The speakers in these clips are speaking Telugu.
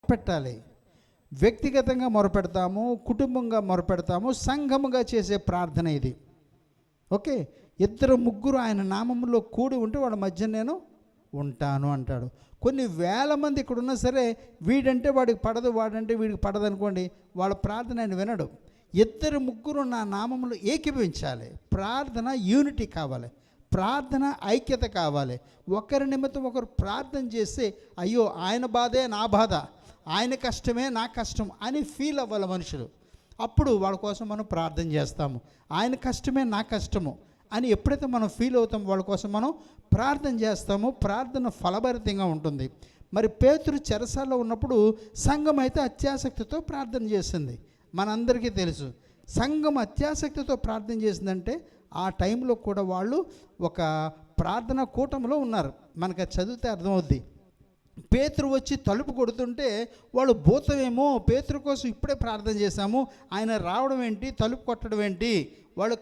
మొరపెట్టాలి. వ్యక్తిగతంగా మొరపెడతాము, కుటుంబంగా మొరపెడతాము, సంఘముగా చేసే ప్రార్థన ఇది. ఓకే, 2-3 ఆయన నామములో కూడి ఉంటే వాళ్ళ మధ్య నేను ఉంటాను అంటాడు. కొన్ని వేల మంది ఇక్కడ ఉన్నా సరే, వీడంటే వాడికి పడదు, వాడంటే వీడికి పడదు అనుకోండి, వాళ్ళ ప్రార్థన ఆయన వినడు. 2-3 నా నామములో ఏకీభవించాలి. ప్రార్థన యూనిటీ కావాలి, ప్రార్థన ఐక్యత కావాలి. ఒకరి నిమిత్తం ఒకరు ప్రార్థన చేస్తే, అయ్యో ఆయన బాధే నా బాధ, ఆయన కష్టమే నా కష్టం అని ఫీల్ అవ్వాలి మనుషులు. అప్పుడు వాళ్ళ కోసం మనం ప్రార్థన చేస్తాము. ఆయన కష్టమే నా కష్టము అని ఎప్పుడైతే మనం ఫీల్ అవుతామో వాళ్ళ కోసం మనం ప్రార్థన చేస్తాము. ప్రార్థన ఫలభరితంగా ఉంటుంది. మరి పేతురు చెరసాల్లో ఉన్నప్పుడు సంఘం అయితే అత్యాసక్తితో ప్రార్థన చేసింది. మనందరికీ తెలుసు, సంఘం అత్యాసక్తితో ప్రార్థన చేసిందంటే ఆ టైంలో కూడా వాళ్ళు ఒక ప్రార్థన కూటమిలో ఉన్నారు. మనకు అది చదివితే అర్థమవుద్ది. పేతురు వచ్చి తలుపు కొడుతుంటే వాళ్ళు భూతమేమో, పేతురు కోసం ఇప్పుడే ప్రార్థన చేశాము, ఆయన రావడం ఏంటి, తలుపు కొట్టడం ఏంటి, వాళ్ళు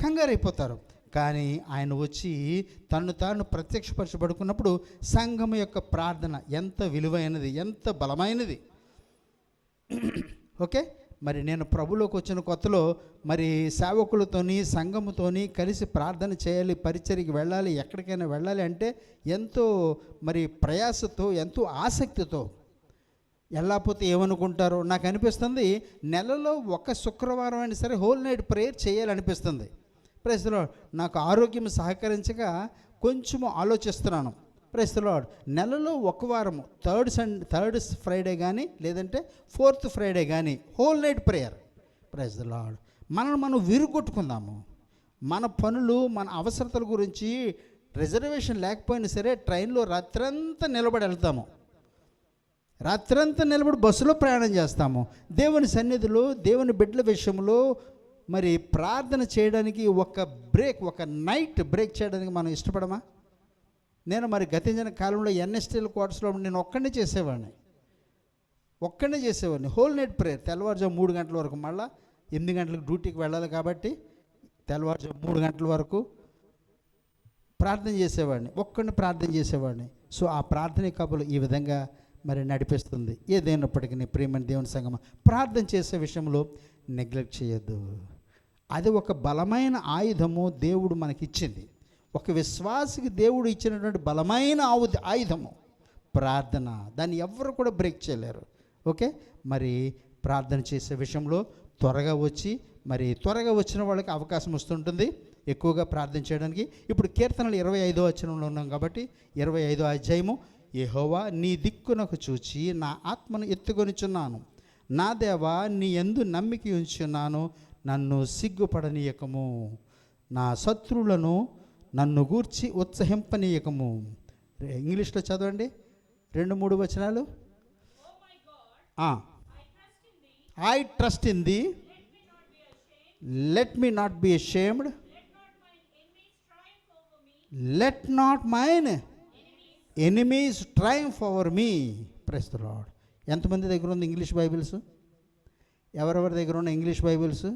కంగారైపోతారు. కానీ ఆయన వచ్చి తను తాను ప్రత్యక్షపరచబడుకున్నప్పుడు సంఘం యొక్క ప్రార్థన ఎంత విలువైనది, ఎంత బలమైనది. ఓకే, మరి నేను ప్రభులోకి వచ్చిన కొత్తలో మరి సేవకులతోని సంఘముతోని కలిసి ప్రార్థన చేయాలి, పరిచర్యకి వెళ్ళాలి, ఎక్కడికైనా వెళ్ళాలి అంటే ఎంతో మరి ప్రయాసతో, ఎంతో ఆసక్తితో. వెళ్ళకపోతే ఏమనుకుంటారో నాకు అనిపిస్తుంది. నెలలో ఒక శుక్రవారం అయినా సరే హోల్ నైట్ ప్రేయర్ చేయాలనిపిస్తుంది. Praise the Lord. నాకు ఆరోగ్యం సహకరించక కొంచెము ఆలోచిస్తున్నాను. Praise the Lord. నెలలో ఒక వారము థర్డ్ ఫ్రైడే కానీ లేదంటే 4th ఫ్రైడే కానీ whole night prayer. Praise the Lord. మనం విరుగొట్టుకుందాము. మన పనులు, మన అవసరతల గురించి రిజర్వేషన్ లేకపోయినా సరే ట్రైన్లో రాత్రంతా నిలబడి వెళ్తాము, రాత్రంతా నిలబడి బస్సులో ప్రయాణం చేస్తాము. దేవుని సన్నిధిలో, దేవుని బిడ్డల విషయంలో మరి ప్రార్థన చేయడానికి ఒక నైట్ బ్రేక్ చేయడానికి మనం ఇష్టపడమా? నేను మరి గతించిన కాలంలో ఎన్ఎస్టీఎల్ క్వార్టర్స్లో నేను ఒక్కడే చేసేవాడిని. Whole night prayer. తెల్లవారుజాము 3 గంటల వరకు, మళ్ళీ 8 గంటలకు డ్యూటీకి వెళ్ళాలి కాబట్టి తెల్లవారుజాము 3 గంటల వరకు ప్రార్థన చేసేవాడిని. సో ఆ ప్రార్థన కబులు ఈ విధంగా మరి నడిపిస్తుంది. ఏదైనప్పటికీ ప్రియమైన దేవుని సంగమా, ప్రార్థన చేసే విషయంలో నెగ్లెక్ట్ చేయొద్దు. అది ఒక బలమైన ఆయుధము దేవుడు మనకిచ్చింది. ఒక విశ్వాసికి దేవుడు ఇచ్చినటువంటి బలమైన ఆయుధము ప్రార్థన. దాన్ని ఎవరు కూడా బ్రేక్ చేయలేరు. ఓకే, మరి ప్రార్థన చేసే విషయంలో త్వరగా వచ్చిన వాళ్ళకి అవకాశం వస్తుంటుంది ఎక్కువగా ప్రార్థన చేయడానికి. ఇప్పుడు కీర్తనలు 25వ వచనంలో ఉన్నాం కాబట్టి 25వ అధ్యాయము. యెహోవా నీ దిక్కునకు చూచి నా ఆత్మను ఎత్తుకొనిచున్నాను, నా దేవా నీ యందు నమ్మిక ఉంచున్నాను, నన్ను సిగ్గుపడనీయకము, నా శత్రువులను నన్ను గూర్చి ఉత్సహింపనీయకము. ఇంగ్లీష్లో చదవండి 2-3 వచనాలు. I trust in thee, let me not be ashamed, let not mine enemies triumph over me. Praise the Lord. ఎంతమంది దగ్గర ఉంది ఇంగ్లీష్ బైబిల్స్? ఎవరెవరి దగ్గర ఉన్న English Bibles?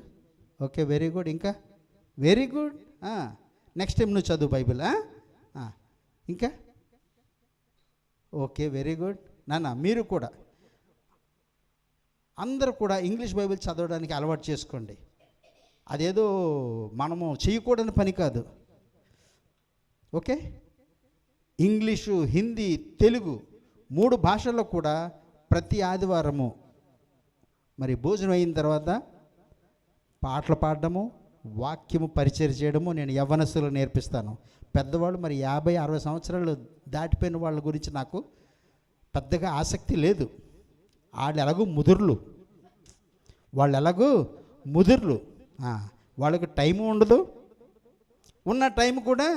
Okay, very good. ఇంకా వెరీ గుడ్. నెక్స్ట్ టైం నువ్వు చదువు బైబిల్. ఇంకా ఓకే, వెరీ గుడ్. మీరు కూడా అందరూ కూడా ఇంగ్లీష్ బైబిల్ చదవడానికి అలవాటు చేసుకోండి. అదేదో మనము చేయకూడని పని కాదు. ఓకే, ఇంగ్లీషు, హిందీ, తెలుగు 3 భాషల్లో కూడా ప్రతి ఆదివారము మరి భోజనం అయిన తర్వాత పాటలు పాడడము, వాక్యము పరిచయం చేయడము నేను యవ్వనస్తులకు నేర్పిస్తాను. పెద్దవాళ్ళు మరి 50-60 సంవత్సరాలు దాటిపోయిన వాళ్ళ గురించి నాకు పెద్దగా ఆసక్తి లేదు. వాళ్ళు ఎలాగూ ముదుర్లు, వాళ్ళకు టైము ఉండదు, ఉన్న టైం కూడా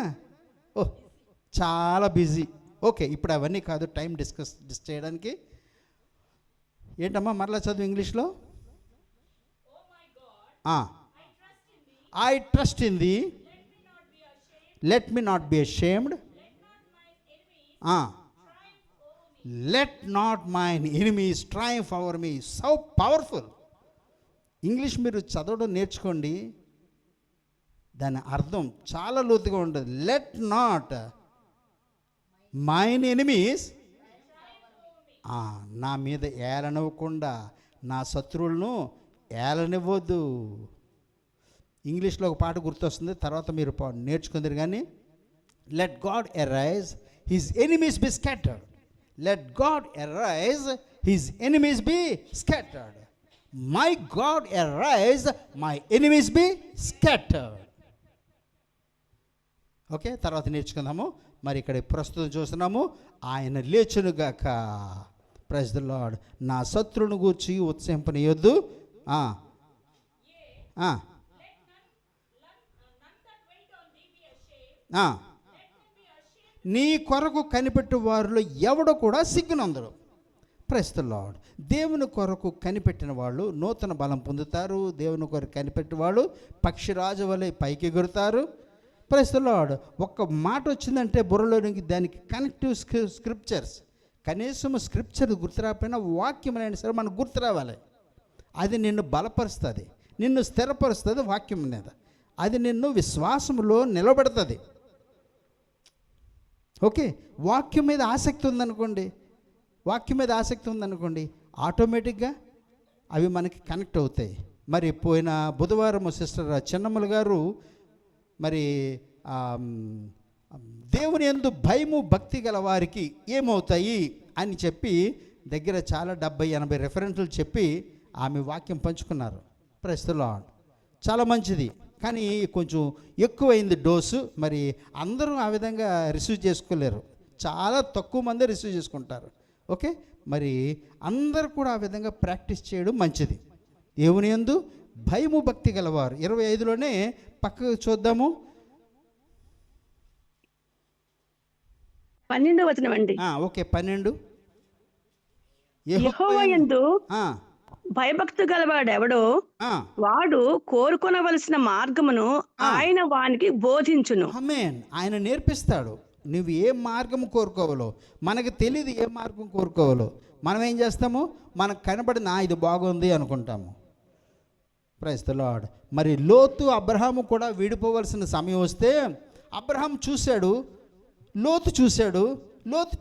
చాలా బిజీ. ఓకే, ఇప్పుడు అవన్నీ కాదు టైం డిస్కస్ చేయడానికి. ఏంటమ్మా మరలా చదువు ఇంగ్లీష్లో. I trust in thee, let me not be ashamed, let not mine enemies triumph over me. So powerful. English మీరు చదవడం నేర్చుకోండి, దాని అర్థం చాలా లోతుగా ఉంటుంది. లెట్ నాట్ మైన్ ఎనిమీస్ నా మీద ఏలనివ్వకుండా నా శత్రువులను ఏలనివ్వద్దు. ఇంగ్లీష్లో ఒక పాట గుర్తొస్తుంది, తర్వాత మీరు నేర్చుకుందరు. కానీ let God arise his enemies be scattered. Let God arise his enemies be scattered. My God arise my enemies be scattered. Okay, తర్వాత నేర్చుకుందాము. మరి ఇక్కడ ప్రస్తుతం చూస్తున్నాము, ఆయన లేచునుగాక. Praise the lord. నా శత్రువును గూర్చి ఉత్సహింపనీయొద్దు. నీ కొరకు కనిపెట్టు వారిలో ఎవడు కూడా సిగ్గునందడు. Praise the Lord. దేవుని కొరకు కనిపెట్టిన వాళ్ళు నూతన బలం పొందుతారు. దేవుని కొరకు కనిపెట్టిన వాళ్ళు పక్షిరాజు వలె పైకి ఎగురుతారు. Praise the lord. ఒక్క మాట వచ్చిందంటే బుర్రలోనికి దానికి కనెక్టివ్ స్క్రిప్చర్స్, కనీసం స్క్రిప్చర్ గుర్తురాకపోయినా వాక్యం అయినా సరే మనకు గుర్తు రావాలి. అది నిన్ను బలపరుస్తుంది, నిన్ను స్థిరపరుస్తుంది. వాక్యం మీద అది నిన్ను విశ్వాసంలో నిలబెడుతుంది. ఓకే, వాక్యం మీద ఆసక్తి ఉందనుకోండి, ఆటోమేటిక్గా అవి మనకి కనెక్ట్ అవుతాయి. మరి పోయిన బుధవారం సిస్టర్ చిన్నమ్మల గారు మరి దేవుని యందు భయము భక్తి గల వారికి ఏమవుతాయి అని చెప్పి దగ్గర చాలా 70-80 రెఫరెన్స్లు చెప్పి ఆమె వాక్యం పంచుకున్నారు. Praise the Lord. చాలా మంచిది, కానీ కొంచెం ఎక్కువైంది డోసు. మరి అందరూ ఆ విధంగా రిసీవ్ చేసుకోలేరు, చాలా తక్కువ మంది రిసీవ్ చేసుకుంటారు. ఓకే, మరి అందరూ కూడా ఆ విధంగా ప్రాక్టీస్ చేయడం మంచిది. దేవుని యందు భయము భక్తి గలవారు. 25లోనే పక్కకు చూద్దాము. 12వ వచనం అండి. ఓకే, 12. యెహోవా యందు భయభక్తి గలవాడెవడో వాడు కోరుకొనవలసిన మార్గమును ఆయన వానికి బోధించును. ఆమేన్. ఆయన నేర్పిస్తాడు. నువ్వు ఏ మార్గం కోరుకోవాలో. మనకు తెలియదు ఏ మార్గం కోరుకోవాలో. మనం ఏం చేస్తాము, మనకు కనబడిన ఇది బాగుంది అనుకుంటాము. Praise the Lord. మరి లోతు అబ్రహాము కూడా విడిపోవలసిన సమయం వస్తే అబ్రహాం చూశాడు, లోతు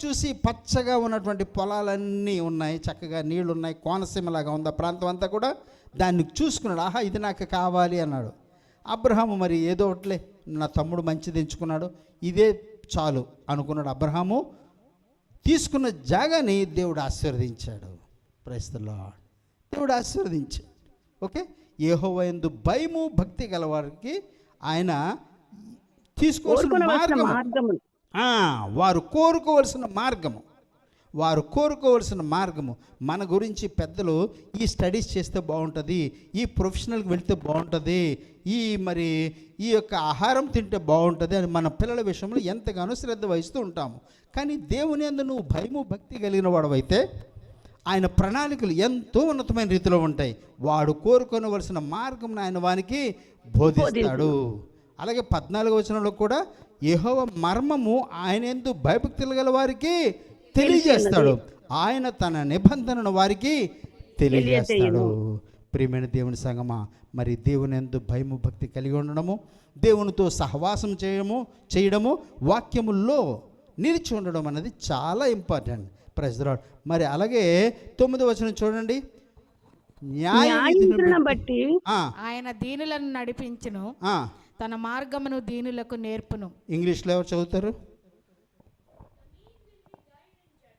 చూసి పచ్చగా ఉన్నటువంటి పొలాలన్నీ ఉన్నాయి, చక్కగా నీళ్లు ఉన్నాయి, కోనసీమలాగా ఉంది ఆ ప్రాంతం అంతా కూడా. దాన్ని చూసుకున్నాడు, ఆహా ఇది నాకు కావాలి అన్నాడు. అబ్రహాము మరి ఏదో ఒకట్లే, నా తమ్ముడు మంచిది ఎంచుకున్నాడు, ఇదే చాలు అనుకున్నాడు. అబ్రహాము తీసుకున్న జాగాని దేవుడు ఆశీర్వదించాడు. Praise the Lord. దేవుడు ఆశీర్వదించాడు. ఓకే, యెహోవా యందు భయము భక్తి గలవారికి ఆయన తీసుకోవాల్సిన మార్గము, వారు కోరుకోవలసిన మార్గము. మన గురించి పెద్దలు ఈ స్టడీస్ చేస్తే బాగుంటుంది, ఈ ప్రొఫెషనల్కి వెళితే బాగుంటుంది, ఈ యొక్క ఆహారం తింటే బాగుంటుంది అని మన పిల్లల విషయంలో ఎంతగానో శ్రద్ధ వహిస్తూ ఉంటాము. కానీ దేవుని యందు నువ్వు భయము భక్తి కలిగిన వాడవైతే ఆయన ప్రణాళికలు ఎంతో ఉన్నతమైన రీతిలో ఉంటాయి. వాడు కోరుకోవలసిన మార్గం ఆయన వానికి బోధిస్తాడు. అలాగే 14వ వచనంలో కూడా యెహోవా మర్మము ఆయన యందు భయభక్తులు గల వారికి తెలియజేస్తాడు, ఆయన తన నిబంధనను వారికి తెలియజేస్తాడు. ప్రియమైన దేవుని సంగమా, మరి దేవుని యందు భయము భక్తి కలిగి ఉండడము, దేవునితో సహవాసం చేయడము, వాక్యముల్లో నిలిచి ఉండడం అనేది చాలా ఇంపార్టెంట్. Praise the Lord. మరి అలాగే 9వ వచనం చూడండి. న్యాయవిధులను బట్టి ఆయన దీనులను నడిపించును, తన మార్గమును దీనులకు నేర్పును. ఇంగ్లీష్లో ఎవరు చదువుతారు?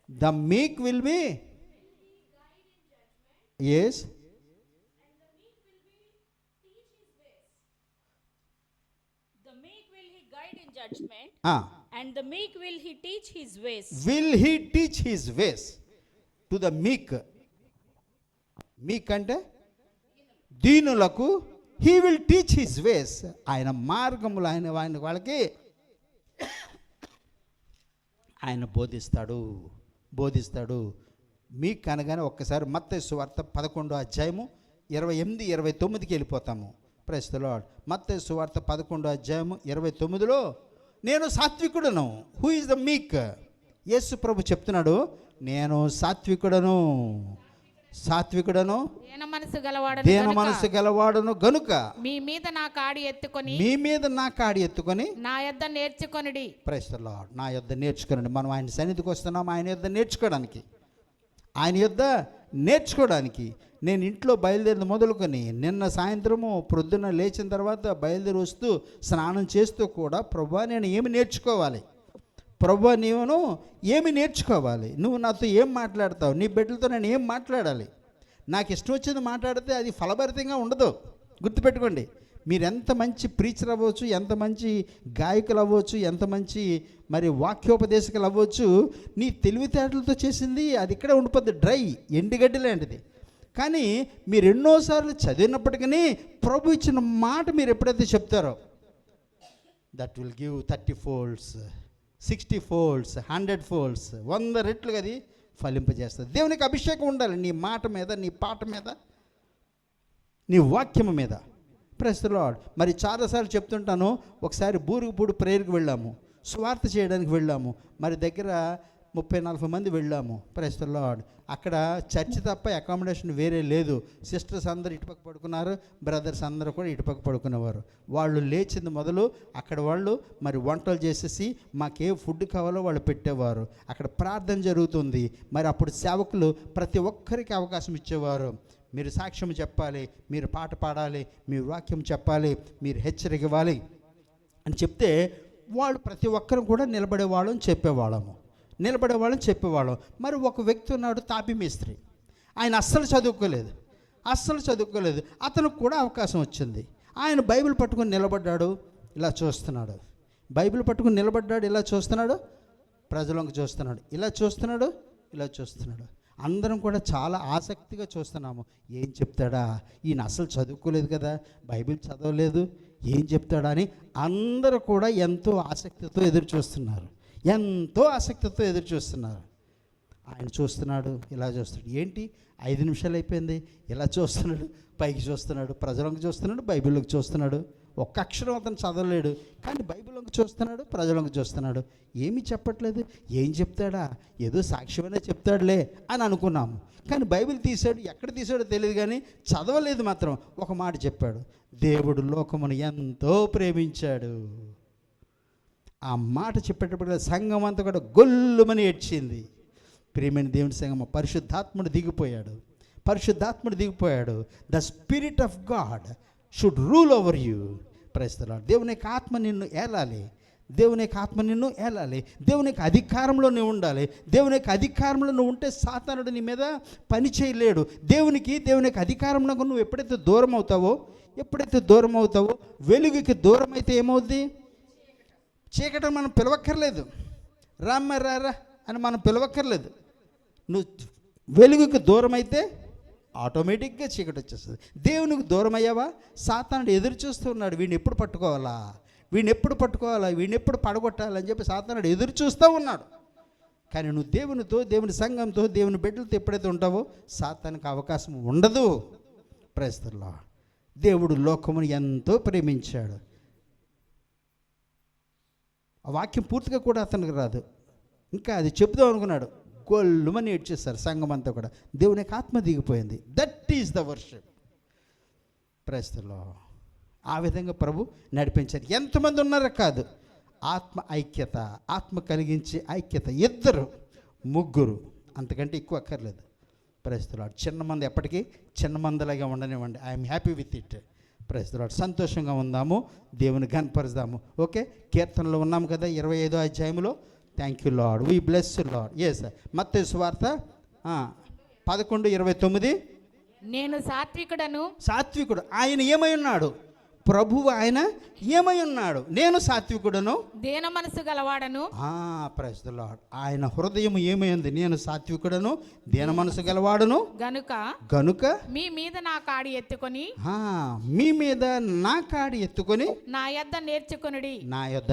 ద మీక్ will be, yes, the meek will he guide in judgment, and the meek will he teach his ways. Will he teach his ways to the meek? మీక్ అంటే దీనులకు. he will teach his ways. ఆయన మార్గములు వాళ్ళకి ఆయన బోధిస్తాడు. మీక్ అనగానే ఒక్కసారి మత్తయి సువార్త 11వ అధ్యాయము 28-29కి వెళ్ళిపోతాము. Praise the Lord. మత్తయి సువార్త 11వ అధ్యాయము 29లో నేను సాత్వికుడను. హూ ఈజ్ ద మీక్? యేసు ప్రభు చెప్తున్నాడు, నేను సాత్వికుడను దీన మనసు గలవాడను గనుక మీ మీద నా కాడి ఎత్తుకొని నా యొద్ద నేర్చుకొనుడి. Praise the lord. నా యొద్ద నేర్చుకొనండి. మనం ఆయన సన్నిధికి వస్తున్నాం ఆయన యొద్ద నేర్చుకోవడానికి. ఆయన యొద్ద నేర్చుకోవడానికి. నేను ఇంట్లో బయలుదేరిన మొదలుకొని నిన్న సాయంత్రము ప్రొద్దున లేచిన తర్వాత బయలుదేరి వస్తూ స్నానం చేస్తూ కూడా ప్రభువా నేను ఏమి నేర్చుకోవాలి, ప్రభువా నేను ఏమి నేర్చుకోవాలి, నువ్వు నాతో ఏం మాట్లాడతావు, నీ బిడ్డలతో నేను ఏం మాట్లాడాలి. నాకు ఇష్టం వచ్చింది మాట్లాడితే అది ఫలభరితంగా ఉండదు. గుర్తుపెట్టుకోండి, మీరు ఎంత మంచి ప్రీచర్ అవ్వచ్చు, ఎంత మంచి గాయకులు అవ్వచ్చు, ఎంత మంచి మరి వాక్యోపదేశకులు అవ్వచ్చు, నీ తెలివితేటలతో చేసింది అది ఇక్కడే ఉండిపోద్ది, డ్రై ఎండుగడ్డి లాంటిది. కానీ మీరు ఎన్నోసార్లు చదివినప్పటికీ ప్రభు ఇచ్చిన మాట మీరు ఎప్పుడైతే చెప్తారో that will give 30 folds, 60 folds, 100 folds, 100 రెట్లు అది ఫలింపజేస్తుంది. దేవునికి అభిషేకం ఉండాలి నీ మాట మీద, నీ పాట మీద, నీ వాక్యము మీద. Praise the Lord. మరి చాలాసార్లు చెప్తుంటాను, ఒకసారి బూరుగుపూడి ప్రేయర్కి వెళ్ళాము, సువార్త చేయడానికి వెళ్ళాము. మరి దగ్గర 30-40 మంది వెళ్ళాము. Praise the Lord. అక్కడ చర్చ్ తప్ప అకామిడేషన్ వేరే లేదు. సిస్టర్స్ అందరూ ఇటుపక్క పడుకున్నారు, బ్రదర్స్ అందరూ కూడా ఇటుపక్క పడుకునేవారు. వాళ్ళు లేచింది మొదలు అక్కడ వాళ్ళు మరి వంటలు చేసేసి మాకే ఫుడ్ కావాలో వాళ్ళు పెట్టేవారు. అక్కడ ప్రార్థన జరుగుతుంది. మరి అప్పుడు సేవకులు ప్రతి ఒక్కరికి అవకాశం ఇచ్చేవారు. మీరు సాక్ష్యం చెప్పాలి, మీరు పాట పాడాలి, మీరు వాక్యం చెప్పాలి, మీరు హెచ్చరిక ఇవ్వాలి అని చెప్తే వాళ్ళు ప్రతి ఒక్కరు కూడా నిలబడేవాళ్ళని చెప్పేవాళ్ళం. మరి ఒక వ్యక్తి ఉన్నాడు, తాపి మేస్త్రి. ఆయన అస్సలు చదువుకోలేదు. అతనికి కూడా అవకాశం వచ్చింది. ఆయన బైబిల్ పట్టుకొని నిలబడ్డాడు, ఇలా చూస్తున్నాడు. ఇలా చూస్తున్నాడు, ప్రజలకు చూస్తున్నాడు, ఇలా చూస్తున్నాడు. అందరం కూడా చాలా ఆసక్తిగా చూస్తున్నాము. ఏం చెప్తాడా, ఈయన అసలు చదువుకోలేదు కదా, బైబిల్ చదవలేదు, ఏం చెప్తాడా అని అందరూ కూడా ఎంతో ఆసక్తితో ఎదురు చూస్తున్నారు. ఆయన చూస్తున్నాడు, ఇలా చూస్తున్నాడు. ఏంటి 5 నిమిషాలు అయిపోయింది, ఇలా చూస్తున్నాడు, పైకి చూస్తున్నాడు, ప్రజలకు చూస్తున్నాడు, బైబిల్లోకి చూస్తున్నాడు. ఒక్క అక్షరం అతను చదవలేడు, కానీ బైబిల్లోకి చూస్తున్నాడు, ప్రజలకు చూస్తున్నాడు. ఏమీ చెప్పట్లేదు. ఏం చెప్తాడా, ఏదో సాక్ష్యమైనా చెప్తాడులే అని అనుకున్నాము. కానీ బైబిల్ తీశాడు, ఎక్కడ తీశాడో తెలియదు, కానీ చదవలేదు మాత్రం. ఒక మాట చెప్పాడు, దేవుడు లోకమును ఎంతో ప్రేమించాడు. ఆ మాట చెప్పేటప్పుడు సంఘం అంతా కూడా గొల్లుమని ఏడ్చింది. ప్రియమైన దేవుని సంఘం, పరిశుద్ధాత్ముడు దిగిపోయాడు. The spirit of God should rule over you. Praise the Lord. దేవుని యొక్క ఆత్మ నిన్ను ఏలాలి. దేవుని యొక్క అధికారంలో నువ్వు ఉండాలి. దేవుని యొక్క అధికారంలో నువ్వు ఉంటే సాతానుడు నీ మీద పని చేయలేడు. దేవుని యొక్క అధికారంలో నువ్వు ఎప్పుడైతే దూరం అవుతావో వెలుగుకి దూరం అయితే ఏమవుద్ది? చీకటి మనం పిలవక్కర్లేదు, రారా అని మనం పిలవక్కర్లేదు. నువ్వు వెలుగుకి దూరం అయితే ఆటోమేటిక్గా చీకటి వచ్చేస్తుంది. దేవునికి దూరం అయ్యావా, సాతానుడు ఎదురు చూస్తూ ఉన్నాడు. వీడిని ఎప్పుడు పట్టుకోవాలా, వీడిని ఎప్పుడు పడగొట్టాలని చెప్పి సాతానుడు ఎదురు చూస్తూ ఉన్నాడు. కానీ నువ్వు దేవునితో, దేవుని సంఘంతో, దేవుని బిడ్డలతో ఎప్పుడైతే ఉంటావో సాతానికి అవకాశం ఉండదు. Praise the Lord. దేవుడు లోకమును ఎంతో ప్రేమించాడు. ఆ వాక్యం పూర్తిగా కూడా అతనికి రాదు, ఇంకా అది చెప్దాం అనుకున్నాడు. గొల్లుమని ఏడ్చేస్తారు సంఘం అంతా కూడా. దేవుని యొక్క ఆత్మ దిగిపోయింది. That is the worship. Praise the Lord. ఆ విధంగా ప్రభు నడిపించారు. ఎంతమంది ఉన్నారో కాదు, ఆత్మ కలిగించే ఐక్యత 2, 3, అంతకంటే ఎక్కువ అక్కర్లేదు. Praise the Lord. చిన్న మంది ఎప్పటికీ చిన్న మందలాగా ఉండనివ్వండి. I am happy with it. Praise the Lord. సంతోషంగా ఉందాము, దేవుని ఘనపరుద్దాము. ఓకే, కీర్తనలో ఉన్నాము కదా 25వ అధ్యాయంలో. Thank you Lord, we bless you Lord. Yes, మత్తయి సువార్త 11:29. నేను సాత్వికుడు. ఆయన ఏమై ఉన్నాడు? ప్రభువు ఆయన ఏమై ఉన్నాడు? నేను సాత్వికుడను, దీన మనసు గలవాడను. Praise the Lord. ఆయన హృదయం ఏమైంది? నేను సాత్వికుడను, దీన మనసు గలవాడను గనుక మీ మీద నా కాడి ఎత్తుకొని నా యొద్ద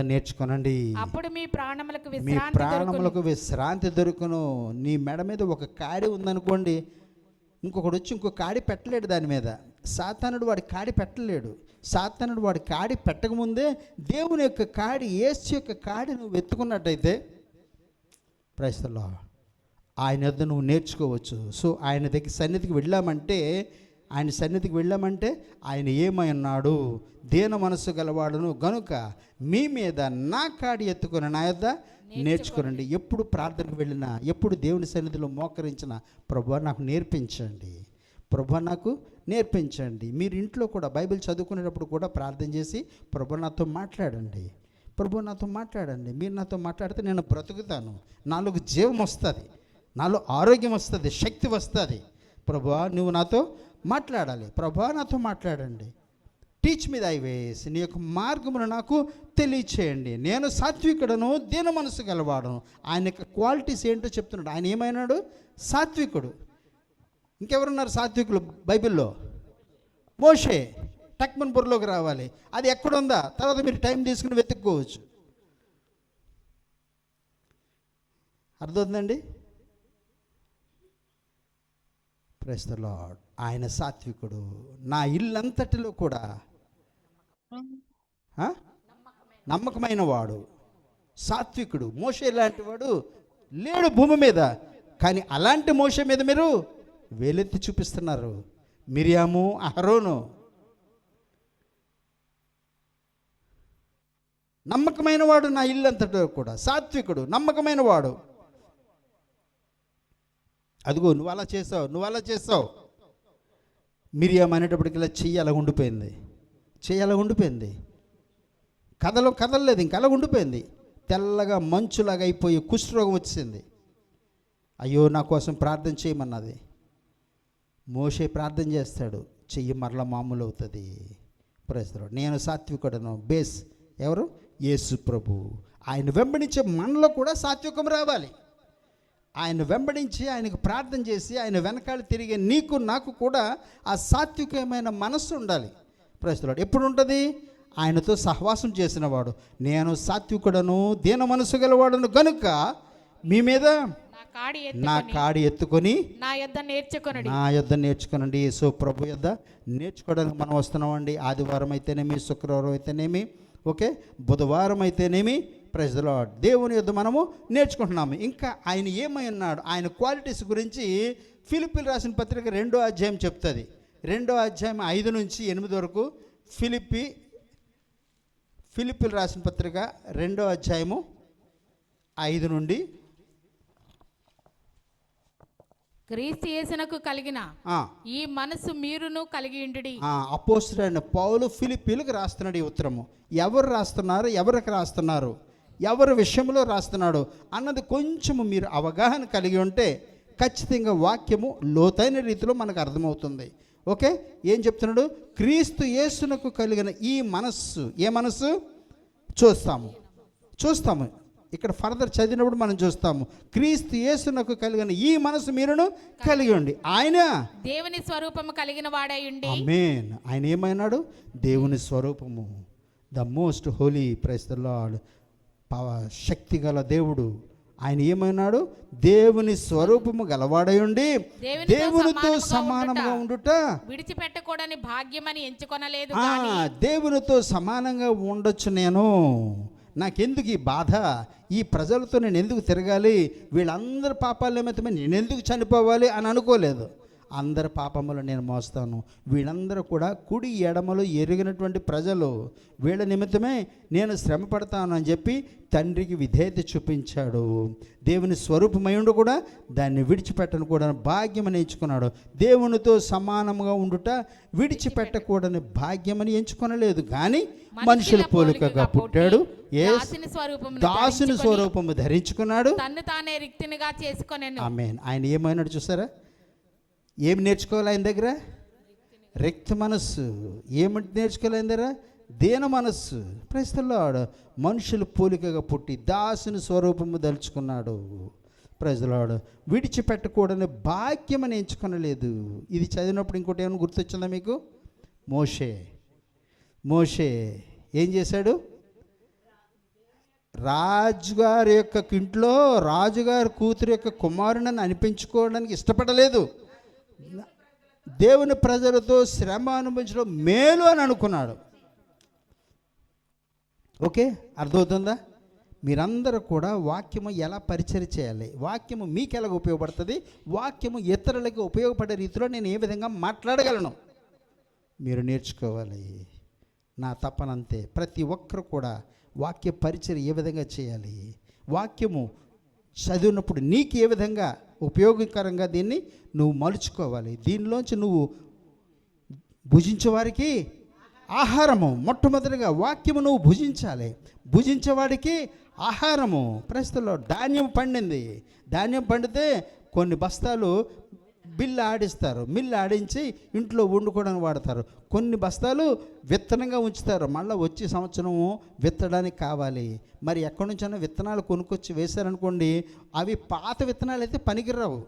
నేర్చుకొనండి. అప్పుడు మీ ప్రాణములకు విశ్రాంతి దొరుకును. నీ మెడ మీద ఒక కాడి ఉందనుకోండి, ఇంకొకడు వచ్చి ఇంకో కాడి పెట్టలేడు దాని మీద. సాతానుడు వాడి కాడి పెట్టలేడు. సాతానుడు వాడి కాడి పెట్టకముందే దేవుని యొక్క కాడి, యేసు యొక్క కాడి నువ్వు వెతుకున్నట్టయితే ప్రైజ్ ది లార్డ్, ఆయన వద్ద నువ్వు నేర్చుకోవచ్చు. సో ఆయన దగ్గర సన్నిధికి వెళ్ళామంటే ఆయన సన్నిధికి వెళ్ళామంటే ఆయన ఏమై ఉన్నాడు, దీన మనస్సు గలవాడును గనుక మీ మీద నా కాడి ఎత్తుకొని నా యొద్ద నేర్చుకోనండి. ఎప్పుడు ప్రార్థనకు వెళ్ళినా, ఎప్పుడు దేవుని సన్నిధిలో మోకరించినా, ప్రభువా నాకు నేర్పించండి, ప్రభువా నాకు నేర్పించండి. మీరు ఇంట్లో కూడా బైబిల్ చదువుకునేటప్పుడు కూడా ప్రార్థన చేసి ప్రభువా నాతో మాట్లాడండి, ప్రభువా నాతో మాట్లాడండి. మీరు నాతో మాట్లాడితే నేను బ్రతుకుతాను, నాలో జీవం వస్తుంది, నాలో ఆరోగ్యం వస్తుంది, శక్తి వస్తుంది. ప్రభువా నువ్వు నాతో మాట్లాడాలి, ప్రభువా నాతో మాట్లాడండి. టీచ్ మీ దై వేస్, నీ యొక్క మార్గమును నాకు తెలియచేయండి. నేను సాత్వికుడను, దీన మనసు గలవాడను. ఆయన యొక్క క్వాలిటీస్ ఏంటో చెప్తున్నాడు. ఆయన ఏమైనాడు? సాత్వికుడు. ఇంకెవరున్నారు సాత్వికులు బైబిల్లో? మోషే. టక్మన్ బుర్రలోకి రావాలి, అది ఎక్కడుందా తర్వాత మీరు టైం తీసుకుని వెతుక్కోవచ్చు. అర్థమవుతుందండి? Praise the Lord. ఆయన సాత్వికుడు. నా ఇల్లంతటిలో కూడా నమ్మకమైన వాడు, సాత్వికుడు. మోషే లాంటి వాడు లేడు భూమి మీద, కానీ అలాంటి మోషే మీద మీరు వేలెత్తి చూపిస్తున్నారు. మిరియాము, అహరోను. నమ్మకమైన వాడు నా ఇల్లంతటిలో కూడా, సాత్వికుడు, నమ్మకమైన వాడు. అదిగో నువ్వు అలా చేసావు, నువ్వు అలా చేసావు. మిరియాము అనేటప్పటికి ఇలా చెయ్యి అలా ఉండిపోయింది, చెయ్యి అలా ఉండిపోయింది, కదలలేదు, ఇంకా అలా ఉండిపోయింది. తెల్లగా మంచులాగా అయిపోయి కుష్ఠరోగం వచ్చింది. అయ్యో నా కోసం ప్రార్థన చేయమన్నది. మోషే ప్రార్థన చేస్తాడు, చెయ్యి మరలా మామూలు అవుతుంది. Praise the Lord. నేను సాత్వికుడను. బేస్ ఎవరు? యేసు ప్రభు. ఆయన వెంబడించే మనలో కూడా సాత్వికం రావాలి. ఆయన వెంబడించి ఆయనకు ప్రార్థన చేసి ఆయన వెనకాల తిరిగే నీకు నాకు కూడా ఆ సాత్వికమైన మనస్సు ఉండాలి. Praise the Lord. ఎప్పుడు ఉంటుంది? ఆయనతో సహవాసం చేసినవాడు. నేను సాత్వికుడను, దీన మనసు గలవాడును గనుక మీ మీద నా కాడి ఎత్తుకొని నా యొద్ద నేర్చుకోనండి. యేసు ప్రభు యొద్ద నేర్చుకోవడానికి మనం వస్తున్నామండి. ఆదివారం అయితేనేమి, శుక్రవారం అయితేనేమి, ఓకే, బుధవారం అయితేనేమి, ప్రైజ్ ది లార్డ్, దేవుని యొద్ద మనము నేర్చుకుంటున్నాము. ఇంకా ఆయన ఏమై ఉన్నాడు, ఆయన క్వాలిటీస్ గురించి ఫిలిప్పీలు రాసిన పత్రిక 2వ అధ్యాయం చెప్తుంది. 2వ అధ్యాయం 5 నుంచి 8 వరకు. ఫిలిప్పీలు రాసిన పత్రిక 2వ అధ్యాయము 5 నుండి. క్రీస్తు యేసునకు కలిగిన ఈ మనసు మీరును కలిగి ఉండుడి. అపోస్తలుడైన పౌలు ఫిలిప్పీలకు రాస్తున్నాడు ఈ ఉత్తరము. ఎవరు రాస్తున్నారు, ఎవరికి రాస్తున్నారు, ఎవరి విషయంలో రాస్తున్నాడు అన్నది కొంచెము మీరు అవగాహన కలిగి ఉంటే ఖచ్చితంగా వాక్యము లోతైన రీతిలో మనకు అర్థమవుతుంది. ఓకే, ఏం చెప్తున్నాడు? క్రీస్తు యేసునకు కలిగిన ఈ మనస్సు. ఏ మనస్సు? చూస్తాము ఇక్కడ ఫర్దర్ చదివినప్పుడు మనం చూస్తాము. క్రీస్తు యేసునకు కలిగిన ఈ మనసు మీరును కలిగి ఉండి. ఆయన దేవుని స్వరూపము కలిగిన వాడై ఉండి. ఆమేన్. ఆయన ఏమైనాడు? దేవుని స్వరూపము, the most holy, praise the Lord, శక్తి గల దేవుడు. ఆయన ఏమైనాడు? దేవుని స్వరూపము గలవాడై ఉండి దేవునితో సమానంగా ఉండుట విడిచిపెట్టకూడని భాగ్యమని ఎంచుకొనలేదు. దేవునితో సమానంగా ఉండొచ్చు నేను, నాకెందుకు ఈ బాధ, ఈ ప్రజలతో నేను ఎందుకు తిరగాలి, వీళ్ళందరి పాపాల నిమిత్తమే నేను ఎందుకు చనిపోవాలి అని అనుకోలేదు. అందరి పాపములు నేను మోస్తాను, వీళ్ళందరూ కూడా కుడి ఎడమలు ఎరిగినటువంటి ప్రజలు, వీళ్ళ నిమిత్తమే నేను శ్రమ పడతాను అని చెప్పి తండ్రికి విధేయత చూపించాడు. దేవుని స్వరూపమయుండు కూడా దాన్ని విడిచిపెట్టను కూడా భాగ్యమని ఎంచుకున్నాడు. దేవునితో సమానంగా ఉండుట విడిచిపెట్టకూడని భాగ్యమని ఎంచుకొనలేదు, కానీ మనుషుల పోలికగా పుట్టాడు, దాసుని స్వరూపము ధరించుకున్నాడు, తన్ను తానే రిక్తినిగా చేసుకొనెను. ఆమేన్. ఆయన ఏమైనాడు చూసారా? ఏమి నేర్చుకోవాలి ఆయన దగ్గర? రిక్త మనస్సు. ఏమిటి నేర్చుకోవాలి ఆయన దగ్గర? దీన మనస్సు. Praise the Lord. మనుషుల పోలికగా పుట్టి దాసుని స్వరూపము దలుచుకున్నాడు. Praise the Lord. విడిచిపెట్టకూడని భాగ్యం అని ఎంచుకొనలేదు. ఇది చదివినప్పుడు ఇంకోటి ఏమైనా గుర్తొచ్చిందా మీకు? మోషే ఏం చేశాడు? రాజుగారి యొక్క ఇంట్లో రాజుగారి కూతురు యొక్క కుమారుని అనిపించుకోవడానికి ఇష్టపడలేదు. దేవుని ప్రజలతో శ్రమ అనుభవించడం మేలు అని అనుకున్నాడు. ఓకే, అర్థమవుతుందా? మీరందరూ కూడా వాక్యము ఎలా పరిచయం చేయాలి, వాక్యము మీకు ఎలాగ ఉపయోగపడుతుంది, వాక్యము ఇతరులకు ఉపయోగపడే రీతిలో నేను ఏ విధంగా మాట్లాడగలను మీరు నేర్చుకోవాలి. నా తపనంతే. ప్రతి ఒక్కరు కూడా వాక్య పరిచయం ఏ విధంగా చేయాలి, వాక్యము చదివినప్పుడు నీకు ఏ విధంగా ఉపయోగకరంగా దీన్ని నువ్వు మలుచుకోవాలి. దీనిలోంచి నువ్వు భుజించేవారికి ఆహారము. మొట్టమొదటిగా వాక్యము నువ్వు భుజించాలి. భుజించేవాడికి ఆహారము. ప్రస్తుతంలో ధాన్యం పండింది. ధాన్యం పండితే కొన్ని బస్తాలు మిల్లు ఆడిస్తారు. మిల్లు ఆడించి ఇంట్లో వండుకోవడానికి వాడతారు. కొన్ని బస్తాలు విత్తనంగా ఉంచుతారు. మళ్ళీ వచ్చే సంవత్సరము విత్తడానికి కావాలి. మరి ఎక్కడి నుంచైనా విత్తనాలు కొనుక్కొచ్చి వేశారనుకోండి, అవి పాత విత్తనాలు అయితే పనికిరావు.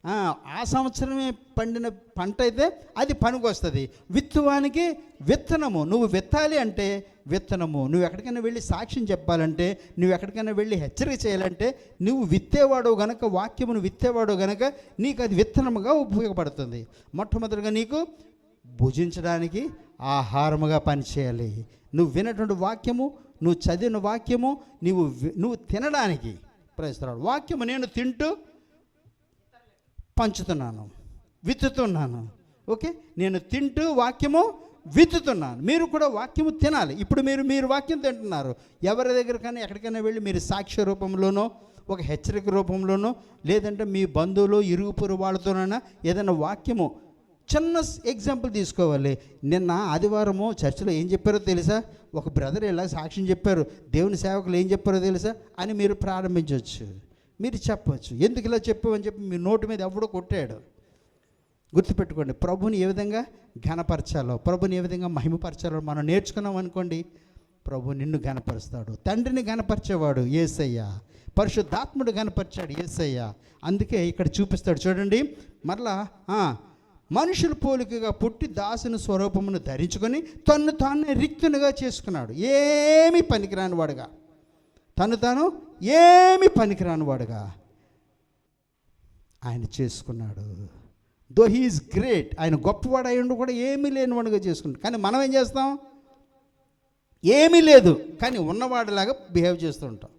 ఆ సంవత్సరమే పండిన పంట అయితే అది పనికి వస్తుంది. విత్తువానికి విత్తనము. నువ్వు విత్తాలి అంటే విత్తనము. నువ్వు ఎక్కడికైనా వెళ్ళి సాక్ష్యం చెప్పాలంటే, నువ్వు ఎక్కడికైనా వెళ్ళి హెచ్చరిక చేయాలంటే, నువ్వు విత్తేవాడు గనక, వాక్యమును విత్తేవాడు గనక నీకు అది విత్తనముగా ఉపయోగపడుతుంది. మొట్టమొదటిగా నీకు భుజించడానికి ఆహారముగా పనిచేయాలి. నువ్వు విన్నటువంటి వాక్యము, నువ్వు చదివిన వాక్యము నువ్వు తినడానికి ప్రయత్నిస్తున్నాడు. వాక్యము నేను తింటూ పంచుతున్నాను, విత్తుతున్నాను. ఓకే, నేను తింటూ వాక్యము విత్తుతున్నాను. మీరు కూడా వాక్యము తినాలి. ఇప్పుడు మీరు వాక్యం తింటున్నారు. ఎవరి దగ్గరికైనా ఎక్కడికైనా వెళ్ళి మీరు సాక్ష్య రూపంలోనో, ఒక హెచ్చరిక రూపంలోనో, లేదంటే మీ బంధువులు ఇరుగు పొరుగు వాళ్ళతోనైనా ఏదైనా వాక్యము, చిన్న ఎగ్జాంపుల్ తీసుకోవాలి. నిన్న ఆదివారము చర్చిలో ఏం చెప్పారో తెలుసా? ఒక బ్రదర్ ఇలా సాక్ష్యం చెప్పారు, దేవుని సేవకులు ఏం చెప్పారో తెలుసా అని మీరు ప్రారంభించవచ్చు. మీరు చెప్పవచ్చు, ఎందుకు ఇలా చెప్పామని చెప్పి మీ నోటి మీద ఎవడో కొట్టాడు. గుర్తుపెట్టుకోండి, ప్రభుని ఏ విధంగా ఘనపరచాలో, ప్రభుని ఏ విధంగా మహిమపరచాలో మనం నేర్చుకున్నాం అనుకోండి, ప్రభు నిన్ను ఘనపరుస్తాడు. తండ్రిని ఘనపరిచేవాడు యేసయ్య, పరిశుద్ధాత్ముడు ఘనపరిచాడు యేసయ్య. అందుకే ఇక్కడ చూపిస్తాడు చూడండి. మరలా మనుషుల పోలికగా పుట్టి దాసుని స్వరూపమును ధరించుకొని తన్ను తాను రిక్తునిగా చేసుకున్నాడు. ఏమీ పనికిరాని వాడుగా, తాను ఏమి పనికిరాని వాడుగా ఆయన చేసుకున్నాడు. దో హీఈస్ గ్రేట్, ఆయన గొప్పవాడు అయ్యుండి కూడా ఏమీ లేనివాడుగా చేసుకున్నాడు. కానీ మనం ఏం చేస్తాం? ఏమీ లేదు కానీ ఉన్నవాడిలాగా బిహేవ్ చేస్తూ ఉంటాం.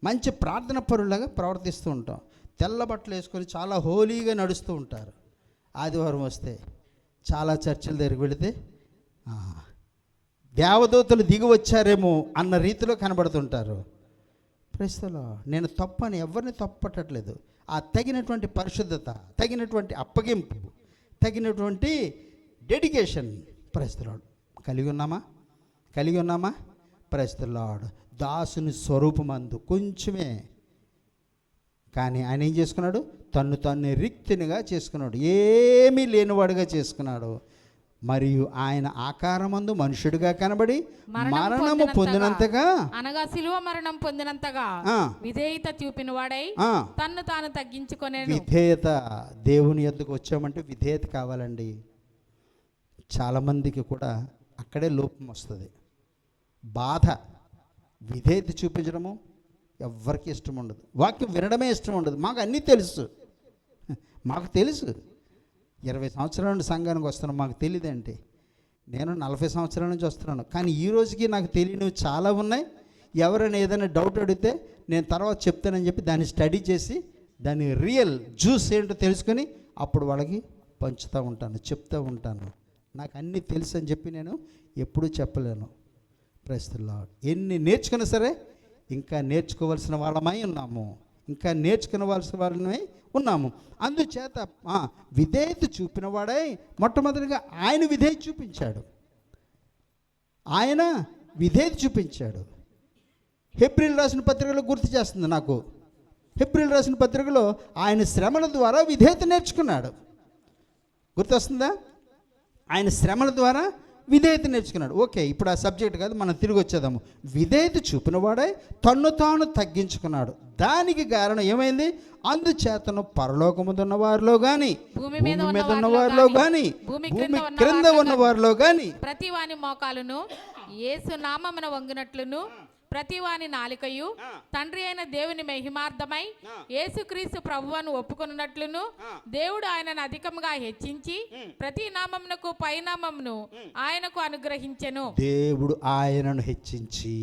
మంచి ప్రార్థన పరులాగా ప్రవర్తిస్తూ ఉంటాం. తెల్ల బట్టలు వేసుకొని చాలా హోలీగా నడుస్తూ ఉంటారు. ఆదివారం వస్తే చాలా చర్చిల దగ్గరికి వెళితే దేవదూతలు దిగి వచ్చారేమో అన్న రీతిలో కనబడుతుంటారు. ప్రస్తుతంలో నేను తప్పని ఎవరిని తప్పట్టట్లేదు. ఆ తగినటువంటి పరిశుద్ధత, తగినటువంటి అప్పగింపు, తగినటువంటి డెడికేషన్ ప్రస్తుతంలో కలిగి ఉన్నామా? ప్రస్తుతంలో దాసుని స్వరూపమందు కొంచెమే, కానీ ఆయన ఏం చేసుకున్నాడు? తన్ను రిక్తినిగా చేసుకున్నాడు, ఏమీ లేనివాడుగా చేసుకున్నాడు. మరియు ఆయన ఆకారమందు మనుషుడిగా కనబడి మరణము పొందినంతగా, అనగా శిలువ మరణం పొందినంతగా విధేయత చూపిన వాడై తన్ను తాను తగ్గించుకొనేను. విధేయత. దేవుని యొద్దకు వచ్చామంటే విధేయత కావాలండి. చాలామందికి కూడా అక్కడే లోపం వస్తుంది. బాధ. విధేయత చూపించడము ఎవ్వరికి ఇష్టం ఉండదు. వాక్యం వినడమే ఇష్టం ఉండదు. మాకు అన్నీ తెలుసు, మాకు తెలుసు. 20 సంవత్సరాల నుండి సంఘానికి వస్తున్నాను, మాకు తెలియదండి. నేను 40 సంవత్సరాల నుంచి వస్తున్నాను, కానీ ఈ రోజుకి నాకు తెలియనివి చాలా ఉన్నాయి. ఎవరైనా ఏదైనా డౌట్ అడిగితే నేను తర్వాత చెప్తానని చెప్పి దాన్ని స్టడీ చేసి దాని రియల్ జ్యూస్ ఏంటో తెలుసుకొని అప్పుడు వాళ్ళకి పంచుతూ ఉంటాను, చెప్తూ ఉంటాను. నాకు అన్నీ తెలుసు అని చెప్పి నేను ఎప్పుడూ చెప్పలేను. Praise the Lord. ఎన్ని నేర్చుకున్నా సరే ఇంకా నేర్చుకోవాల్సిన వాళ్ళమై ఉన్నాము, ఇంకా నేర్చుకునవలసిన వాళ్ళమై ఉన్నాము. అందుచేత విధేయత చూపిన వాడై మొట్టమొదటిగా ఆయన విధేయత చూపించాడు. ఆయన విధేయత చూపించాడు. హెబ్రీలు రాసిన పత్రికలో గుర్తు చేస్తుంది నాకు. హెబ్రీలు రాసిన పత్రికలో ఆయన శ్రమల ద్వారా విధేయత నేర్చుకున్నాడు. గుర్తొస్తుందా? ఆయన శ్రమల ద్వారా విధేయత నేర్చుకున్నాడు. ఓకే, ఇప్పుడు ఆ సబ్జెక్ట్ కాదు, మనం తిరిగి వచ్చేదాము. విధేయత చూపిన వాడే తన్ను తాను తగ్గించుకున్నాడు. దానికి కారణం ఏమైంది? అందుచేతను పరలోకమున్న వారిలో కానీ, భూమి మీద ఉన్న వారిలో కానీ, భూమి క్రింద ఉన్న వారిలో కానీ ప్రతి వాని మోకాలును యేసు నామమున వంగినట్లును, ప్రతి వాని నాలికయు తండ్రి అయిన దేవుని మహిమార్థమై యేసుక్రీస్తు ప్రభువును ఒప్పుకొనున్నట్లును, దేవుడు ఆయనను అధికముగా హెచ్చించి ప్రతి నామమునకు పైనామమును ఆయనకు అనుగ్రహించెను. దేవుడు ఆయనను హెచ్చించి,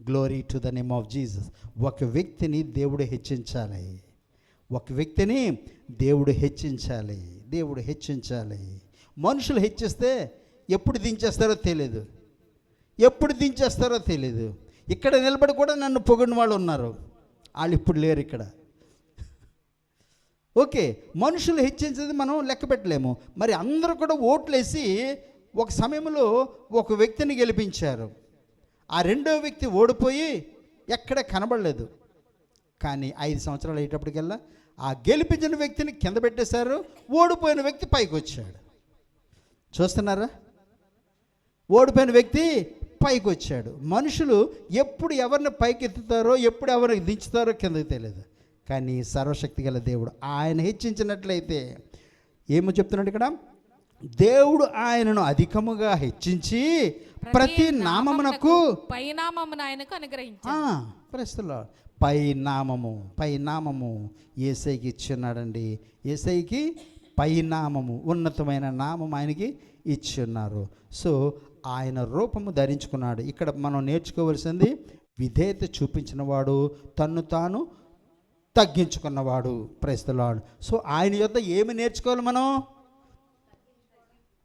glory to the name of Jesus. ఒక వ్యక్తిని దేవుడు హెచ్చించాలి, ఒక వ్యక్తిని దేవుడు హెచ్చించాలి, దేవుడు హెచ్చించాలి. మనుషులు హెచ్చిస్తే ఎప్పుడు దించేస్తారో తెలియదు, ఎప్పుడు దించేస్తారో తెలియదు. ఇక్కడ నిలబడి కూడా నన్ను పొగిడిన వాళ్ళు ఉన్నారు, వాళ్ళు ఇప్పుడు లేరు ఇక్కడ. ఓకే, మనుషులు హెచ్చించేది మనం లెక్క పెట్టలేము. మరి అందరూ కూడా ఓట్లేసి ఒక సమయంలో ఒక వ్యక్తిని గెలిపించారు. ఆ రెండో వ్యక్తి ఓడిపోయి ఎక్కడ కనబడలేదు. కానీ 5 సంవత్సరాలు అయ్యేటప్పటికల్లా ఆ గెలిపించిన వ్యక్తిని కింద పెట్టేశారు, ఓడిపోయిన వ్యక్తి పైకి వచ్చాడు. చూస్తున్నారా? ఓడిపోయిన వ్యక్తి పైకి వచ్చాడు. మనుషులు ఎప్పుడు ఎవరిని పైకి ఎత్తుతారో, ఎప్పుడు ఎవరిని దించుతారో కిందకి తెలియదు. కానీ సర్వశక్తి గల దేవుడు ఆయన హెచ్చించినట్లయితే ఏమో చెప్తున్నాడు ఇక్కడ, దేవుడు ఆయనను అధికముగా హెచ్చించి ప్రతి నామమునకు పై నామమును ఆయనకు అనుగ్రహించాడు. ప్రస్తుతం పై నామము యేసయ్యకి ఇచ్చున్నాడండి. యేసయ్యకి పై నామము, ఉన్నతమైన నామం ఆయనకి ఇచ్చున్నారు. సో ఆయన రూపము ధరించుకున్నాడు. ఇక్కడ మనం నేర్చుకోవలసింది, విధేయత చూపించిన వాడు, తన్ను తాను తగ్గించుకున్నవాడు. ప్రైస్తలాడు. సో ఆయన యొద్ద ఏమి నేర్చుకోవాలి మనం?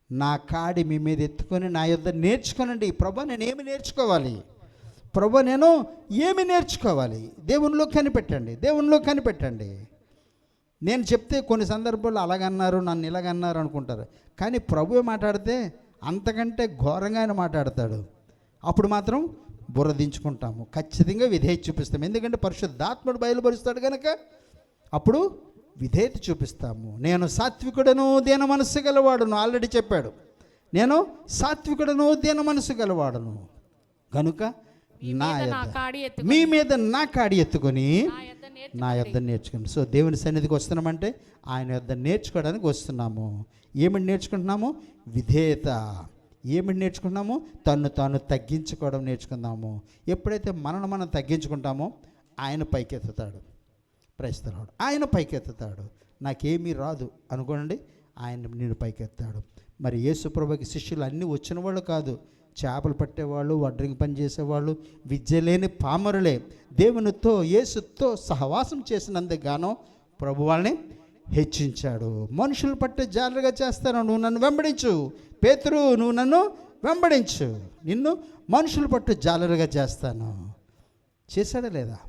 నా కాడి మీ మీద ఎత్తుకొని నా యొద్ద నేర్చుకోనండి. ప్రభు నేను ఏమి నేర్చుకోవాలి? ప్రభు నేను ఏమి నేర్చుకోవాలి? దేవునిలో కనిపెట్టండి, దేవునిలో కనిపెట్టండి. నేను చెప్తే కొన్ని సందర్భాల్లో అలాగన్నారు, నన్ను ఇలాగన్నారు అనుకుంటారు. కానీ ప్రభు మాట్లాడితే అంతకంటే ఘోరంగా ఆయన మాట్లాడతాడు. అప్పుడు మాత్రం బుర్రదించుకుంటాము, ఖచ్చితంగా విధేయత చూపిస్తాము. ఎందుకంటే పరిశుద్ధాత్ముడు బయలుపరుస్తాడు కనుక అప్పుడు విధేయత చూపిస్తాము. నేను సాత్వికుడను, దీన మనస్సు గలవాడును. ఆల్రెడీ చెప్పాడు, నేను సాత్వికుడను, దీన మనస్సు గలవాడును కనుక మీ మీద నా కాడి ఎత్తుకొని నా యొద్ద నేర్చుకోండి. సో దేవుని సన్నిధికి వస్తున్నామంటే ఆయన యొద్ద నేర్చుకోవడానికి వస్తున్నాము. ఏమిటి నేర్చుకుంటున్నాము? విధేయత. ఏమిటి నేర్చుకుంటున్నాము? తన్ను తాను తగ్గించుకోవడం నేర్చుకుందాము. ఎప్పుడైతే మనల్ని మనం తగ్గించుకుంటామో ఆయన పైకెత్తుతాడు. ప్రస్తుతాడు ఆయన పైకెత్తుతాడు. నాకేమీ రాదు అనుకోండి, ఆయన నేను పైకెత్తాడు. మరి యేసుప్రభుకి శిష్యులు అన్నీ వచ్చిన వాళ్ళు కాదు, చేపలు పట్టేవాళ్ళు, వడ్రింగ్ పని చేసేవాళ్ళు, విద్య లేని పామరులే. దేవునితో యేసుతో సహవాసం చేసినందుకు గాను ప్రభు వాళ్ళని హెచ్చించాడు. మనుషులు పట్టే జాగ్రత్తగా చేస్తాను, నువ్వు నన్ను వెంబడించు. పేతురు, నువ్వు నన్ను వెంబడించు, నిన్ను మనుషులు పట్టు జాలరుగా చేస్తాను. చేశాడా లేదా?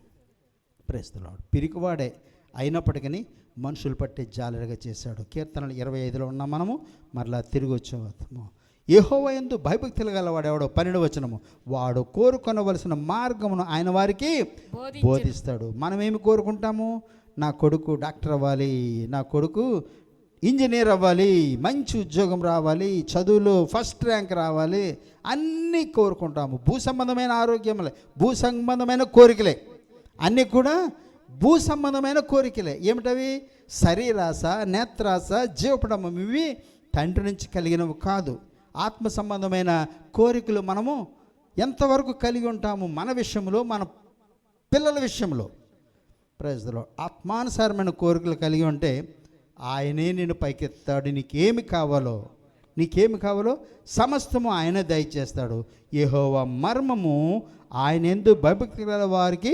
Praise the lord. పిరికివాడే అయినప్పటికీ మనుషులు పట్టే జాలరుగా చేశాడు. కీర్తనలు 25లో ఉన్నాం మనము. మరలా తిరిగి వచ్చాము. యెహోవా యందు భయభక్తులు గలవాడు ఎవడో, 12వ వచనము, వాడు కోరుకొనవలసిన మార్గమును ఆయన వారికి బోధిస్తాడు. మనమేమి కోరుకుంటాము? నా కొడుకు డాక్టర్ అవ్వాలి, నా కొడుకు ఇంజనీర్ అవ్వాలి, మంచి ఉద్యోగం రావాలి, చదువులో ఫస్ట్ ర్యాంక్ రావాలి, అన్నీ కోరుకుంటాము. భూ సంబంధమైన ఆరోగ్యములే, భూ సంబంధమైన కోరికలే, అన్నీ కూడా భూ సంబంధమైన కోరికలే. ఏమిటవి? శరీరాశ, నేత్రాశ, జీవపడము. ఇవి తండ్రి నుంచి కలిగినవి కాదు. ఆత్మ సంబంధమైన కోరికలు మనము ఎంతవరకు కలిగి ఉంటాము? మన విషయంలో, మన పిల్లల విషయంలో. Praise the lord. ఆత్మానుసారమైన కోరికలు కలిగి ఉంటే ఆయనే నేను పైకెత్తాడు. నీకేమి కావాలో సమస్తము ఆయనే దయచేస్తాడు. యెహోవా మర్మము ఆయన యందు భయభక్తి గల వారికి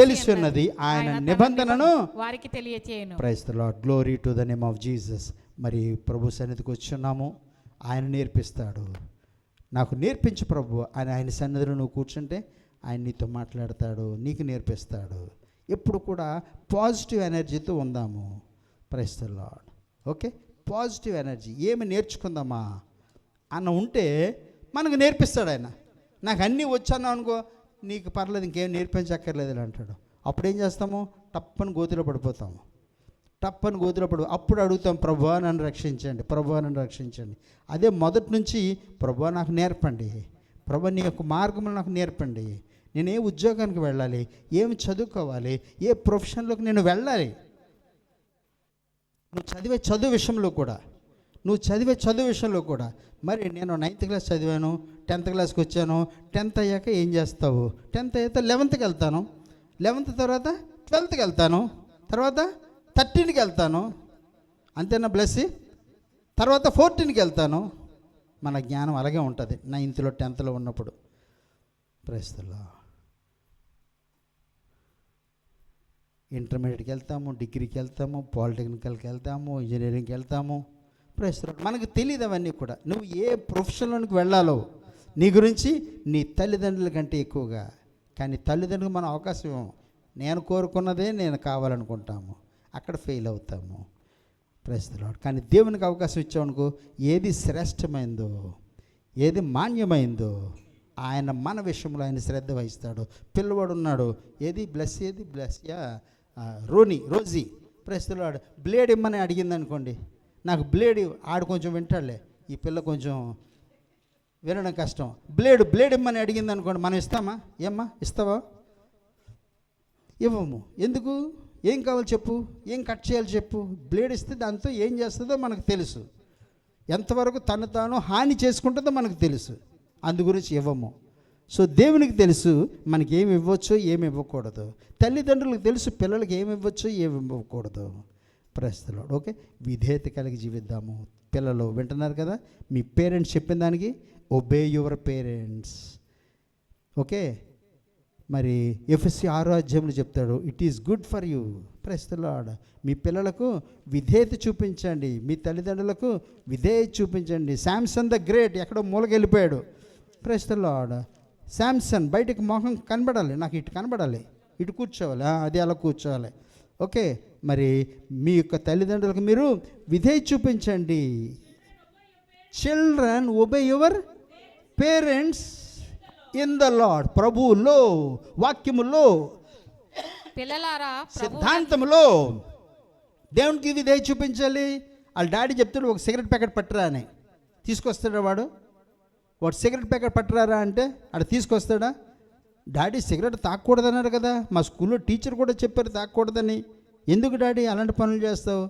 తెలుసున్నది, ఆయన నిబంధనను వారికి తెలియచేయును. Praise the Lord. Glory to the name of Jesus. మరి ప్రభు సన్నిధికి వచ్చున్నాము, ఆయన నేర్పిస్తాడు. నాకు నేర్పించు ప్రభు అని ఆయన సన్నిధిలో నువ్వు కూర్చుంటే ఆయన నీతో మాట్లాడతాడు, నీకు నేర్పిస్తాడు. ఎప్పుడు కూడా పాజిటివ్ ఎనర్జీతో ఉందాము. Praise the Lord. Okay, positive energy. ఏమి నేర్చుకుందామా అన్న ఉంటే మనకు నేర్పిస్తాడు ఆయన. నాకు అన్నీ వచ్చాను అనుకో, నీకు పర్లేదు, ఇంకేం నేర్పించక్కర్లేదు అంటాడు. అప్పుడు ఏం చేస్తాము? టప్పని గోతిలో పడిపోతాము. అప్పుడు అడుగుతాం, ప్రభువా నన్ను రక్షించండి, ప్రభువా నన్ను రక్షించండి. అదే మొదటి నుంచి ప్రభువా నాకు నేర్పండి, ప్రభువా నీ యొక్క మార్గములు నాకు నేర్పండి, నేను ఏ ఉద్యోగానికి వెళ్ళాలి, ఏమి చదువుకోవాలి, ఏ ప్రొఫెషన్లోకి నేను వెళ్ళాలి. నువ్వు చదివే చదువు విషయంలో కూడా మరి నేను 9th క్లాస్ చదివాను, 10th క్లాస్కి వచ్చాను, 10th అయ్యాక ఏం చేస్తావు? 10th అయ్యాక 11th వెళ్తాను, 11th తర్వాత 12th వెళ్తాను, తర్వాత 13కి వెళ్తాను, అంతేనా బ్లెస్? తర్వాత 14కి వెళ్తాను. మన జ్ఞానం అలాగే ఉంటుంది 9th 10th ఉన్నప్పుడు. Praise the lord. ఇంటర్మీడియట్కి వెళ్తాము, డిగ్రీకి వెళ్తాము, పాలిటెక్నికల్కి వెళ్తాము, ఇంజనీరింగ్కి వెళ్తాము. ప్రస్తుతం మనకు తెలియదు అవన్నీ కూడా. నువ్వు ఏ ప్రొఫెషన్లోనికి వెళ్ళాలో నీ గురించి నీ తల్లిదండ్రుల కంటే ఎక్కువగా. కానీ తల్లిదండ్రులకు మనం అవకాశం ఇవ్వము. నేను కోరుకున్నదే నేను కావాలనుకుంటాము, అక్కడ ఫెయిల్ అవుతాము. ప్రస్తుతం కానీ దేవునికి అవకాశం ఇచ్చామనుకో, ఏది శ్రేష్టమైందో, ఏది మాన్యమైందో ఆయన మన విషయంలో ఆయన శ్రద్ధ వహిస్తాడు. పిల్లవాడు ఉన్నాడు, ఏది బ్లెస్ రోజీ ప్రస్తుతం బ్లేడ్ ఇమ్మని అడిగింది అనుకోండి, నాకు బ్లేడ్ ఆడు కొంచెం వింటాడులే, ఈ పిల్ల కొంచెం వినడం కష్టం. బ్లేడ్ ఇమ్మని అడిగింది అనుకోండి, మనం ఇస్తామా? ఏమ్మా ఇస్తావా? ఇవ్వము. ఎందుకు? ఏం కావాలి చెప్పు, ఏం కట్ చేయాలి చెప్పు. బ్లేడ్ ఇస్తే దాంతో ఏం చేస్తుందో మనకు తెలుసు, ఎంతవరకు తను తాను హాని చేసుకుంటుందో మనకు తెలుసు, అందు గురించి ఇవ్వము. సో దేవునికి తెలుసు మనకి ఏమి ఇవ్వచ్చో ఏమి ఇవ్వకూడదు. తల్లిదండ్రులకు తెలుసు పిల్లలకి ఏమి ఇవ్వచ్చో ఏమి ఇవ్వకూడదు. ప్రస్తుతం ఓకే, విధేయత కలిగి జీవిద్దాము. పిల్లలు వింటున్నారు కదా, మీ పేరెంట్స్ చెప్పిన దానికి ఒబే యువర్ పేరెంట్స్. ఓకే, మరి ఎఫెసీ 6వ అధ్యాయంలో చెప్తాడు, it is good for you. Praise the Lord, మీ పిల్లలకు విధేయత చూపించండి, మీ తల్లిదండ్రులకు విధేయత చూపించండి. శాంసన్ ద గ్రేట్ ఎక్కడో మూలకెళ్ళిపోయాడు. ప్రైస్తలాడ్, శాంసన్ బయటకు మొహం కనబడాలి, నాకు ఇటు కనబడాలి, ఇటు కూర్చోవాలి, అది అలా కూర్చోవాలి. ఓకే, మరి మీ యొక్క తల్లిదండ్రులకు మీరు విధేయత చూపించండి. Children obey your parents in the lord. ప్రభువులో, వాక్యములో, పిల్లలారా సిద్ధాంతములో దేవునికి విధేయత చూపించాలి. వాళ్ళ డాడీ చెప్తాడు ఒక సిగరెట్ ప్యాకెట్ పట్టరా అని, తీసుకొస్తాడా వాడు సిగరెట్ ప్యాకెట్ పట్టరారా అంటే ఆడ తీసుకొస్తాడా? డాడీ సిగరెట్ తాగకూడదన్నారు కదా, మా స్కూల్లో టీచర్ కూడా చెప్పారు తాగకూడదని. ఎందుకు డాడీ అలాంటి పనులు చేస్తావు?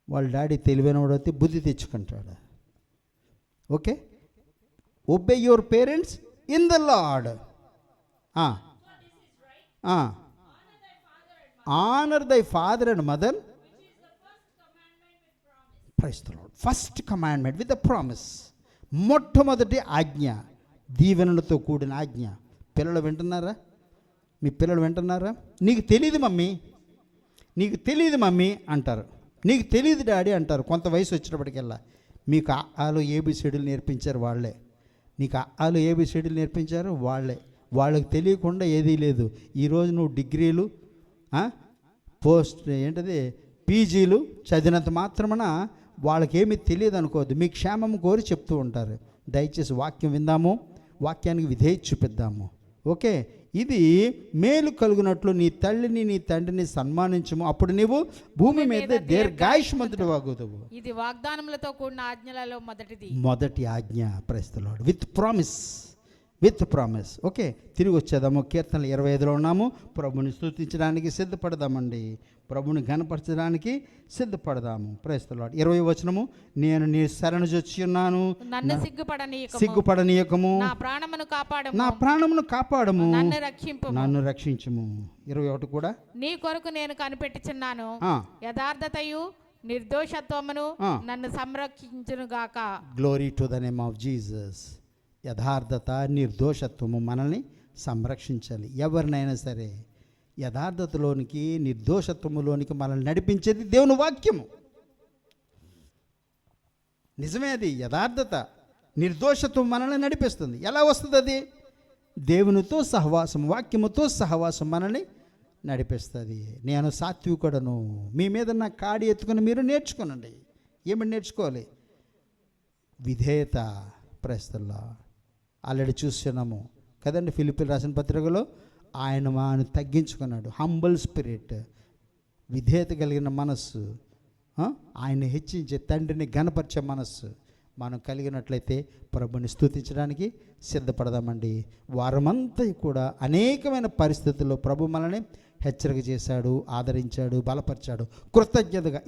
వాళ్ళ డాడీ తెలివైనవాడు అయితే బుద్ధి తెచ్చుకుంటాడు. Okay, obey your parents in the Lord. Honour thy father and mother. Praise the Lord. First commandment with the promise. మొట్టమొదటి ఆజ్ఞ, దీవెనలతో కూడిన ఆజ్ఞ. పిల్లలు వింటున్నారా? మీ పిల్లలు వింటున్నారా? నీకు తెలియదు మమ్మీ, నీకు తెలియదు మమ్మీ అంటారు, నీకు తెలియదు డాడీ అంటారు. కొంత వయసు వచ్చినప్పటికెల్లా మీకు ఆలు ఏబిసిడీలు నేర్పించారు వాళ్ళే, నీకు ఆలు ఏబిసిడీలు నేర్పించారు వాళ్ళే. వాళ్ళకి తెలియకుండా ఏదీ లేదు. ఈరోజు నువ్వు డిగ్రీలు పీజీలు చదివినంత మాత్రమున వాళ్ళకేమీ తెలియదు అనుకోవద్దు. మీ క్షేమం కోరి చెప్తూ ఉంటారు. దయచేసి వాక్యం విందాము, వాక్యానికి విధేయత చూపిద్దాము. ఓకే, ఇది మేలు కలుగునట్లు నీ తల్లిని నీ తండ్రిని సన్మానించము, అప్పుడు నీవు భూమి మీద దీర్ఘాయుష్మంతుడు వాగుతావు. ఇది వాగ్దానములతో కూడిన ఆజ్ఞలలో మొదటి ఆజ్ఞ. Praise the Lord. With promise. Okay, తిరిగి వచ్చేద్దాము. కీర్తనలు 25లో ఉన్నాము. ప్రభుని స్తుతించడానికి సిద్ధపడదామండి, ప్రభుని ఘనపరచడానికి సిద్ధపడదాము. Praise the Lord. 20వ వచనము, నేను నీ శరణు జొచ్చి ఉన్నాను, నన్ను సిగ్గుపడనీయకము, నా ప్రాణమును కాపాడము, నన్ను రక్షించుము. 21 కూడా, నీ కొరకు నేను కనిపెట్టుచున్నాను, యథార్థతయు నిర్దోషత్వమును నన్ను సంరక్షించును గాక. Glory to the name of Jesus. యథార్థత, నిర్దోషత్వము మనల్ని సంరక్షించాలి. ఎవరినైనా సరే యథార్థతలోనికి, నిర్దోషత్వములోనికి మనల్ని నడిపించేది దేవుని వాక్యము. నిజమే, అది యథార్థత, నిర్దోషత్వం మనల్ని నడిపిస్తుంది. ఎలా వస్తుంది అది? దేవునితో సహవాసం, వాక్యముతో సహవాసం మనల్ని నడిపిస్తుంది. నేను సాత్వికుడను, మీ మీద నా కాడి ఎత్తుకుని మీరు నేర్చుకోనండి. ఏమని నేర్చుకోవాలి? విధేయత. ప్రస్తుతంలో ఆల్రెడీ చూస్తున్నాము కదండి, ఫిలిప్పీలు రాసిన పత్రికలో ఆయన తగ్గించుకున్నాడు. హంబల్ స్పిరిట్, విధేయత కలిగిన మనస్సు, ఆయన హెచ్చించే, తండ్రిని ఘనపరిచే మనస్సు మనం కలిగినట్లయితే ప్రభుని స్తుతించడానికి సిద్ధపడదామండి. వారమంతా కూడా అనేకమైన పరిస్థితుల్లో ప్రభు మనల్ని హెచ్చరిక చేశాడు, ఆదరించాడు, బలపరిచాడు. కృతజ్ఞతగా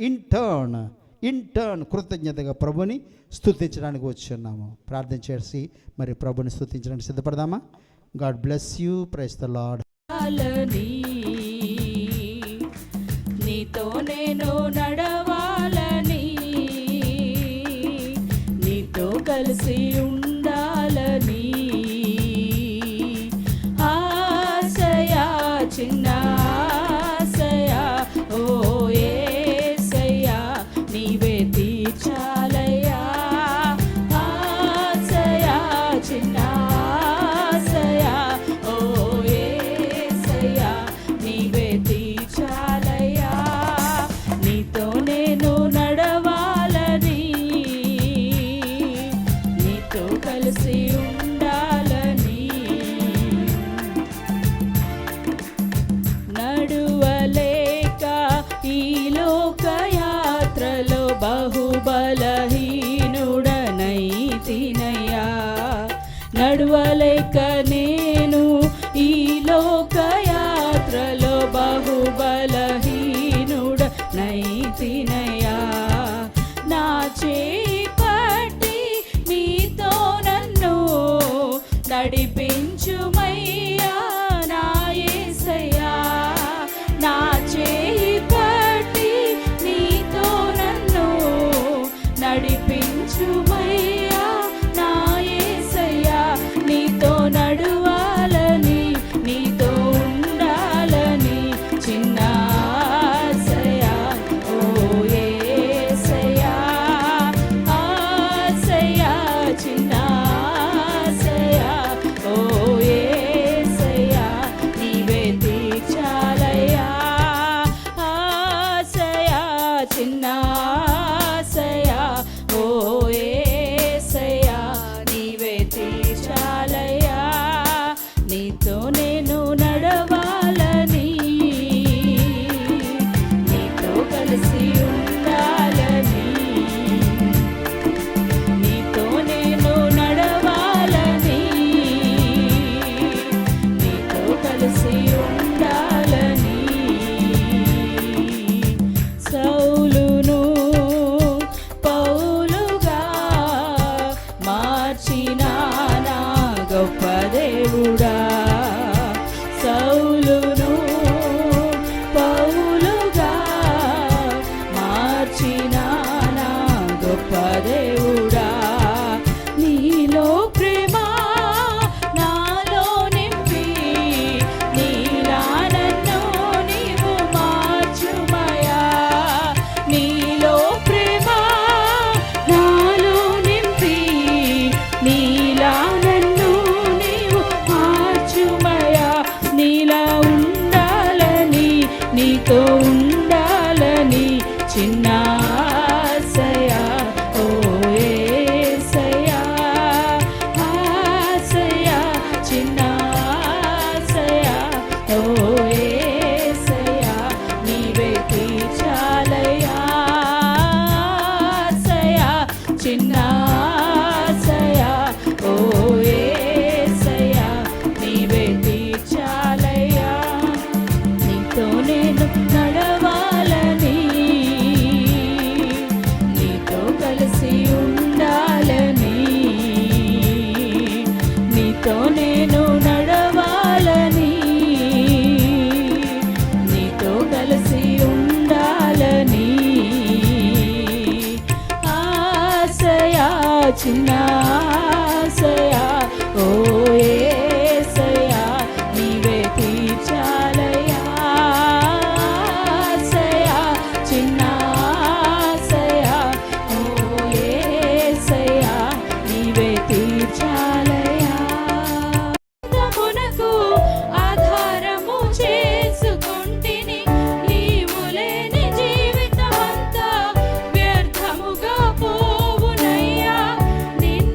ఇంటర్న్ కృతజ్ఞతగా ప్రభుని స్తుతించడానికి వచ్చి ఉన్నాము. ప్రార్థన చేసి మరి ప్రభుని స్తుతించడానికి సిద్ధపడదామా? God bless you. Praise the Lord. నీతో నేను నడవాలని, నీతో కలిసి ఉండాలని ఆశయా చిన్న పడితినయ్యా, నా చేయి పట్టి నీతో నన్ను నడిపించుమయ్యా నా యేసయ్యా, నా చేయి పట్టి నీతో నన్ను నడిపించుమయ్యా నా యేసయ్యా, నీతో నడువాలని నీతో ఉండాలని చిన్న ఆశయా, ఓ యేసయ్యా, ఆశయా, చిన్న ఆశయా, ఓ యేసయ్యా, నీవే తీర్చాలయ్యా, ఆశయా, చిన్న ఆశయా, ఓ యేసయ్యా, నీవే తీర్చాలయ్యా, నీతో నేను నడవాలని నీతో కలిసి ఉండాలని, నీతో నేను నడవాలని నీతో కలిసి ఉండాలని. సౌలును పౌలుగా మార్చిన నా గొప్ప దేవుడా, సౌలును పౌలుగా మార్చిన నా గొప్ప దేవుడా, నీలో ప్రేమ నాలో నింపి నీలా నన్ను నీవు మార్చుమయా, నీలో ప్రేమ నాలో నింపి నీలా నన్ను నీవు మార్చుమయా, నీలా ఉండాలని నీతో ఉండాలని చిన్న ఆశయా, ఓ యేసయ్యా, ఆశయా, చిన్న ఆశయా, ఓ యేసయ్యా, నీవే తీర్చాలయ్యా, ఆశయా, చిన్న ఆశయా, ఓ యేసయ్యా, నీవే తీర్చాలయ్యా, నీతో నేను నడవాలని నీతో కలిసి ఉండాలని, నీతో నేను నడవాలని నీతో కలిసి ఉండాలని, ఆశయా, చిన్న ఆశయా, ఓ యేసయ్యా, నీవే తీర్చాలయ్యా, ఆశయా, చిన్న ఆశయా, ఓ యేసయ్యా, నీవే తీర్చాలయ్యా. తమునకు ఆధారము చేసుకొంటిని, నీవు లేని జీవితమంతా వ్యర్థముగా పోవునయ్యా, నిన్ను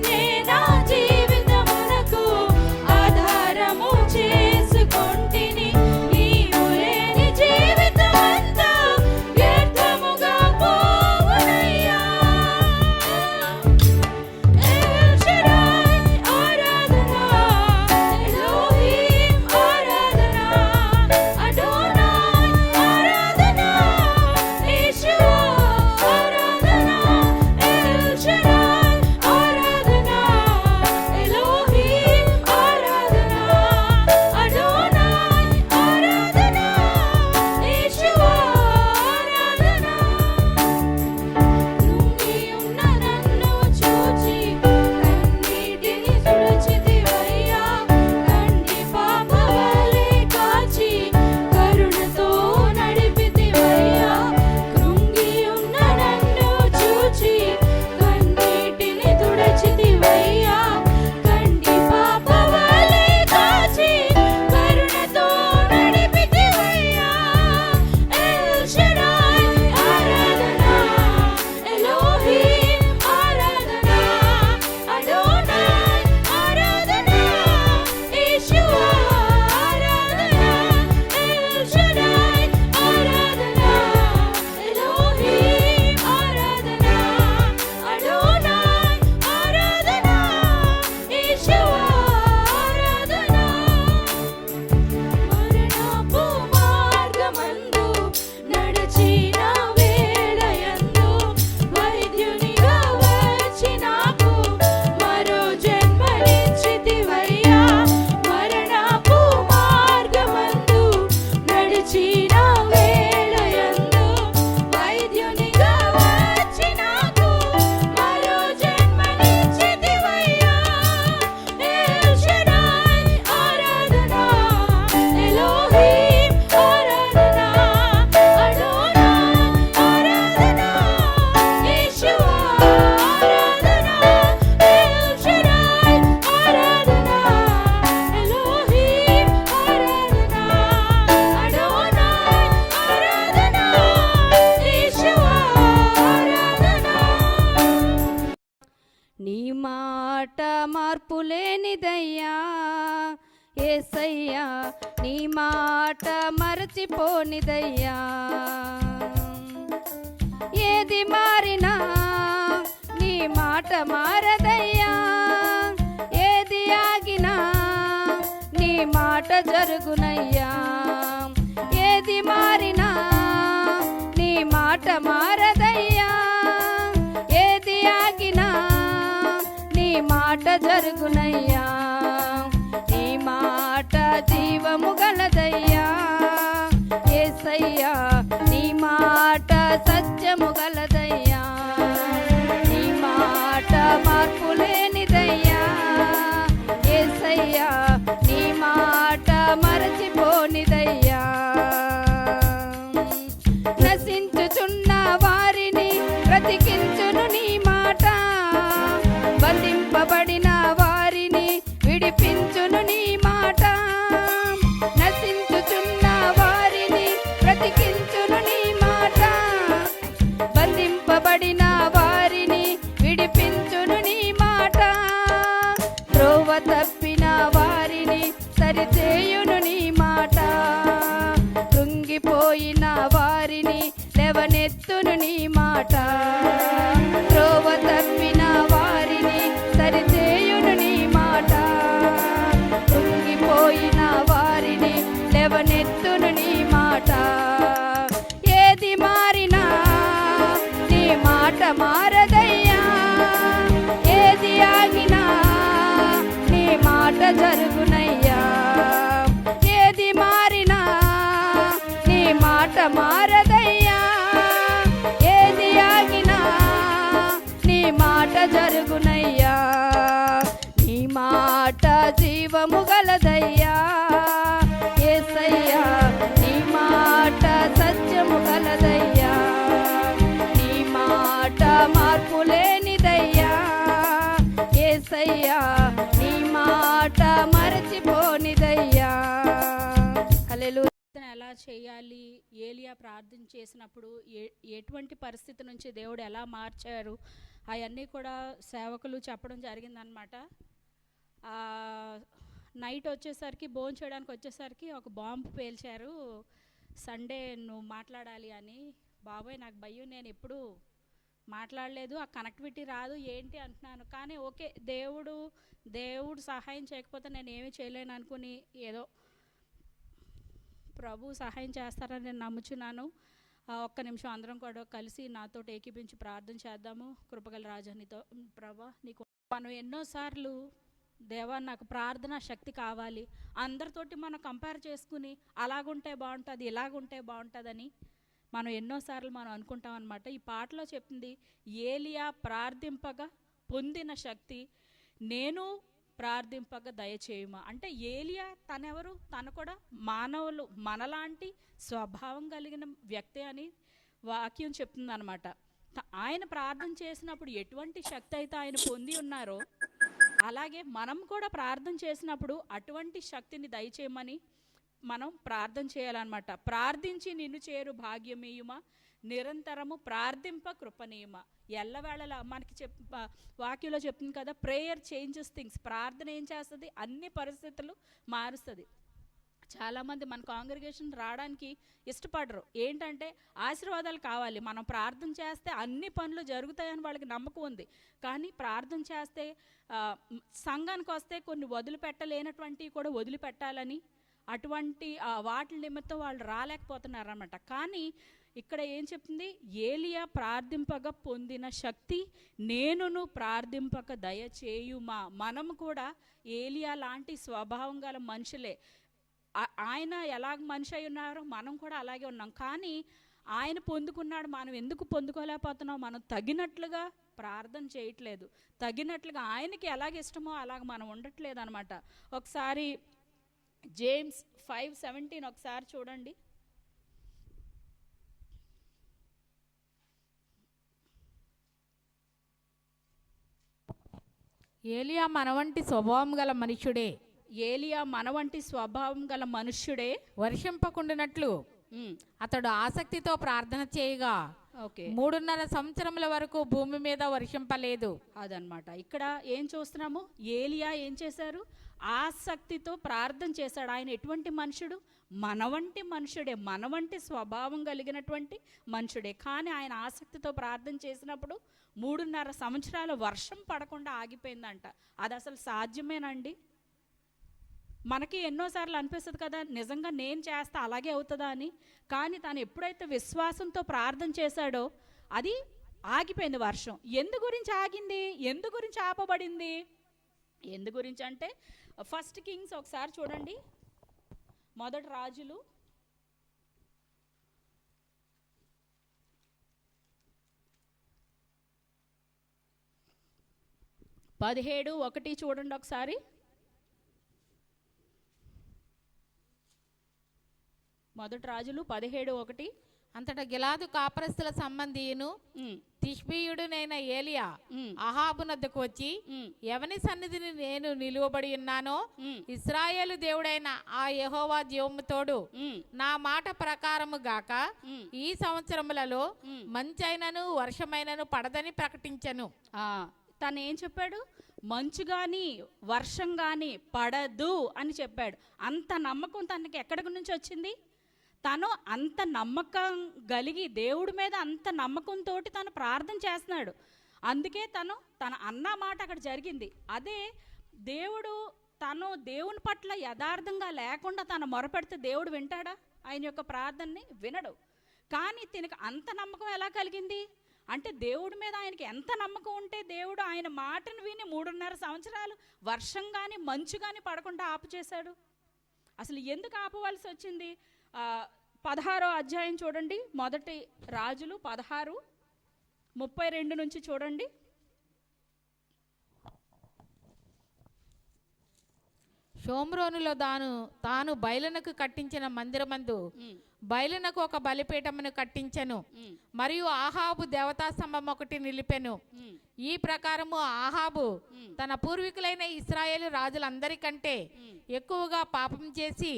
మాట మార్పు లేనిదయ్యా యేసయ్యా, నీ మాట మరచిపోనిదయ్యా. ఏది మారినా నీ మాట మారదయ్యా, ఏది ఆగినా నీ మాట జరుగునయ్యా. ఏది మారినా నీ మాట మారదయ్యా, ఏది ఆగినా నీ మాట జరుగునయ్యా. నీ మాట జీవము గలదయ్యా యేసయ్యా, నీ మాట సత్యము గలదయ్యా. నీ మాట మార్పు లేనిదయ్యా యేసయ్యా, నీ మాట మరచిపోనిదయ్యా. నశించుచున్న వారిని బ్రతికించును నీ మాట, బంధింపబడిన వారిని విడిపించును నీ మాట. నశించుచున్న వారిని బ్రతికించును నీ మాట, బంధింపబడిన వారిని విడిపించును నీ మాట. త్రోవ తప్పిన వారిని సరిచేయును నీ మాట, కృంగిపోయిన వారిని లేవనెత్తును నీ మాట. త్రోవ తప్పిన వారిని సరిచేయును నీ మాట, కృంగిపోయిన వారిని లేవనెత్తును నీ మాట. ఏది మారినా నీ మాట మారదయ్యా, ఏది ఆగినా నీ మాట జరుగునయ్యా. ఏది మారినా నీ మాట మారదయ్యా, ఏది ఆగినా నీ మాట జరుగునయ్యా. నీ మాట జీవము గలదయ్యా యేసయ్యా, నీ మాట సత్యము గలదయ్యా. నీ మాట మార్పు లేనిదయ్యా యేసయ్యా, నీ మాట మరచిపోనిదయ్యా. హల్లెలూయా. ఎలా చేయాలి, ఏలియా ప్రార్థన చేసినప్పుడు ఎటువంటి పరిస్థితి నుంచి దేవుడు ఎలా మార్చారు, అవన్నీ కూడా సేవకులు చెప్పడం జరిగిందనమాట. నైట్ వచ్చేసరికి భోజనం చేయడానికి వచ్చేసరికి ఒక బాంబు పేల్చారు. సండే నువ్వు మాట్లాడాలి అని. బాబాయ్ నాకు భయం, నేను ఎప్పుడు మాట్లాడలేదు, ఆ కనెక్టివిటీ రాదు ఏంటి అంటున్నాను. కానీ ఓకే, దేవుడు సహాయం చేయకపోతే నేను ఏమీ చేయలేను అనుకుని ఏదో ప్రభు సహాయం చేస్తారని నేను నమ్ముచున్నాను. ఒక్క నిమిషం అందరం కూడా కలిసి నాతో ఏకీపించి ప్రార్థన చేద్దాము. కృపగల రాజానితో, ప్రభా నీకు మనం ఎన్నోసార్లు దేవా నాకు ప్రార్థన శక్తి కావాలి, అందరితోటి మనం కంపేర్ చేసుకుని అలాగుంటే బాగుంటుంది ఇలాగుంటే బాగుంటుందని మనం ఎన్నోసార్లు మనం అనుకుంటాం అనమాట. ఈ పాటలో చెప్పింది ఏలియా ప్రార్థింపగా పొందిన శక్తి నేను ప్రార్థింపగా దయచేయుమా. అంటే ఏలియా తనెవరు, తను కూడా మానవులు మనలాంటి స్వభావం కలిగిన వ్యక్తి అని వాక్యం చెప్తుంది అనమాట. ఆయన ప్రార్థన చేసినప్పుడు ఎటువంటి శక్తి అయితే ఆయన పొంది ఉన్నారో అలాగే మనం కూడా ప్రార్థన చేసినప్పుడు అటువంటి శక్తిని దయచేయమని మనం ప్రార్థన చేయాలన్నమాట. ప్రార్థించి నిన్ను చేరు భాగ్యమేయుమా, నిరంతరము ప్రార్థింప కృపనీయమా. ఎల్లవేళలా మనకి వాక్యంలో చెప్తుంది కదా, ప్రేయర్ చేంజెస్ థింగ్స్. ప్రార్థన ఏం చేస్తుంది, అన్ని పరిస్థితులు మారుస్తుంది. చాలామంది మన కాంగ్రిగేషన్ రావడానికి ఇష్టపడరు. ఏంటంటే ఆశీర్వాదాలు కావాలి, మనం ప్రార్థన చేస్తే అన్ని పనులు జరుగుతాయని వాళ్ళకి నమ్మకం ఉంది. కానీ ప్రార్థన చేస్తే సంఘానికి వస్తే కొన్ని వదిలిపెట్టలేనటువంటివి కూడా వదిలిపెట్టాలని అటువంటి వాటి నిమిత్తం వాళ్ళు రాలేకపోతున్నారు అన్నమాట. కానీ ఇక్కడ ఏం చెప్తుంది, ఏలియా ప్రార్థింపగా పొందిన శక్తి నేనును ప్రార్థింపక దయచేయుమా. మనం కూడా ఏలియా లాంటి స్వభావం గల మనుషులే. ఆయన ఎలాగ మనిషి అయి ఉన్నారో మనం కూడా అలాగే ఉన్నాం. కానీ ఆయన పొందుకున్నాడు, మనం ఎందుకు పొందుకోలేకపోతున్నాం? మనం తగినట్లుగా ప్రార్థన చేయట్లేదు, తగినట్లుగా ఆయనకి ఎలాగ ఇష్టమో అలాగ మనం ఉండట్లేదు అనమాట. ఒకసారి జేమ్స్ 5:17 ఒకసారి చూడండి. ఏలియా మనవంటి స్వభావం గల మనుష్యుడే, ఏలియా మనవంటి స్వభావం గల మనుష్యుడే వర్షింపకుండినట్లు అతడు ఆసక్తితో ప్రార్థన చేయగా ఓకే, 3.5 సంవత్సరముల వరకు భూమి మీద వర్షింపలేదు. అదనమాట. ఇక్కడ ఏం చూస్తున్నాము, ఏలియా ఏం చేశారు, ఆసక్తితో ప్రార్థన చేశాడు. ఆయన ఎటువంటి మనుషుడు, మన వంటి మనుషుడే, మన వంటి స్వభావం కలిగినటువంటి మనుషుడే. కానీ ఆయన ఆసక్తితో ప్రార్థన చేసినప్పుడు 3.5 సంవత్సరాలు వర్షం పడకుండా ఆగిపోయిందంట. అది అసలు సాధ్యమేనండి? మనకి ఎన్నోసార్లు అనిపిస్తుంది కదా, నిజంగా నేను చేస్తా అలాగే అవుతుందా అని. కానీ తను ఎప్పుడైతే విశ్వాసంతో ప్రార్థన చేశాడో అది ఆగిపోయింది వర్షం. ఎందు గురించి ఆగింది, ఎందు గురించి ఆపబడింది, ఎందు గురించి అంటే ఫస్ట్ కింగ్స్ ఒకసారి చూడండి, మొదటి రాజులు 17:1 చూడండి ఒకసారి. మొదటి రాజులు 17:1. అంతటా గిలాదు కాపరస్తుల సంబంధియును తిష్బీయుడునైన ఏలియా అహాబు నద్దకు వచ్చి, ఎవని సన్నిధిని నేను నిలువబడి ఉన్నానో ఇశ్రాయేలు దేవుడైన ఆ యెహోవా జీవము తోడు నా మాట ప్రకారము గాక ఈ సంవత్సరములలో మంచైనను వర్షమైనను పడదని ప్రకటించెను. తను ఏం చెప్పాడు, మంచు కానీ వర్షం కానీ పడదు అని చెప్పాడు. అంత నమ్మకం తనకి ఎక్కడి నుంచి వచ్చింది? తను అంత నమ్మకం కలిగి దేవుడి మీద అంత నమ్మకంతో తను ప్రార్థన చేస్తున్నాడు. అందుకే తన అన్న మాట అక్కడ జరిగింది. అదే దేవుని పట్ల యథార్థంగా లేకుండా తను మొరపెడితే దేవుడు వింటాడా? ఆయన యొక్క ప్రార్థనని వినడు. కానీ తినకు అంత నమ్మకం ఎలా కలిగింది అంటే, దేవుడి మీద ఆయనకి ఎంత నమ్మకం ఉంటే దేవుడు ఆయన మాటను విని 3.5 సంవత్సరాలు వర్షం కానీ మంచు కానీ పడకుండా ఆపు చేశాడు. అసలు ఎందుకు ఆపవలసి వచ్చింది? 16వ అధ్యాయం చూడండి, మొదటి రాజులు 16:32 నుంచి చూడండి. షోమ్రోనులో తాను బయలునకు కట్టించిన మందిరమందు బయలునకు ఒక బలిపీఠమును కట్టించెను, మరియు ఆహాబు దేవతా స్తంభం ఒకటి నిలిపెను. ఈ ప్రకారము ఆహాబు తన పూర్వీకులైన ఇశ్రాయేలు రాజులందరికంటే ఎక్కువగా పాపం చేసి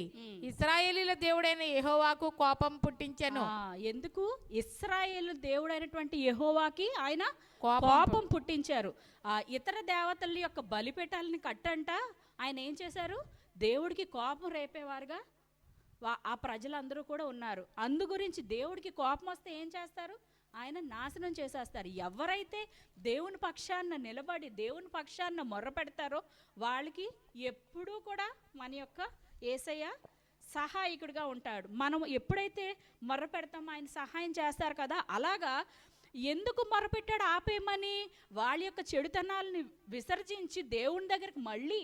ఇశ్రాయేలీల దేవుడైన యెహోవాకు కోపం పుట్టించెను. ఎందుకు? ఇశ్రాయేలు దేవుడైనటువంటి యెహోవాకి ఆయన కోపం పుట్టించారు. ఇతర దేవతల యొక్క బలిపీఠాలని కట్టంట ఆయన ఏం చేశారు, దేవుడికి కోపం రేపేవారుగా ఆ ప్రజలందరూ కూడా ఉన్నారు. అందు గురించి దేవుడికి కోపం వస్తే ఏం చేస్తారు, ఆయన నాశనం చేసేస్తారు. ఎవరైతే దేవుని పక్షాన నిలబడి దేవుని పక్షాన మొర్ర పెడతారో వాళ్ళకి ఎప్పుడూ కూడా మన యొక్క యేసయ్య సహాయకుడిగా ఉంటాడు. మనం ఎప్పుడైతే మొర్ర పెడతామో ఆయన సహాయం చేస్తారు కదా. అలాగా ఎందుకు మొరపెట్టాడు ఆపేయమని? వాళ్ళ యొక్క చెడుతనాలని విసర్జించి దేవుని దగ్గరికి మళ్ళీ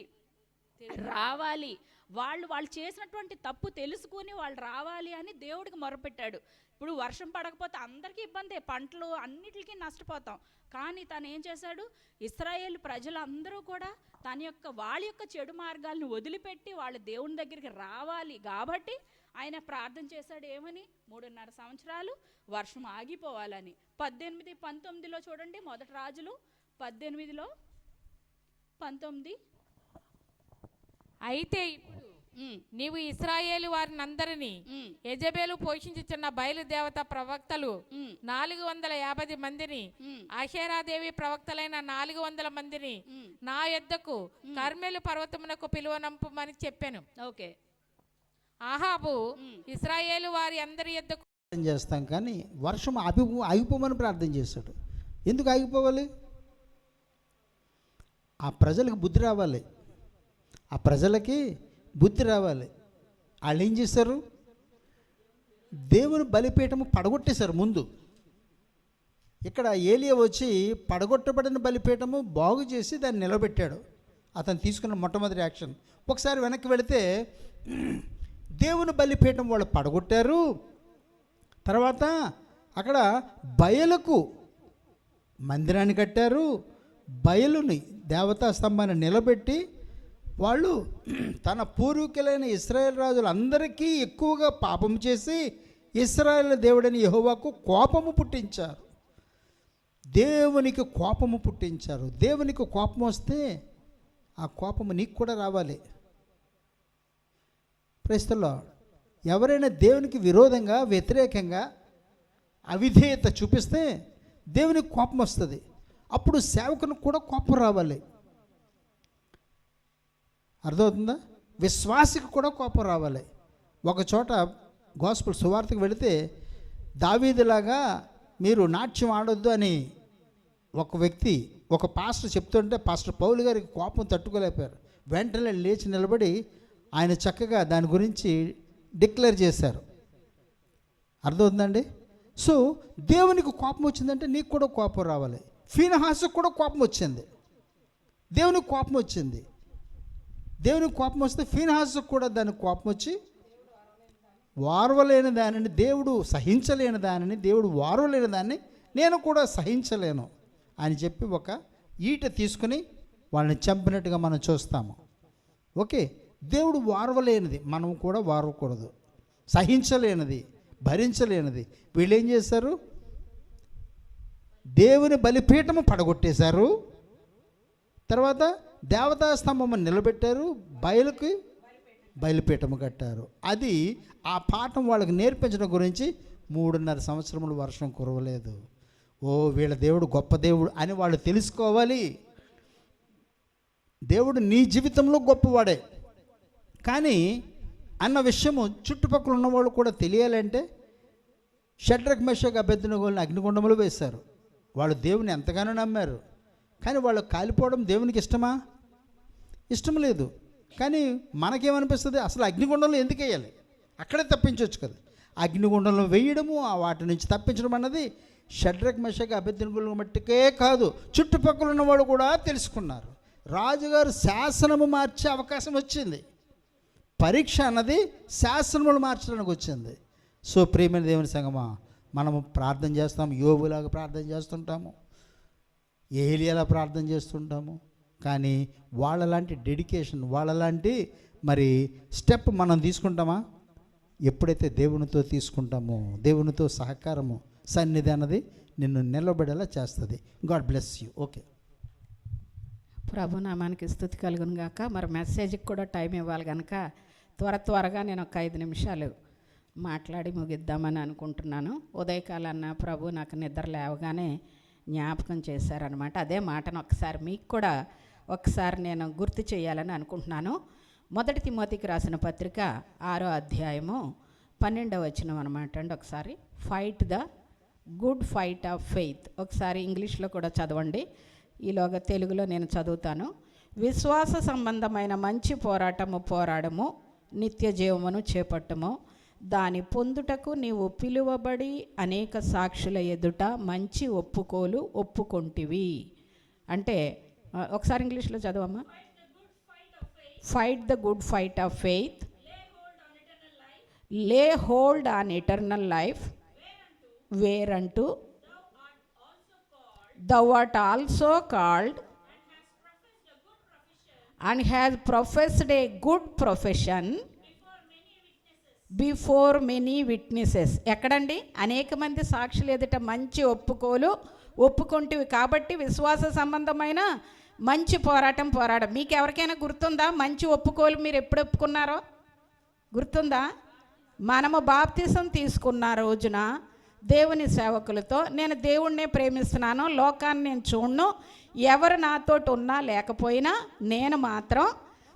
రావాలి, వాళ్ళు చేసినటువంటి తప్పు తెలుసుకుని వాళ్ళు రావాలి అని దేవుడికి మొరపెట్టాడు. ఇప్పుడు వర్షం పడకపోతే అందరికీ ఇబ్బందే, పంటలు అన్నిటికీ నష్టపోతాం. కానీ తను ఏం చేశాడు, ఇశ్రాయేలు ప్రజలందరూ కూడా వాళ్ళ యొక్క చెడు మార్గాలను వదిలిపెట్టి వాళ్ళ దేవుని దగ్గరికి రావాలి కాబట్టి ఆయన ప్రార్థన చేశాడు. ఏమని? 3.5 సంవత్సరాలు వర్షం ఆగిపోవాలని. 18-19 చూడండి, మొదటి రాజులు 18:19. అయితే ఇప్పుడు నీవు ఇశ్రాయేలు వారిని అందరినీ యెజెబెలు పోషించుచున్న బయలుదేవత ప్రవక్తలు 450 మందిని, అషేరాదేవి ప్రవక్తలైన 400 మందిని నా యొద్దకు కర్మెలు పర్వతమునకు పిలువనంపమని చెప్పాను. ఓకే, ఆహాబు ఇశ్రాయేలు వారి అందరి యొద్దకు చేస్తాం, కానీ వర్షం ఆగిపోమని ప్రార్థన చేశాడు. ఎందుకు ఆగిపోవాలి? ఆ ప్రజలకు బుద్ధి రావాలి, ఆ ప్రజలకి బుద్ధి రావాలి. వాళ్ళు ఏం చేశారు, దేవుని బలిపీఠము పడగొట్టేశారు ముందు. ఇక్కడ ఏలియా వచ్చి పడగొట్టబడిన బలిపీఠము బాగు చేసి దాన్ని నిలబెట్టాడు. అతను తీసుకున్న మొట్టమొదటి యాక్షన్. ఒకసారి వెనక్కి వెళితే దేవుని బలిపీఠం వాళ్ళు పడగొట్టారు. తర్వాత అక్కడ బయలుకు మందిరాన్ని కట్టారు. బయలుని దేవతా స్తంభాన్ని నిలబెట్టి వాళ్ళు తన పూర్వీకులైన ఇశ్రాయేల్ రాజులందరికీ ఎక్కువగా పాపం చేసి ఇశ్రాయేల్ దేవుడని యెహోవాకు కోపము పుట్టించారు. దేవునికి కోపము పుట్టించారు. దేవునికి కోపం వస్తే ఆ కోపము నీకు కూడా రావాలి. Praise the Lord. ఎవరైనా దేవునికి విరోధంగా వ్యతిరేకంగా అవిధేయత చూపిస్తే దేవునికి కోపం వస్తుంది. అప్పుడు సేవకునికి కూడా కోపం రావాలి. అర్థమవుతుందా? విశ్వాసికి కూడా కోపం రావాలి. ఒక చోట గాస్పుల్ సువార్తకు వెళితే దావీదులాగా మీరు నాట్యం ఆడొద్దు అని ఒక వ్యక్తి, ఒక పాస్టర్ చెప్తుంటే పాస్టర్ పౌలు గారికి కోపం తట్టుకోలేకపోయారు. వెంటనే లేచి నిలబడి ఆయన చక్కగా దాని గురించి డిక్లేర్ చేశారు. అర్థమవుతుందండి? సో దేవునికి కోపం వచ్చిందంటే నీకు కూడా కోపం రావాలి. ఫీనహాసుకు కూడా కోపం వచ్చింది, దేవునికి కోపం వచ్చింది. దేవునికి కోపం వస్తే ఫీనహాసుకు కూడా దానికి కోపం వచ్చి వారవలేని దానిని దేవుడు సహించలేని దానిని, దేవుడు వారవలేని దాన్ని నేను కూడా సహించలేను అని చెప్పి ఒక ఈట తీసుకుని వాళ్ళని చంపినట్టుగా మనం చూస్తాము. ఓకే, దేవుడు వారవలేనిది మనం కూడా వారవకూడదు. సహించలేనిది, భరించలేనిది. వీళ్ళు ఏం చేశారు? దేవుని బలిపీఠము పడగొట్టేశారు. తర్వాత దేవతా స్తంభము నిలబెట్టారు, బయలుకి బయలుపీఠము కట్టారు. అది ఆ పాఠం వాళ్ళకి నేర్పించడం గురించి 3.5 సంవత్సరములు వర్షం కురవలేదు. ఓ వీళ్ళ దేవుడు గొప్ప దేవుడు అని వాళ్ళు తెలుసుకోవాలి. దేవుడు నీ జీవితంలో గొప్పవాడే కానీ అన్న విషయము చుట్టుపక్కల ఉన్నవాళ్ళు కూడా తెలియాలంటే షడ్రక్ మెషక్ అబేద్నెగోలను అగ్నిగుండంలో వేశారు. వాళ్ళు దేవుని ఎంతగానో నమ్మారు, కానీ వాళ్ళు కాలిపోవడం దేవునికి ఇష్టమా? ఇష్టం లేదు. కానీ మనకేమనిపిస్తుంది, అసలు అగ్నిగుండంలో ఎందుకు వేయాలి? అక్కడే తప్పించవచ్చు కదా. అగ్నిగుండంలో వేయడము, ఆ వాటి నుంచి తప్పించడం అన్నది షడ్రక్ మెషక్ అబేద్నెగోల మట్టుకే కాదు, చుట్టుపక్కల ఉన్నవాళ్ళు కూడా తెలుసుకున్నారు. రాజుగారు శాసనము మార్చే అవకాశం వచ్చింది. పరీక్ష అన్నది శాసనములు మార్చడానికి వచ్చింది. సో ప్రియమైన దేవుని సంగమా, మనము ప్రార్థన చేస్తాము, యోబులాగా ప్రార్థన చేస్తుంటాము, ఏలియాలా ప్రార్థన చేస్తుంటాము. కానీ వాళ్ళలాంటి డెడికేషన్, వాళ్ళలాంటి మరి స్టెప్ మనం తీసుకుంటామా? ఎప్పుడైతే దేవునితో తీసుకుంటామో, దేవునితో సహకారము, సన్నిధి అన్నది నిన్ను నిలబడేలా చేస్తుంది. God bless you. ఓకే, ప్రభు నామానికి స్తుతి కలుగును గాక. మరి మెసేజ్కి కూడా టైం ఇవ్వాలి కనుక త్వరగా నేను ఒక 5 నిమిషాలు మాట్లాడి ముగిద్దామని అనుకుంటున్నాను. ఉదయకాలన్న ప్రభు నాకు నిద్ర లేవగానే జ్ఞాపకం చేశారనమాట. అదే మాటను ఒకసారి మీకు కూడా ఒకసారి నేను గుర్తు చేయాలని అనుకుంటున్నాను. 1 తిమోతికి రాసిన పత్రిక 6వ అధ్యాయము 12వ వచనం అనమాట అండి. ఒకసారి fight the good fight of faith. ఒకసారి ఇంగ్లీష్లో కూడా చదవండి, ఈలోగా తెలుగులో నేను చదువుతాను. విశ్వాస సంబంధమైన మంచి పోరాడము, నిత్య జీవమును చేపట్టము. దాని పొందుటకు నీవు పిలువబడి అనేక సాక్షుల ఎదుట మంచి ఒప్పుకోలు ఒప్పుకొంటివి. అంటే ఒకసారి ఇంగ్లీష్లో చదవమ్మా. Fight the good fight of faith, lay hold on eternal life, whereunto thou art also called and has professed a good profession before many witnesses. ఎక్కడండి? అనేక మంది సాక్షులు ఎదుట మంచి ఒప్పుకోలు ఒప్పుకొంటివి. కాబట్టి విశ్వాస సంబంధమైన మంచి పోరాటం. మీకు ఎవరికైనా గుర్తుందా మంచి ఒప్పుకోలు మీరు ఎప్పుడు ఒప్పుకున్నారో? గుర్తుందా? మనము బాప్తిసం తీసుకున్న రోజున దేవుని సేవకులతో నేను దేవుణ్ణే ప్రేమిస్తున్నాను, లోకాన్ని నేను చూడను, ఎవరు నాతోటి ఉన్నా లేకపోయినా నేను మాత్రం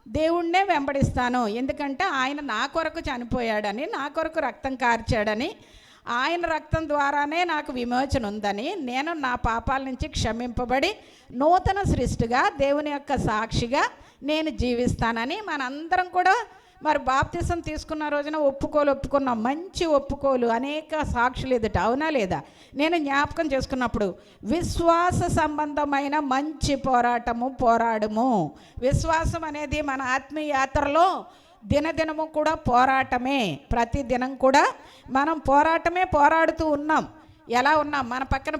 దేవుణ్ణే వెంబడిస్తాను, ఎందుకంటే ఆయన నా కొరకు చనిపోయాడని, నా కొరకు రక్తం కార్చాడని, ఆయన రక్తం ద్వారానే నాకు విమోచన ఉందని, నేను నా పాపాల నుంచి క్షమింపబడి నూతన సృష్టిగా దేవుని యొక్క సాక్షిగా నేను జీవిస్తానని మనందరం కూడా మరి బాప్తిసం తీసుకున్న రోజున ఒప్పుకున్నాం. మంచి ఒప్పుకోలు అనేక సాక్షులు ఎదుట, అవునా లేదా? నేను జ్ఞాపకం చేసుకున్నప్పుడు విశ్వాస సంబంధమైన మంచి పోరాడము. విశ్వాసం అనేది మన ఆత్మీయ యాత్రలో దినదినము కూడా పోరాటమే. ప్రతి దినం కూడా మనం పోరాడుతూ ఉన్నాం. ఎలా ఉన్నాం? మన పక్కన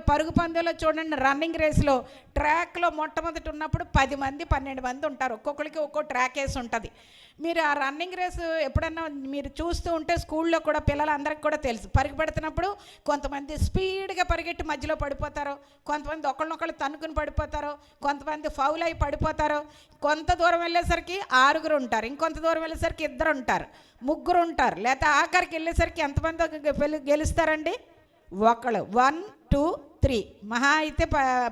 పరుగు పందెంలో చూడండి, రన్నింగ్ రేస్లో ట్రాక్లో మొట్టమొదటి ఉన్నప్పుడు 10 మంది 12 మంది ఉంటారు, ఒక్కొక్కరికి ఒక్కో ట్రాక్ వేసి ఉంటుంది. మీరు ఆ రన్నింగ్ రేసు ఎప్పుడన్నా మీరు చూస్తూ ఉంటే స్కూల్లో కూడా పిల్లలందరికీ కూడా తెలుసు, పరుగు పెడుతున్నప్పుడు కొంతమంది స్పీడ్గా పరిగెట్టి మధ్యలో పడిపోతారు, కొంతమంది ఒకళ్ళనొకళ్ళు తన్నుకుని పడిపోతారు, కొంతమంది ఫౌల్ అయి పడిపోతారు. కొంత దూరం వెళ్ళేసరికి 6 ఉంటారు, ఇంకొంత దూరం వెళ్ళేసరికి 2 ఉంటారు, 3 ఉంటారు, లేకపోతే ఆఖరికి వెళ్ళేసరికి ఎంతమంది గెలుస్తారండి? ఒకళ్ళు 1 2 3 మహా అయితే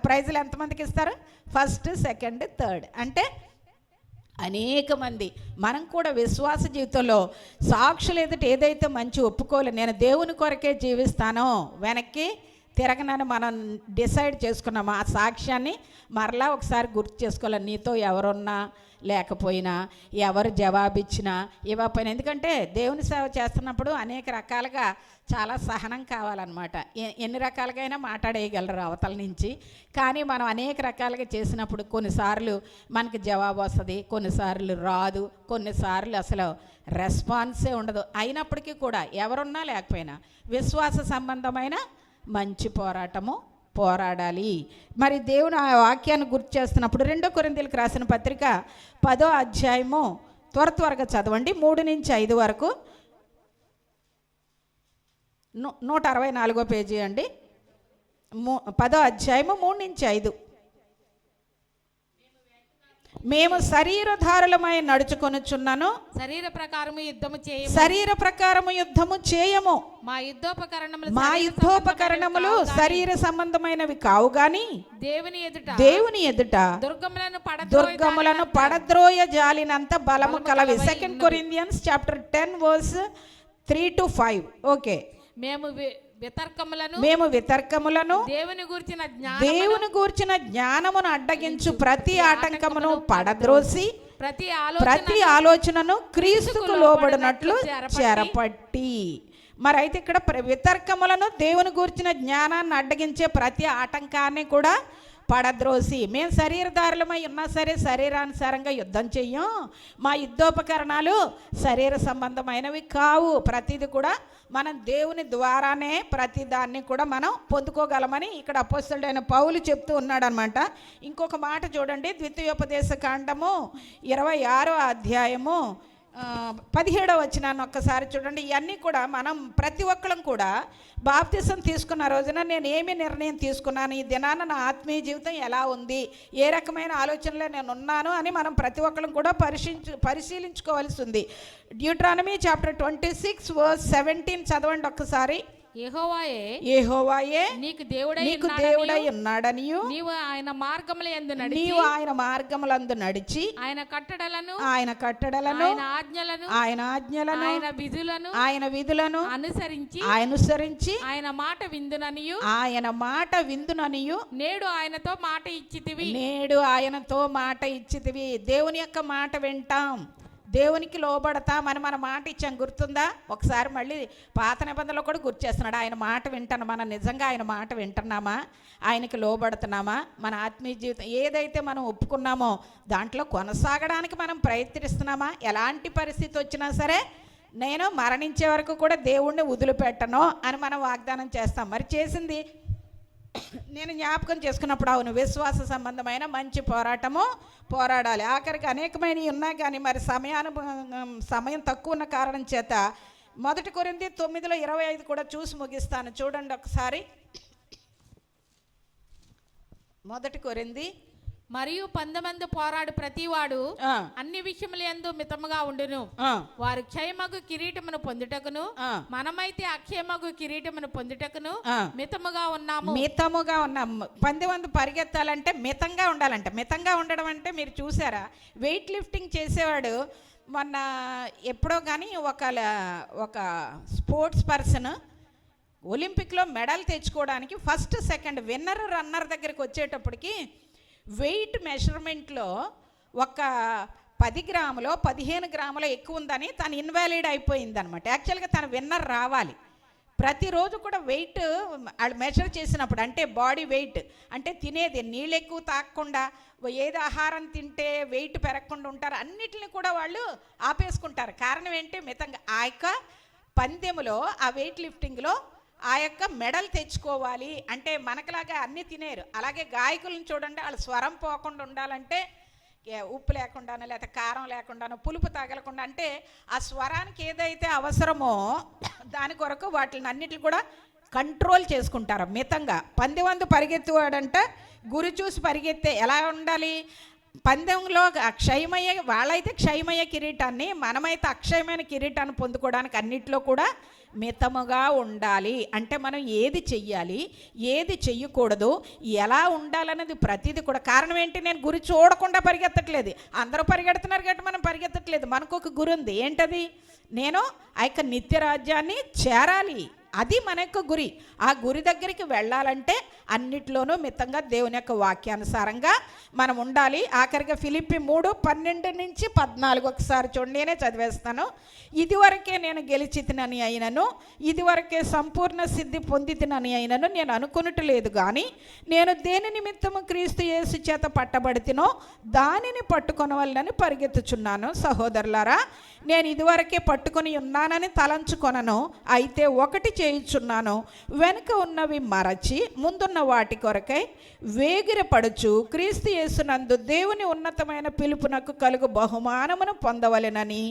ప్రైజులు ఎంతమందికి ఇస్తారు? First, second, third. అంటే అనేక మంది. మనం కూడా విశ్వాస జీవితంలో సాక్షులు ఎదుట ఏదైతే మంచి ఒప్పుకోలే, నేను దేవుని కొరకే జీవిస్తానో, వెనక్కి తిరగనని మనం డిసైడ్ చేసుకున్నాము. ఆ సాక్ష్యాన్ని మరలా ఒకసారి గుర్తు చేసుకోవాలి. నీతో ఎవరున్నా లేకపోయినా, ఎవరు జవాబిచ్చినా ఇవ్వకపోయినా, ఎందుకంటే దేవుని సేవ చేస్తున్నప్పుడు అనేక రకాలుగా చాలా సహనం కావాలన్నమాట. ఎన్ని రకాలుగా మాట్లాడేయగలరు అవతల నుంచి. కానీ మనం అనేక రకాలుగా చేసినప్పుడు కొన్నిసార్లు మనకి జవాబు వస్తుంది, కొన్నిసార్లు రాదు, కొన్నిసార్లు అసలు రెస్పాన్సే ఉండదు. అయినప్పటికీ కూడా ఎవరున్నా లేకపోయినా విశ్వాస సంబంధమైన మంచి పోరాటము పోరాడాలి. మరి దేవుని ఆ వాక్యాన్ని గుర్తు చేస్తున్నప్పుడు 2 కొరింథీయులకు రాసిన పత్రిక 10వ అధ్యాయము త్వరగా చదవండి, 3 నుంచి 5 వరకు. 164వ పేజీ అండి. 10వ అధ్యాయము 3 నుంచి 5. మేము శరీరధారులమై నడుచుకొనుచున్నాను, శరీర ప్రకారము యుద్ధము చేయము, శరీర ప్రకారము యుద్ధము చేయము. మా యుద్ధోపకరణములు శరీర సంబంధమైనవి కావు గాని దేవుని ఎదుట దుర్గములను పడద్రోయ జాలినంత బలము కలవి. 2 Corinthians chapter 10 verse 3 to 5. Okay. మేము వితర్కములను దేవుని గూర్చిన జ్ఞానమును అడ్డగించు ప్రతి ఆటంకమును పడద్రోసి ప్రతి ఆలోచనను క్రీస్తుకు లోబడినట్లు చెరపట్టి. మరి అయితే ఇక్కడ వితర్కములను దేవుని గూర్చిన జ్ఞానాన్ని అడ్డగించే ప్రతి ఆటంకాన్ని కూడా పడద్రోసి. మేము శరీరధారులమై ఉన్నా సరే శరీరానుసారంగా యుద్ధం చెయ్యం. మా యుద్ధోపకరణాలు శరీర సంబంధమైనవి కావు. ప్రతిది కూడా మనం దేవుని ద్వారానే ప్రతి దాన్ని కూడా మనం పొందుకోగలమని ఇక్కడ అపోస్తలుడైన పౌలు చెప్తూ ఉన్నాడు అనమాట. ఇంకొక మాట చూడండి, ద్వితీయోపదేశ కాండము 26వ అధ్యాయము 17వ వచనాన్ని ఒక్కసారి చూడండి. ఇవన్నీ కూడా మనం ప్రతి ఒక్కరం కూడా బాప్తిసం తీసుకున్న రోజున నేను ఏమి నిర్ణయం తీసుకున్నాను, ఈ దినాన నా ఆత్మీయ జీవితం ఎలా ఉంది, ఏ రకమైన ఆలోచనలో నేను ఉన్నాను అని మనం ప్రతి ఒక్కరం కూడా పరిశీలించుకోవాల్సి ఉంది. డ్యూట్రానమీ చాప్టర్ 26 వర్స్ 17 చదవండి ఒక్కసారి. యెహోవాయే నీకు దేవుడై ఉన్నాడనియు నీవు ఆయన మార్గములందు నడిచి ఆయన కట్టడలను ఆయన ఆజ్ఞలను ఆయన విధులను అనుసరించి ఆయన మాట విందుననియు నేడు ఆయనతో మాట ఇచ్చితివి. దేవుని యొక్క మాట వింటాం, దేవునికి లోబడతామని మన మాట ఇచ్చాం. గుర్తుందా? ఒకసారి మళ్ళీ పాత నిబంధనలో కూడా గుర్తు చేస్తున్నాడు. ఆయన మాట వింటాను. మనం నిజంగా ఆయన మాట వింటున్నామా, ఆయనకి లోబడుతున్నామా? మన ఆత్మీయ జీవితం ఏదైతే మనం ఒప్పుకున్నామో దాంట్లో కొనసాగడానికి మనం ప్రయత్నిస్తున్నామా? ఎలాంటి పరిస్థితి వచ్చినా సరే నేను మరణించే వరకు కూడా దేవుణ్ణి వదిలిపెట్టను అని మనం వాగ్దానం చేస్తాం. మరి చేసింది నేను జ్ఞాపకం చేసుకున్నప్పుడు అవును, విశ్వాస సంబంధమైన మంచి పోరాటము పోరాడాలి. ఆఖరికి అనేకమైనవి ఉన్నాయి కానీ మరి సమయం తక్కువ ఉన్న కారణం చేత 1 కొరింథీ 9:25 కూడా చూసి ముగిస్తాను. చూడండి ఒకసారి. 1 కొరింథీ మరియు 10 మంది పోరాడు ప్రతివాడు అన్ని విషయములందు మితముగా ఉండును. వారు క్షయమగు కిరీటమును పొందుటకును మనమైతే అక్షయమగు కిరీటమును పొందుటకును మితముగా ఉన్నాము. 10 మంది పరిగెత్తాలంటే మితంగా ఉండాలంట. మితంగా ఉండడం అంటే మీరు చూసారా, వెయిట్ లిఫ్టింగ్ చేసేవాడు మొన్న ఎప్పుడో కానీ ఒక స్పోర్ట్స్ పర్సన్ ఒలింపిక్లో మెడల్ తెచ్చుకోవడానికి ఫస్ట్ సెకండ్ విన్నర్ రన్నర్ దగ్గరికి వచ్చేటప్పటికి వెయిట్ మెజర్మెంట్లో ఒక 10 గ్రాములో 15 గ్రాములో ఎక్కువ ఉందని తను ఇన్వాలిడ్ అయిపోయింది అనమాట. యాక్చువల్గా తను విన్నర్ రావాలి. ప్రతిరోజు కూడా వెయిట్ వాళ్ళు మెజర్ చేసినప్పుడు అంటే బాడీ వెయిట్ అంటే తినేది నీళ్ళు ఎక్కువ తాగకుండా ఏది ఆహారం తింటే వెయిట్ పెరగకుండా ఉంటారు, అన్నిటిని కూడా వాళ్ళు ఆపేసుకుంటారు. కారణం ఏంటి? మితంగా ఆ యొక్క పందెములో ఆ వెయిట్ లిఫ్టింగ్లో ఆ యొక్క మెడల్ తెచ్చుకోవాలి అంటే మనకులాగా అన్నీ తినేరు. అలాగే గాయకులను చూడండి, వాళ్ళు స్వరం పోకుండా ఉండాలంటే ఉప్పు లేకుండానో లేకపోతే కారం లేకుండానో పులుపు తగలకుండా అంటే ఆ స్వరానికి ఏదైతే అవసరమో దాని కొరకు వాటిని అన్నిటిని కూడా కంట్రోల్ చేసుకుంటారు మితంగా. 10 మంది పరిగెత్తేవాడంట గురి చూసి పరిగెత్తే ఎలా ఉండాలి? పందెంలో వాళ్ళైతే క్షయమయ్యే కిరీటాన్ని, మనమైతే అక్షయమైన కిరీటాన్ని పొందుకోవడానికి అన్నిట్లో కూడా మితముగా ఉండాలి. అంటే మనం ఏది చెయ్యాలి, ఏది చెయ్యకూడదు, ఎలా ఉండాలన్నది ప్రతిదీ కూడా. కారణం ఏంటి? నేను గురి చూడకుండా పరిగెత్తట్లేదు. అందరూ పరిగెడుతున్నారు కాబట్టి మనం పరిగెత్తట్లేదు. మనకు ఒక గురి ఉంది. ఏంటది? నేను ఆ యొక్క నిత్య రాజ్యాన్ని చేరాలి. అది మన యొక్క గురి. ఆ గురి దగ్గరికి వెళ్ళాలంటే అన్నిట్లోనూ మితంగా దేవుని యొక్క వాక్యానుసారంగా మనం ఉండాలి. ఆఖరిగా ఫిలిప్పి 3:12-14 ఒకసారి చూడండి, నేనే చదివేస్తాను. ఇదివరకే నేను గెలిచితినని అయినను, ఇదివరకే సంపూర్ణ సిద్ధి పొందితినని అయినను నేను అనుకున్నట్లేదు, కానీ నేను దేని నిమిత్తము క్రీస్తు యేసు చేత పట్టబడితినో దానిని పట్టుకొనవలనని పరిగెత్తుచున్నాను. సహోదరులారా, నేను ఇదివరకే పట్టుకొని ఉన్నానని తలంచుకొనను, అయితే ఒకటి చేయుచున్నాను, వెనుక ఉన్నవి మరచి ముందున్న వాటి కొరకై వేగిరపడుచు క్రీస్తు యేసునందు దేవుని ఉన్నతమైన పిలుపునకు కలుగు బహుమానమును పొందవలెనని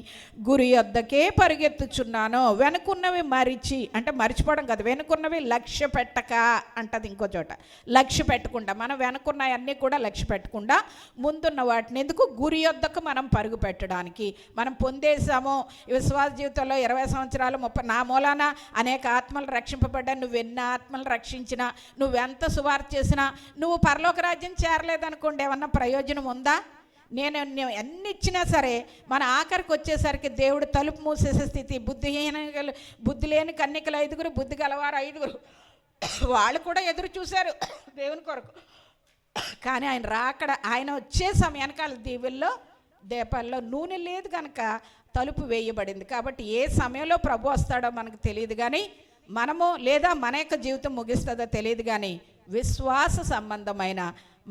గురి యొద్దకే పరిగెత్తుచున్నాను. వెనుకున్నవి మరిచి, అంటే మరిచిపోవడం కాదు, వెనుకున్నవి లక్ష్య పెట్టక అంటది ఇంకో చోట. లక్ష్య పెట్టకుండా, మనం వెనుకున్నవన్నీ కూడా లక్ష్య పెట్టకుండా ముందున్న వాటిని, ఎందుకు? గురి యొద్దకు మనం పరుగు పెట్టడానికి. మనం పొందేసాము విశ్వాస జీవితంలో 20 సంవత్సరాలు 30, నా మూలాన అనేక ఆత్మలు రక్షింపబడ్డా, నువ్వెన్ని ఆత్మలు రక్షించినా, నువ్వెంత సువార్త చేసినా, నువ్వు పరలోక రాజ్యం చేరలేదనుకోండి, ఏమన్నా ప్రయోజనం ఉందా? నేను ఎన్ని ఇచ్చినా సరే మన ఆఖరికి వచ్చేసరికి దేవుడు తలుపు మూసేసే స్థితి. బుద్ధి లేని కన్యకలు 5, బుద్ధి గలవారు 5, వాళ్ళు కూడా ఎదురు చూశారు దేవుని కొరకు. కానీ ఆయన రాకడ, ఆయన వచ్చే సమయానికి వాళ్ళ దీవుల్లో దీపాల్లో నూనె లేదు కనుక తలుపు వేయబడింది. కాబట్టి ఏ సమయంలో ప్రభు వస్తాడో మనకు తెలియదు, కానీ మనము లేదా మన యొక్క జీవితం ముగిస్తుందో తెలియదు, కానీ విశ్వాస సంబంధమైన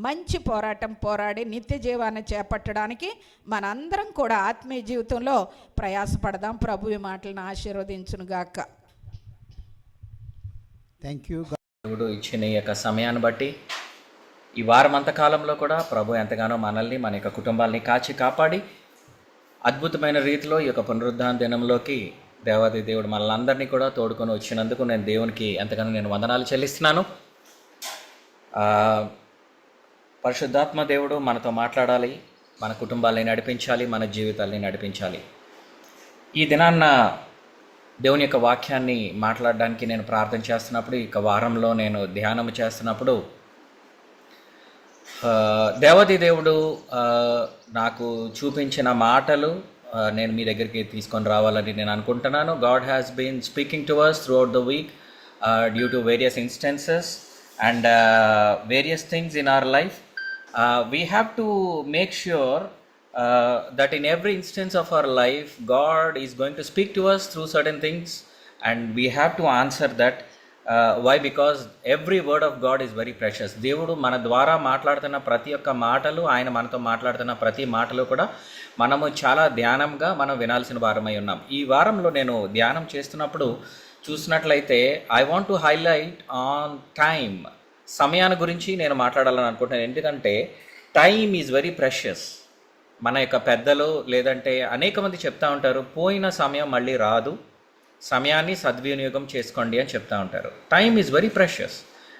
మంచి పోరాటం పోరాడి నిత్య జీవాన్ని చేపట్టడానికి మనందరం కూడా ఆత్మీయ జీవితంలో ప్రయాసపడదాం. ప్రభు ఈ మాటలను ఆశీర్వదించునుగాక. Thank you. దేవుడు ఇచ్చిన ఈ యొక్క సమయాన్ని బట్టి ఈ వారం అంతకాలంలో కూడా ప్రభు ఎంతగానో మనల్ని, మన యొక్క కుటుంబాలని కాపాడి అద్భుతమైన రీతిలో ఈ యొక్క పునరుద్ధాన దినంలోకి దేవాది దేవుడు మనల్ని కూడా తోడుకొని వచ్చినందుకు నేను దేవునికి ఎంతగానో నేను వందనాలు చెల్లిస్తున్నాను. పరిశుద్ధాత్మ దేవుడు మనతో మాట్లాడాలి, మన కుటుంబాలని నడిపించాలి, మన జీవితాలని నడిపించాలి. ఈ దినాన్న దేవుని యొక్క వాక్యాన్ని మాట్లాడడానికి నేను ప్రార్థన చేస్తున్నప్పుడు, ఈ వారంలో నేను ధ్యానం చేస్తున్నప్పుడు దేవాది దేవుడు నాకు చూపించిన మాటలు నేను మీ దగ్గరికి తీసుకొని రావాలని నేను అనుకుంటున్నాను. God has been speaking to us throughout the week due to various instances and various things in our life. We have to make sure that in every instance of our life God is going to speak to us through certain things, and we have to answer that. Why? Because every word of God is very precious. దేవుడు మన ద్వారా మాట్లాడుతున్న ప్రతి ఒక్క మాటలు, ఆయన మనతో మాట్లాడుతున్న ప్రతి మాటలు కూడా మనము చాలా ధ్యానంగా మనం వినాల్సిన వారమై ఉన్నాం. ఈ వారంలో నేను ధ్యానం చేస్తున్నప్పుడు చూసినట్లయితే I want to highlight on time. సమయాన్ని గురించి నేను మాట్లాడాలని అనుకుంటున్నాను. ఎందుకంటే టైమ్ ఈజ్ వెరీ ప్రెషియస్. మన యొక్క పెద్దలు లేదంటే అనేక మంది చెప్తా ఉంటారు, పోయిన సమయం మళ్ళీ రాదు, సమయాన్ని సద్వినియోగం చేసుకోండి అని చెప్తా ఉంటారు. Time is very precious.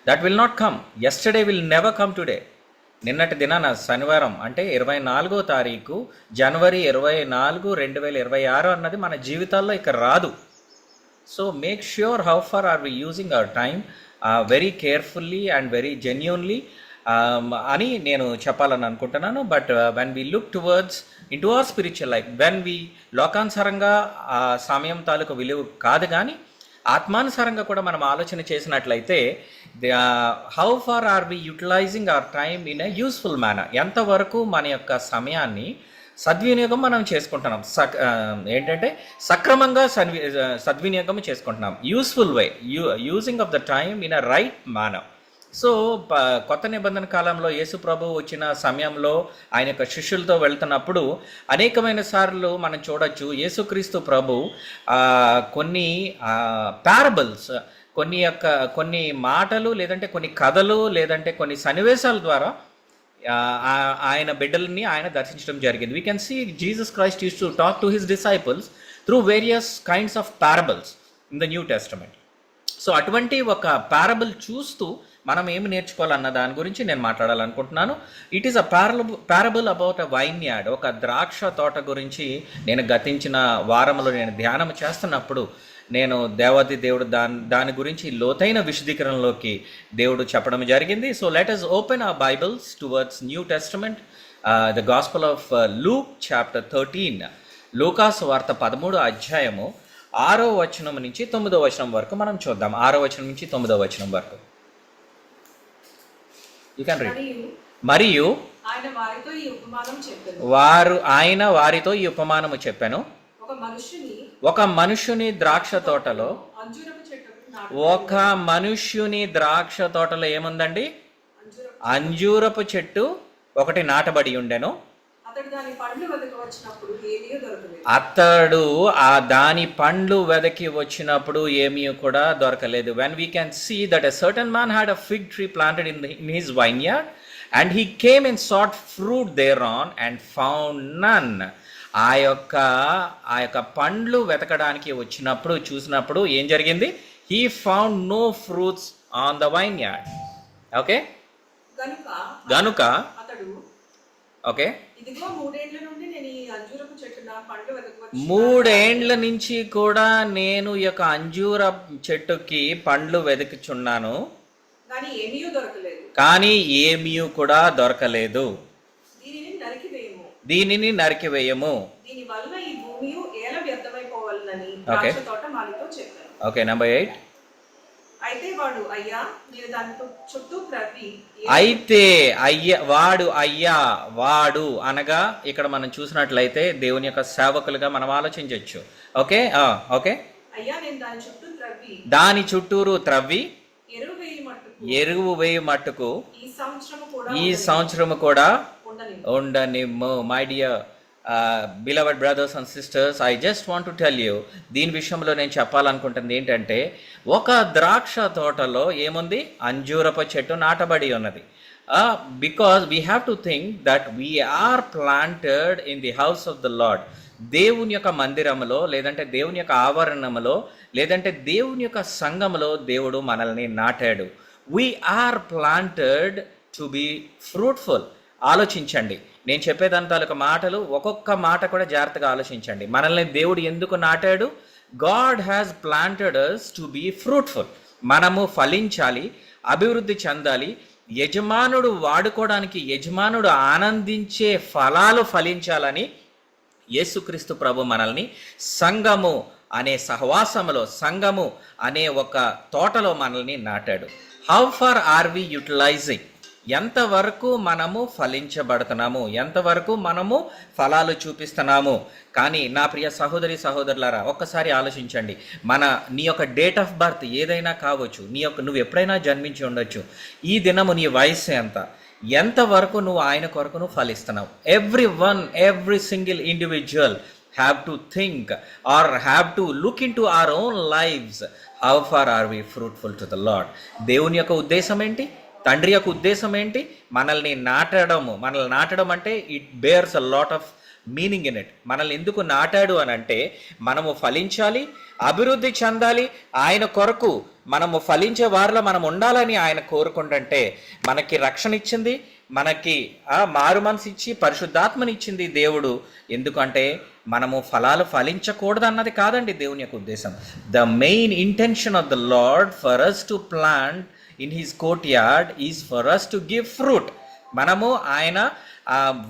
That will not come. Yesterday will never come today. నిన్నటి దినాన శనివారం అంటే 24వ తారీఖు జనవరి 24, 2026 అన్నది మన జీవితాల్లో ఇక రాదు. So make sure how far are we using our time very carefully and very genuinely అని నేను చెప్పాలని అనుకుంటున్నాను. But when we look towards into our spiritual life, when we లోకానుసారంగా ఆ సమయం తాలూకు విలువ కాదు, కానీ ఆత్మానుసారంగా కూడా మనం ఆలోచన చేసినట్లయితే how far are we utilising our time in a useful manner. ఎంతవరకు మన యొక్క సమయాన్ని సద్వినియోగం మనం చేసుకుంటున్నాం, ఏంటంటే సక్రమంగా సద్వినియోగం చేసుకుంటున్నాం. Useful way, using of the time in a right manner. So కొత్త నిబంధన కాలంలో యేసు ప్రభు వచ్చిన సమయంలో ఆయన యొక్క శిష్యులతో వెళ్తున్నప్పుడు అనేకమైన సార్లు మనం చూడొచ్చు యేసుక్రీస్తు ప్రభు కొన్ని పారబుల్స్, కొన్ని మాటలు లేదంటే కొన్ని కథలు లేదంటే కొన్ని సన్నివేశాల ద్వారా ఆయన బిడ్డల్ని ఆయన దర్శించడం జరిగింది. We can see Jesus Christ uses to talk to his disciples through various kinds of parables in the new testament. So అటువంటి ఒక పారబుల్ చూస్తూ మనం ఏమి నేర్చుకోవాలన్న దాని గురించి నేను మాట్లాడాలనుకుంటున్నాను. It is a parable about a wine yard. ఒక ద్రాక్ష తోట గురించి నేను గతించిన వారంలో నేను ధ్యానం చేస్తున్నప్పుడు నేను దేవాది దేవుడు దాని గురించి లోతైన విశదీకరణలోకి దేవుడు చెప్పడం జరిగింది. So let us open our Bibles towards new testament, the gospel of Luke chapter 13. లూకాసు వార్త 13వ అధ్యాయము 6వ వచనం నుంచి 9వ వచనం వరకు మనం చూద్దాం. 6వ వచనం నుంచి 9వ వచనం వరకు. You can read. మరియు ఆయన వారితో ఈ ఉపమానము చెప్పెను. ఒక మనుష్యుని ద్రాక్ష తోటలో ఏముందండి? అంజూరపు చెట్టు ఒకటి నాటబడి ఉండెను. అతడు దాని పండ్లు వెదకి వచ్చినప్పుడు ఏమీ కూడా దొరకలేదు. When we can see that a certain man had a fig tree planted in his vineyard and he came and sought fruit thereon and found none. ఆ యొక్క పండ్లు వెతకడానికి వచ్చినప్పుడు చూసినప్పుడు ఏం జరిగింది? he found no fruits on the vineyard. Okay, గనుక ఓకే, 3 ఏండ్ల నుంచి కూడా నేను ఈ యొక్క అంజూర చెట్టుకి పండ్లు వెతుకుచున్నాను, కానీ ఏమీ కూడా దొరకలేదు. దీనిని నరికివేయము. Okay, number 8. వాడు అనగా ఇక్కడ మనం చూసినట్లయితే దేవుని యొక్క సేవకులుగా మనం ఆలోచించవచ్చు. ఓకే ఓకే, దాని చుట్టూరు త్రవ్వి ఎరువు వేయి మట్టుకు ఈ సంవత్సరము కూడా ఉండనిమ్ము. My dear beloved brothers and sisters, I just want to tell you, దీని విషయంలో నేను చెప్పాలనుకుంటుంది ఏంటంటే, ఒక ద్రాక్ష తోటలో ఏముంది? అంజూరపు చెట్టు నాటబడి ఉన్నది. Because we have to think that we are planted in the house of the Lord. దేవుని యొక్క మందిరములో, లేదంటే దేవుని యొక్క ఆవరణములో, లేదంటే దేవుని యొక్క సంఘములో దేవుడు మనల్ని నాటాడు. we are planted to be fruitful. ఆలోచించండి, నేను చెప్పేదాని తాలూకు మాటలు ఒక్కొక్క మాట కూడా జాగ్రత్తగా ఆలోచించండి. మనల్ని దేవుడు ఎందుకు నాటాడు? God has planted us to be fruitful. మనము ఫలించాలి, అభివృద్ధి చెందాలి, యజమానుడు వాడుకోవడానికి, యజమానుడు ఆనందించే ఫలాలు ఫలించాలని యేసుక్రీస్తు ప్రభు మనల్ని సంఘము అనే సహవాసములో, సంఘము అనే ఒక తోటలో మనల్ని నాటాడు. How far are we utilising? ఎంతవరకు మనము ఫలించబడుతున్నాము, ఎంతవరకు మనము ఫలాలు చూపిస్తున్నాము? కానీ నా ప్రియ సహోదరి సహోదరులారా, ఒక్కసారి ఆలోచించండి. నీ యొక్క డేట్ ఆఫ్ బర్త్ ఏదైనా కావచ్చు, నువ్వు ఎప్పుడైనా జన్మించి ఉండొచ్చు. ఈ దినము నీ వయస్సు ఎంతవరకు నువ్వు ఆయన కొరకు నువ్వు ఫలిస్తున్నావు? every single individual have to think or have to look into our own lives. How far are we fruitful to the Lord? దేవుని యొక్క ఉద్దేశం ఏంటి? తండ్రి యొక్క ఉద్దేశం ఏంటి? మనల్ని నాటడం అంటే it bears a lot of meaning in it. మనల్ని ఎందుకు నాటాడు అని అంటే, మనము ఫలించాలి, అభివృద్ధి చెందాలి, ఆయన కొరకు మనము ఫలించే వారిలో మనం ఉండాలని ఆయన కోరుకుంటుంటే, మనకి రక్షణ ఇచ్చింది, మనకి మారు మనసు ఇచ్చి పరిశుద్ధాత్మనిచ్చింది దేవుడు. ఎందుకంటే మనము ఫలాలు ఫలించకూడదు అన్నది కాదండి దేవుని యొక్క ఉద్దేశం. The main intention of the Lord for us to plant in his courtyard is for us to give fruit. మనము ఆయన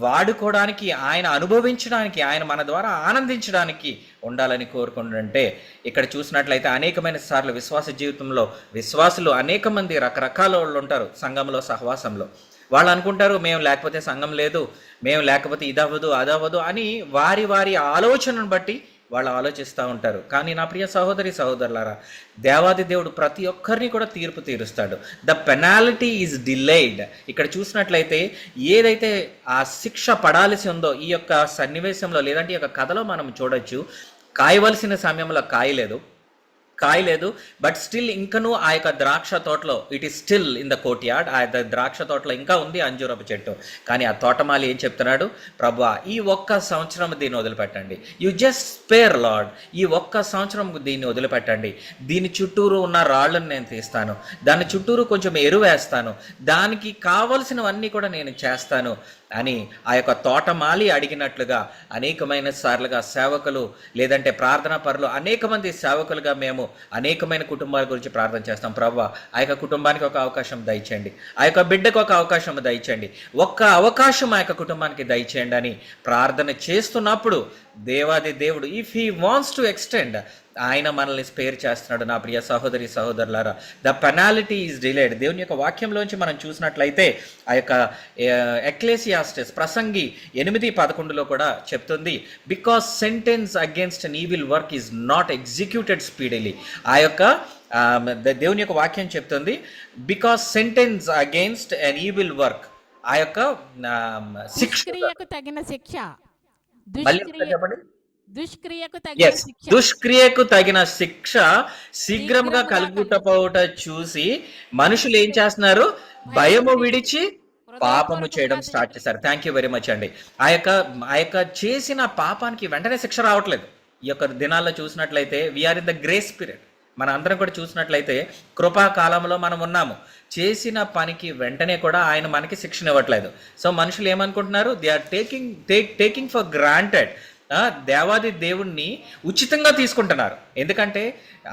వాడుకోవడానికి, ఆయన అనుభవించడానికి, ఆయన మన ద్వారా ఆనందించడానికి ఉండాలని కోరుకుంటుంటే, ఇక్కడ చూసినట్లయితే అనేకమైన సార్లు విశ్వాస జీవితంలో విశ్వాసులు అనేక మంది రకరకాల వాళ్ళు ఉంటారు సంఘంలో, సహవాసంలో. వాళ్ళు అనుకుంటారు, మేము లేకపోతే సంఘం లేదు, మేము లేకపోతే ఇదవ్వదు అదవ్వదు అని వారి ఆలోచనను బట్టి వాళ్ళు ఆలోచిస్తూ ఉంటారు. కానీ నా ప్రియ సహోదరి సహోదరులారా, దేవాది దేవుడు ప్రతి ఒక్కరిని కూడా తీర్పు తీరుస్తాడు. The penalty is delayed. ఇక్కడ చూసినట్లయితే ఏదైతే ఆ శిక్ష పడాల్సి ఉందో ఈ యొక్క సన్నివేశంలో, లేదంటే ఈ యొక్క కథలో మనం చూడొచ్చు, కాయవలసిన సమయంలో కాయలేదు, బట్ స్టిల్ ఇంకనూ ఆ యొక్క ద్రాక్ష తోటలో, it is still in the courtyard, ఆ ద్రాక్ష తోటలో ఇంకా ఉంది అంజూరపు చెట్టు. కానీ ఆ తోటమాలి ఏం చెప్తున్నాడు? ప్రభువా, ఈ ఒక్క సంవత్సరం దీన్ని వదిలిపెట్టండి, యు జస్ట్ స్పేర్ లార్డ్, ఈ ఒక్క సంవత్సరం దీన్ని వదిలిపెట్టండి, దీని చుట్టూరు ఉన్న రాళ్ళను నేను తీస్తాను, దాని చుట్టూరు కొంచెం ఎరువేస్తాను, దానికి కావలసినవన్నీ కూడా నేను చేస్తాను, అని ఆ యొక్క తోటమాలి అడిగినట్లుగా అనేకమైన సార్లుగా సేవకులు లేదంటే ప్రార్థనా పరులు అనేక మంది సేవకులుగా మేము అనేకమైన కుటుంబాల గురించి ప్రార్థన చేస్తాం. ప్రభువా, ఆ యొక్క కుటుంబానికి ఒక అవకాశం దయచేయండి, ఆ యొక్క బిడ్డకు ఒక అవకాశం దయచేయండి, ఒక్క అవకాశం ఆ యొక్క కుటుంబానికి దయచేయండి అని ప్రార్థన చేస్తున్నప్పుడు దేవాది దేవుడు if he wants to extend ఆయన మనల్ని స్పేర్ చేస్తున్నాడు. నా ప్రియ సహోదరి సహోదరులారా, ద పెనాలిటీ ఈజ్ డిలేడ్. దేవుని యొక్క వాక్యంలోంచి మనం చూసినట్లయితే ఆ యొక్క ఎక్లేసియాస్టిస్ ప్రసంగి 8:11 కూడా చెప్తుంది, because sentence against an evil work is not executed speedily. ఆ యొక్క దేవుని యొక్క వాక్యం చెప్తుంది, because sentence against an evil work, ఆ యొక్క దుష్క్రియకు తగిన శిక్ష, చెప్పండి, దుష్క్రియకు తగిన శిక్ష శీఘ్రంగా కలుగుటపోవుట చూసి మనుషులు ఏం చేస్తున్నారు? భయము విడిచి పాపము చేయడం స్టార్ట్ చేశారు. థ్యాంక్ యూ వెరీ మచ్ అండి. ఆ యొక్క చేసిన పాపానికి వెంటనే శిక్ష రావట్లేదు. ఈ యొక్క దినాల్లో చూసినట్లయితే we are in the grace period. మన అందరం కూడా చూసినట్లయితే కృపాకాలంలో మనం ఉన్నాము. చేసిన పనికి వెంటనే కూడా ఆయన మనకి శిక్షణ ఇవ్వట్లేదు. సో మనుషులు ఏమనుకుంటున్నారు? They are taking for granted. దేవాది దేవుణ్ణి ఉచితంగా తీసుకుంటున్నారు. ఎందుకంటే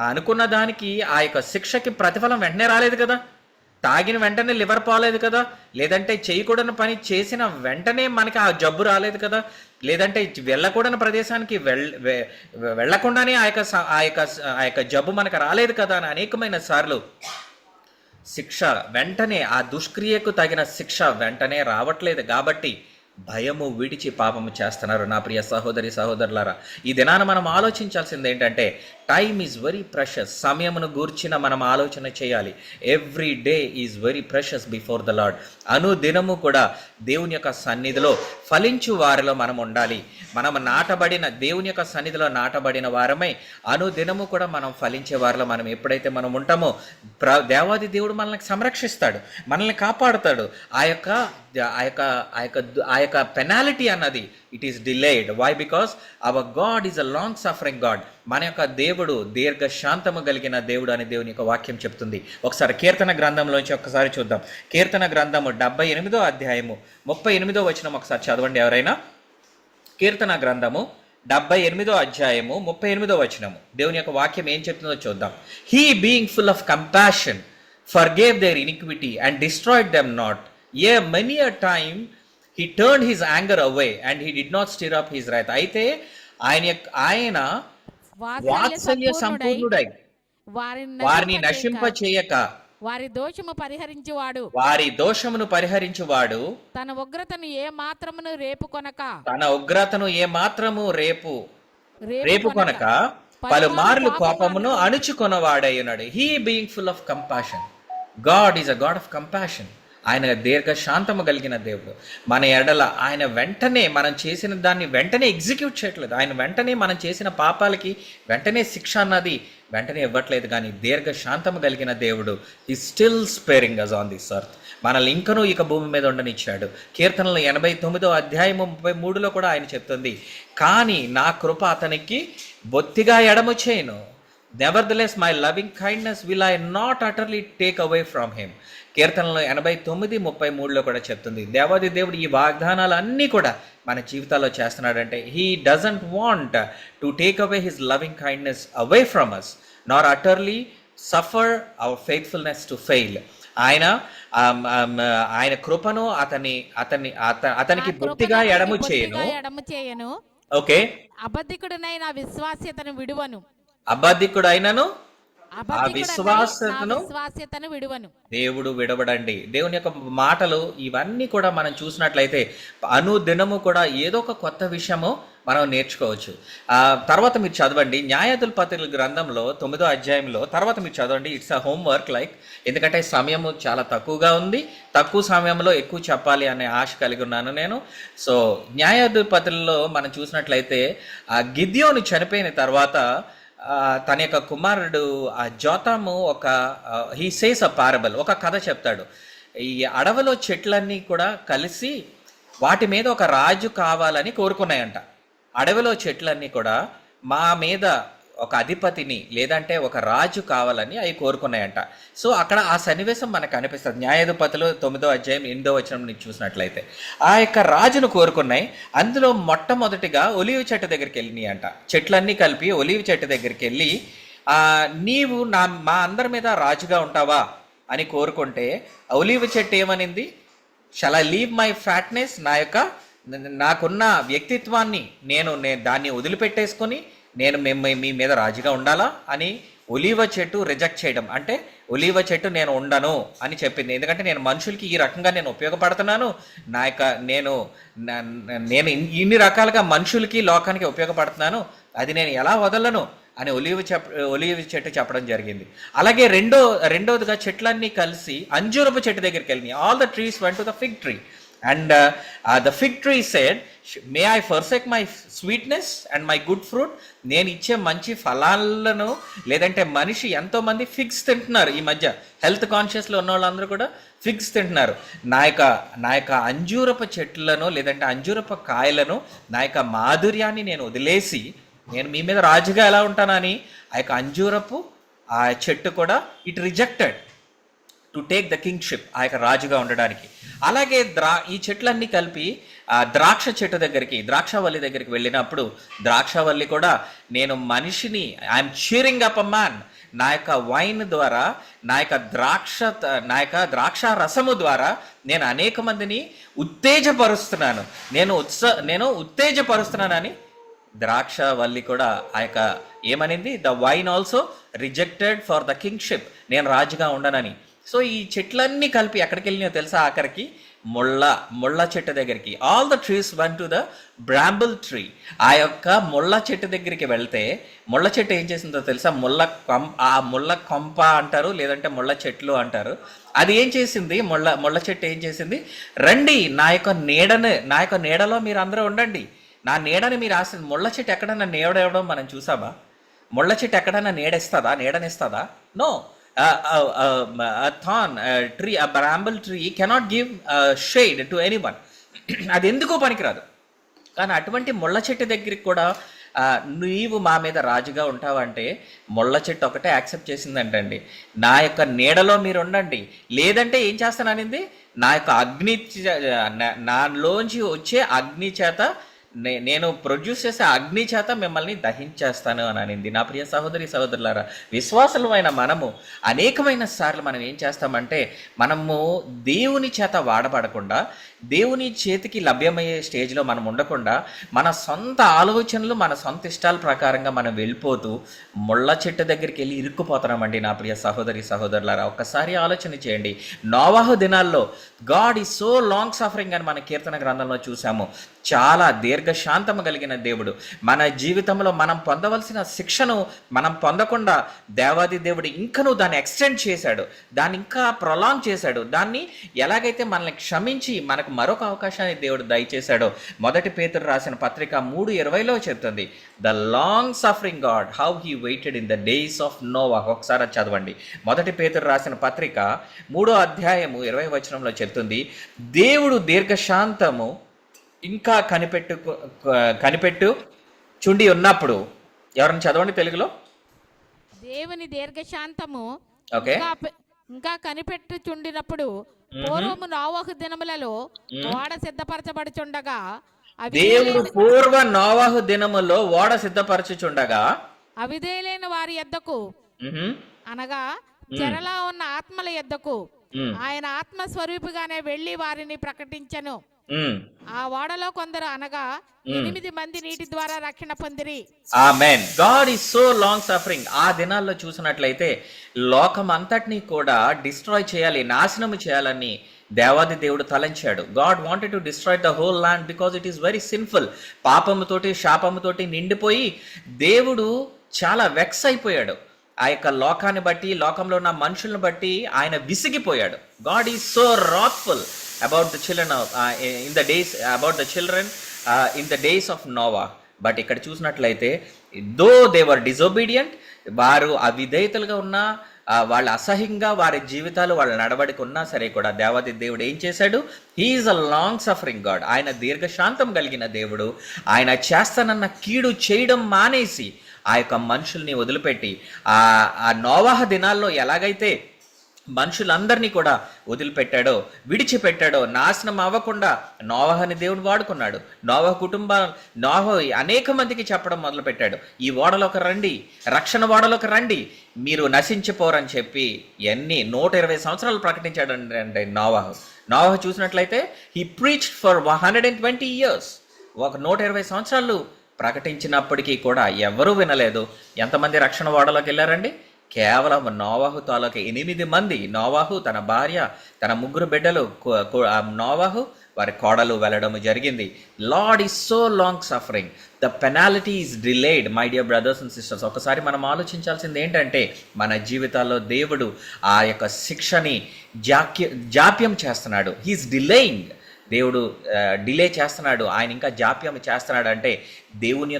అనుకున్న దానికి ఆ యొక్క శిక్షకి ప్రతిఫలం వెంటనే రాలేదు కదా, తాగిన వెంటనే లివర్ పోలేదు కదా, లేదంటే చేయకూడని పని చేసిన వెంటనే మనకి ఆ జబ్బు రాలేదు కదా, లేదంటే వెళ్ళకూడని ప్రదేశానికి వెళ్లకుండానే ఆ యొక్క జబ్బు మనకు రాలేదు కదా అని అనేకమైన సార్లు శిక్ష వెంటనే, ఆ దుష్క్రియకు తగిన శిక్ష వెంటనే రావట్లేదు. కాబట్టి భయము విడిచి పాపము చేస్తున్నారు. నా ప్రియ సహోదరి సహోదరులారా, ఈ దినాన మనం ఆలోచించాల్సింది ఏంటంటే టైమ్ ఈజ్ వెరీ ప్రెషస్. సమయమును గూర్చిన మనం ఆలోచన చేయాలి. Every day is very precious before the lord. అనుదినము కూడా దేవుని యొక్క సన్నిధిలో ఫలించు వారిలో మనం ఉండాలి. మనం నాటబడిన దేవుని యొక్క సన్నిధిలో నాటబడిన వారమై అనుదినము కూడా మనం ఫలించే వారిలో మనం ఎప్పుడైతే మనం ఉంటామో దేవాది దేవుడు మనల్ని సంరక్షిస్తాడు, మనల్ని కాపాడుతాడు. ఆ యొక్క పెనాలిటీ అన్నది it is delayed. Why? Because our God is a long suffering God. మన యొక్క దేవుడు దీర్ఘ శాంతము కలిగిన దేవుడు అని దేవుని యొక్క వాక్యం చెప్తుంది. ఒకసారి కీర్తన గ్రంథంలోంచి ఒకసారి చూద్దాం. కీర్తన గ్రంథము 78వ అధ్యాయము 38వ వచనం ఒకసారి చదవండి ఎవరైనా. కీర్తన గ్రంథము 78వ అధ్యాయము 38వ వచనము దేవుని యొక్క వాక్యం ఏం చెప్తుందో చూద్దాం. He being full of compassion forgave their iniquity and destroyed them not. Yea, many a time he turned his anger away and he did not stir up his wrath. అయితే ఆయన వాత్సల్య సంపూర్ణుడై వారిని నశింప చేయక వారి దోషము పరిహరించువాడు తన ఉగ్రతను ఏ మాత్రము రేపు కొనక పలుమార్లు కోపమును అణుచుకొనవాడై ఉన్నాడు. He being full of compassion. God is a God of compassion. ఆయన దీర్ఘ శాంతము కలిగిన దేవుడు. మన ఎడల ఆయన వెంటనే మనం చేసిన దాన్ని వెంటనే ఎగ్జిక్యూట్ చేయట్లేదు. ఆయన వెంటనే మనం చేసిన పాపాలకి వెంటనే శిక్ష అన్నది వెంటనే ఇవ్వట్లేదు. కానీ దీర్ఘ శాంతము కలిగిన దేవుడు ఈ still sparing us on this earth. మనల్ని ఇంకనూ ఇక భూమి మీద ఉండనిచ్చాడు. కీర్తనలు 89వ అధ్యాయము 33లో కూడా ఆయన చెప్తుంది, కానీ నా కృప అతనికి బొత్తిగా ఎడము చేయను. Nevertheless my loving kindness will I not utterly take away from him. కీర్తనలో 89:33లో కూడా చెప్తుంది. దేవాది దేవుడు ఈ వాగ్దానాలు అన్నీ కూడా మన జీవితాల్లో చేస్తున్నాడంటే he doesn't want to take away his loving kindness away from us nor utterly suffer our faithfulness to fail. ఆయన కృపను అతనికి బొత్తిగా ఎడము చేయను. ఓకే, అబద్ధికుడనైన విశ్వాస్యతను విడువను. అబద్ధికుడైనను ఆ విశ్వాసతను విడువను. దేవుడు విడవడండి. దేవుని యొక్క మాటలు ఇవన్నీ కూడా మనం చూసినట్లయితే అనుదినము కూడా ఏదో ఒక కొత్త విషయము మనం నేర్చుకోవచ్చు. తర్వాత మీరు చదవండి న్యాయాధిపతుల గ్రంథంలో 9వ అధ్యాయంలో తర్వాత మీరు చదవండి. ఇట్స్ అ హోంవర్క్ లైక్, ఎందుకంటే సమయము చాలా తక్కువగా ఉంది, తక్కువ సమయంలో ఎక్కువ చెప్పాలి అనే ఆశ కలిగి ఉన్నాను నేను. సో న్యాయాధిపతుల్లో మనం చూసినట్లయితే గిద్యోను చనిపోయిన తర్వాత తన యొక్క కుమారుడు జోతాము హీ సేస్ అ పారబల్, ఒక కథ చెప్తాడు. ఈ అడవిలో చెట్లన్నీ కూడా కలిసి వాటి మీద ఒక రాజు కావాలని కోరుకున్నాయంట. అడవిలో చెట్లన్నీ కూడా మా మీద ఒక అధిపతిని లేదంటే ఒక రాజు కావాలని అవి కోరుకున్నాయంట. సో అక్కడ ఆ సన్నివేశం మనకు అనిపిస్తుంది. న్యాయాధిపతులు 9వ అధ్యాయం 8వ వచనం నుంచి చూసినట్లయితే ఆ యొక్క రాజును కోరుకున్నాయి. అందులో మొట్టమొదటిగా ఒలీవ చెట్టు దగ్గరికి వెళ్ళినాయి అంట. చెట్లన్నీ కలిపి ఒలీవ చెట్టు దగ్గరికి వెళ్ళి నీవు మా అందరి మీద రాజుగా ఉంటావా అని కోరుకుంటే ఒలీవ చెట్టు ఏమనింది? Shall I leave my fatness, నాకున్న వ్యక్తిత్వాన్ని నేను దాన్ని వదిలిపెట్టేసుకొని నేను మీ మీద రాజుగా ఉండాలా అని ఒలీవ చెట్టు రిజెక్ట్ చేయడం. అంటే ఒలీవ చెట్టు నేను ఉండను అని చెప్పింది. ఎందుకంటే నేను మనుషులకి ఈ రకంగా నేను ఉపయోగపడుతున్నాను, నేను ఇన్ని రకాలుగా మనుషులకి లోకానికి ఉపయోగపడుతున్నాను, అది నేను ఎలా వదలను అని ఒలీవ చెట్టు చెప్పడం జరిగింది. అలాగే రెండోదిగా చెట్లన్నీ కలిసి అంజూరపు చెట్టు దగ్గరికి వెళ్ళినాయి. All the trees went to the fig tree and the fig tree said, may I forsake my sweetness and my good fruit? నేను ఇచ్చే మంచి ఫలాలను, లేదంటే మనిషి ఎంతోమంది ఫిగ్స్ తింటున్నారు ఈ మధ్య, హెల్త్ కాన్షియస్లో ఉన్న వాళ్ళందరూ కూడా ఫిగ్స్ తింటున్నారు. నా యొక్క అంజూరపు చెట్లను లేదంటే అంజూరపు కాయలను, నా యొక్క మాధుర్యాన్ని నేను వదిలేసి నేను మీ మీద రాజుగా ఎలా ఉంటానని ఆ యొక్క అంజూరపు ఆ చెట్టు కూడా it rejected to take the kingship, ఆ యొక్క రాజుగా ఉండడానికి. అలాగే ఈ చెట్లన్నీ కలిపి ద్రాక్ష చెట్టు దగ్గరికి, ద్రాక్షవల్లి దగ్గరికి వెళ్ళినప్పుడు ద్రాక్షవల్లి కూడా నేను మనిషిని, I'm cheering up a man, నా యొక్క వైన్ ద్వారా, నా యొక్క ద్రాక్ష రసము ద్వారా నేను అనేక మందిని ఉత్తేజపరుస్తున్నాను, నేను ఉత్తేజపరుస్తున్నానని ద్రాక్షవల్లి కూడా ఆ యొక్క ఏమనింది? The vine also rejected for the kingship, నేను రాజుగా ఉండనని. సో ఈ చెట్లన్నీ కలిపి ఎక్కడికి వెళ్ళినాయో తెలుసా? ఆఖరికి ముళ్ళ చెట్టు దగ్గరికి. All the trees went to the bramble tree. ఆ యొక్క ముళ్ళ చెట్టు దగ్గరికి వెళ్తే ముళ్ళ చెట్టు ఏం చేసిందో తెలుసా? ముళ్ళ కొంప అంటారు, లేదంటే ముళ్ళ చెట్లు అంటారు. అది ఏం చేసింది? ముళ్ళ చెట్టు ఏం చేసింది? రండి, నా యొక్క నీడలో మీరు అందరూ ఉండండి, నా నీడని మీరు ఆశ్రయించండి. ముళ్ళ చెట్టు ఎక్కడన్నా నీడవడం మనం చూసామా? ముళ్ళ చెట్టు ఎక్కడన్నా నీడనిస్తుందా? No. A thorn tree, a bramble tree cannot give shade to anyone. అది ఎందుకో పనికిరాదు. కానీ అటువంటి ముళ్ళ చెట్టు దగ్గరికి కూడా నీవు మా మీద రాజుగా ఉంటావంటే ముళ్ళ చెట్టు ఒకటే యాక్సెప్ట్ చేసిందంటండి. నా యొక్క నీడలో మీరు ఉండండి, లేదంటే ఏం చేస్తాననింది? నా యొక్క నాలోంచి వచ్చే అగ్ని చేత, నేను ప్రొడ్యూస్ చేసే అగ్ని చేత మిమ్మల్ని దహించేస్తాను అని అనింది. నా ప్రియ సహోదరి సహోదరులారా, విశ్వాసులమైన మనము అనేకమైన సార్లు మనం ఏం చేస్తామంటే, మనము దేవుని చేత వాడబడకుండా, దేవుని చేతికి లభ్యమయ్యే స్టేజ్లో మనం ఉండకుండా, మన సొంత ఆలోచనలు, మన సొంత ఇష్టాల ప్రకారంగా మనం వెళ్ళిపోతూ ముళ్ళ చెట్టు దగ్గరికి వెళ్ళి ఇరుక్కుపోతున్నామండి. నా ప్రియ సహోదరి సహోదరులారా, ఒక్కసారి ఆలోచన చేయండి. నోవాహు దినాల్లో God is so long suffering అని మన కీర్తన గ్రంథంలో చూసాము. చాలా దీర్ఘశాంతము కలిగిన దేవుడు. మన జీవితంలో మనం పొందవలసిన శిక్షను మనం పొందకుండా దేవాది దేవుడు ఇంకనూ దాన్ని ఎక్స్టెండ్ చేశాడు, దాన్ని ఇంకా ప్రొలాంగ్ చేశాడు. దాన్ని ఎలాగైతే మనల్ని క్షమించి మనకు మరొక అవకాశాన్ని దేవుడు దయచేశాడో, 1 పేతురు రాసిన పత్రిక 3:20లో చెప్తుంది, the long suffering God how he weighted in the days of Noah. ఒకసారి చదవండి. 1 పేతురు రాసిన పత్రిక 3వ అధ్యాయము 20వ వచనంలో చెప్తుంది, దేవుడు దీర్ఘశాంతము ఇంకా కనిపెట్టు చుండి ఉన్నప్పుడు. ఎవరైనా చదవండి తెలుగులో. దేవుని దీర్ఘశాంతము ఓకే ఇంకా కనిపెట్టుచుండినప్పుడు పూర్వము నోవాహు దినములలో ఓడ సిద్ధపరచబడుచుండగా, దేవుడు పూర్వ నోవాహు దినములో ఓడ సిద్ధపరచుచుండగా అవిధేయులైన వారి యొద్దకు, అనగా చెరలో ఉన్న ఆత్మల యొద్దకు ఆయన ఆత్మ స్వరూపుగానే వెళ్లి వారిని ప్రకటించెను. ఆ ఓడలో కొందరు, అనగా 8 మంది నీటి ద్వారా రక్షణ పొందిరి. ఆమేన్. God is so long suffering. ఆ దినాల్లో చూసినట్లయితే లోకం అంతటినీ కూడా డిస్ట్రాయ్ చేయాలి, నాశనం చేయాలని దేవాది దేవుడు తలంచాడు. God wanted to destroy the whole land because it is very sinful. పాపముతోటి శాపముతోటి నిండిపోయి దేవుడు చాలా వెక్స్ అయిపోయాడు. ఆ యొక్క లోకాన్ని బట్టి, లోకంలో ఉన్న మనుషులను బట్టి ఆయన విసిగిపోయాడు. God is so wrathful about the children in the days of Noah. But ఇక్కడ చూసినట్లయితే దో దే వర్ డిజోబీడియంట్, వారు అవిధేయతలుగా ఉన్నా, వాళ్ళు అసహ్యంగా వారి జీవితాలు వాళ్ళ నడవడికి ఉన్నా సరే కూడా దేవాది దేవుడు ఏం చేశాడు? He is a long suffering God. ఆయన దీర్ఘశాంతం కలిగిన దేవుడు. ఆయన చేస్తానన్న కీడు చేయడం మానేసి ఆ యొక్క మనుషుల్ని వదిలిపెట్టి ఆ నోవాహ దినాల్లో ఎలాగైతే మనుషులందరినీ కూడా వదిలిపెట్టాడో, విడిచిపెట్టాడో, నాశనం అవ్వకుండా నోవాహని దేవుడు వాడుకున్నాడు. నోవాహ అనేక మందికి చెప్పడం మొదలుపెట్టాడు, ఈ ఓడలోకి రండి, రక్షణ ఓడలోకి రండి, మీరు నశించిపోరని చెప్పి 120 సంవత్సరాలు ప్రకటించాడు అంటే నోవాహు చూసినట్లయితే హీ ప్రీచ్డ్ ఫర్ 120 years. ఒక 120 సంవత్సరాలు ప్రకటించినప్పటికీ కూడా ఎవరూ వినలేదు. ఎంతమంది రక్షణ ఓడలోకి వెళ్ళారండి? కేవలం నోవాహు తాలూకా 8 మంది, నోవాహు, తన భార్య, తన 3 బిడ్డలు, నోవాహు, వారి కోడలు వెళ్ళడం జరిగింది. Lord is so long suffering, the penalty is delayed. My dear brothers and sisters, ఒకసారి మనం ఆలోచించాల్సింది ఏంటంటే మన జీవితాల్లో దేవుడు ఆ యొక్క శిక్షని జాప్యం చేస్తున్నాడు. He's delaying. దేవుడు డిలే చేస్తున్నాడు, ఆయన ఇంకా జాప్యం చేస్తున్నాడు. అంటే దేవుని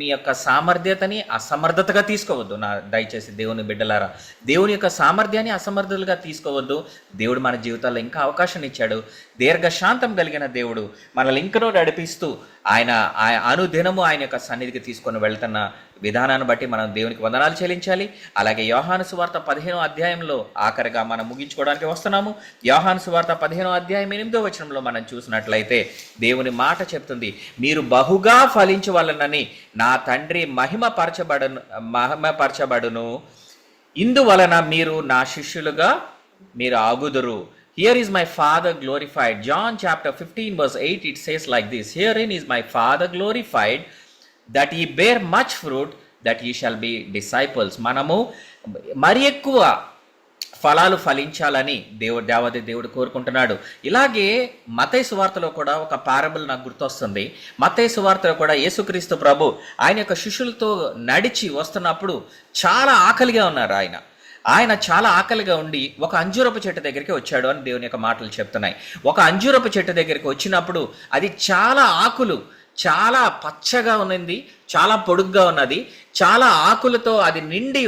యొక్క సామర్థ్యతని అసమర్థతగా తీసుకోవద్దు. దయచేసి దేవుని బిడ్డలారా, దేవుని యొక్క సామర్థ్యాన్ని అసమర్థతలుగా తీసుకోవద్దు. దేవుడు మన జీవితాల్లో ఇంకా అవకాశం ఇచ్చాడు. దీర్ఘశాంతం కలిగిన దేవుడు మనల్ని ఇంకనూ నడిపిస్తూ ఆయన అనుదినము ఆయన యొక్క సన్నిధికి తీసుకొని వెళ్తున్న విధానాన్ని బట్టి మనం దేవునికి వందనాలు చెల్లించాలి. అలాగే యోహాను సువార్త 15వ అధ్యాయంలో ఆఖరిగా మనం ముగించుకోవడానికి వస్తున్నాము. యోహాను సువార్త 15వ అధ్యాయం 8వ వచనంలో మనం చూసినట్లయితే దేవుని మాట చెప్తుంది, మీరు బహుగా ఫలించవలనని నా తండ్రి మహిమపరచబడును, ఇందువలన మీరు నా శిష్యులుగా మీరు ఆగుదురు. Here is my Father glorified. John chapter 15 verse 8, it says like this, herein is my Father glorified, that ye bear much fruit, that ye shall be disciples. మనము మరి ఎక్కువ ఫలాలు ఫలించాలని దేవుడు కోరుకుంటున్నాడు. ఇలాగే మత్తయి సువార్తలో కూడా ఒక పారబుల్ నాకు గుర్తొస్తుంది. మత్తయి సువార్తలో కూడా యేసుక్రీస్తు ప్రభు ఆయన యొక్క శిష్యులతో నడిచి వస్తున్నప్పుడు చాలా ఆకలిగా ఉన్నారు. ఆయన చాలా ఆకలిగా ఉండి ఒక అంజూరపు చెట్టు దగ్గరికి వచ్చాడు అని దేవుని యొక్క మాటలు చెప్తున్నాయి. ఒక అంజూరపు చెట్టు దగ్గరికి వచ్చినప్పుడు అది చాలా ఆకులు, చాలా పచ్చగా ఉన్నది, చాలా పొడుగ్గా ఉన్నది, చాలా ఆకులతో అది నిండి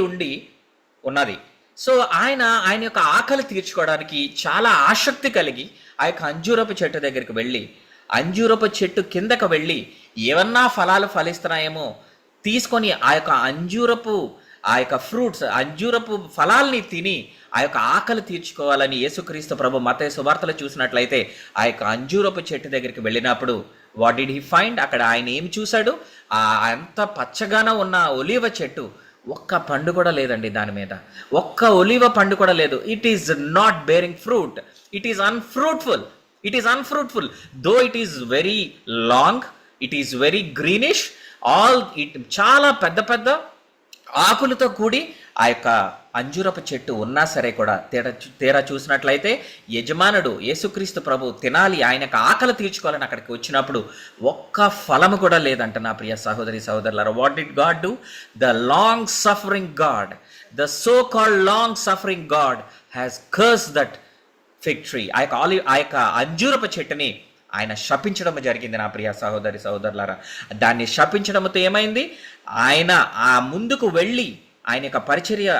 ఉన్నది. సో ఆయన యొక్క ఆకలి తీర్చుకోవడానికి చాలా ఆసక్తి కలిగి ఆ యొక్క అంజూరపు చెట్టు దగ్గరికి వెళ్ళి, అంజూరపు చెట్టు కిందకు వెళ్ళి ఏమన్నా ఫలాలు ఫలిస్తున్నాయేమో తీసుకొని ఆ యొక్క ఫ్రూట్స్, అంజూరపు ఫలాల్ని తిని ఆ యొక్క ఆకలి తీర్చుకోవాలని యేసుక్రీస్తు ప్రభు మత్తయి సువార్తలో చూసినట్లయితే ఆ యొక్క అంజూరపు చెట్టు దగ్గరికి వెళ్ళినప్పుడు వాట్ డిడ్ హీ ఫైండ్? అక్కడ ఆయన ఏం చూశాడు? అంత పచ్చగాన ఉన్న ఒలీవ చెట్టు ఒక్క పండు కూడా లేదండి, దాని మీద ఒక్క ఒలీవ పండు కూడా లేదు. It is not bearing fruit, it is unfruitful. Though it is very long, it is very greenish, చాలా పెద్ద ఆకులతో కూడి ఆ యొక్క అంజూరపు చెట్టు ఉన్నా సరే కూడా తేరా చూసినట్లయితే యజమానుడు యేసుక్రీస్తు ప్రభు తినాలి, ఆయనకు ఆకలి తీర్చుకోవాలని అక్కడికి వచ్చినప్పుడు ఒక్క ఫలము కూడా లేదంట. నా ప్రియ సహోదరి సహోదరులారా, what did God do? The long suffering God, the so called long suffering God has curse that fig tree. ఆ యొక్క అంజూరపు చెట్టుని ఆయన శపించడం జరిగింది. నా ప్రియ సహోదరి సహోదరులారా, దాన్ని శపించడంతో ఏమైంది? ఆయన ఆ ముందుకు వెళ్ళి ఆయన యొక్క పరిచర్య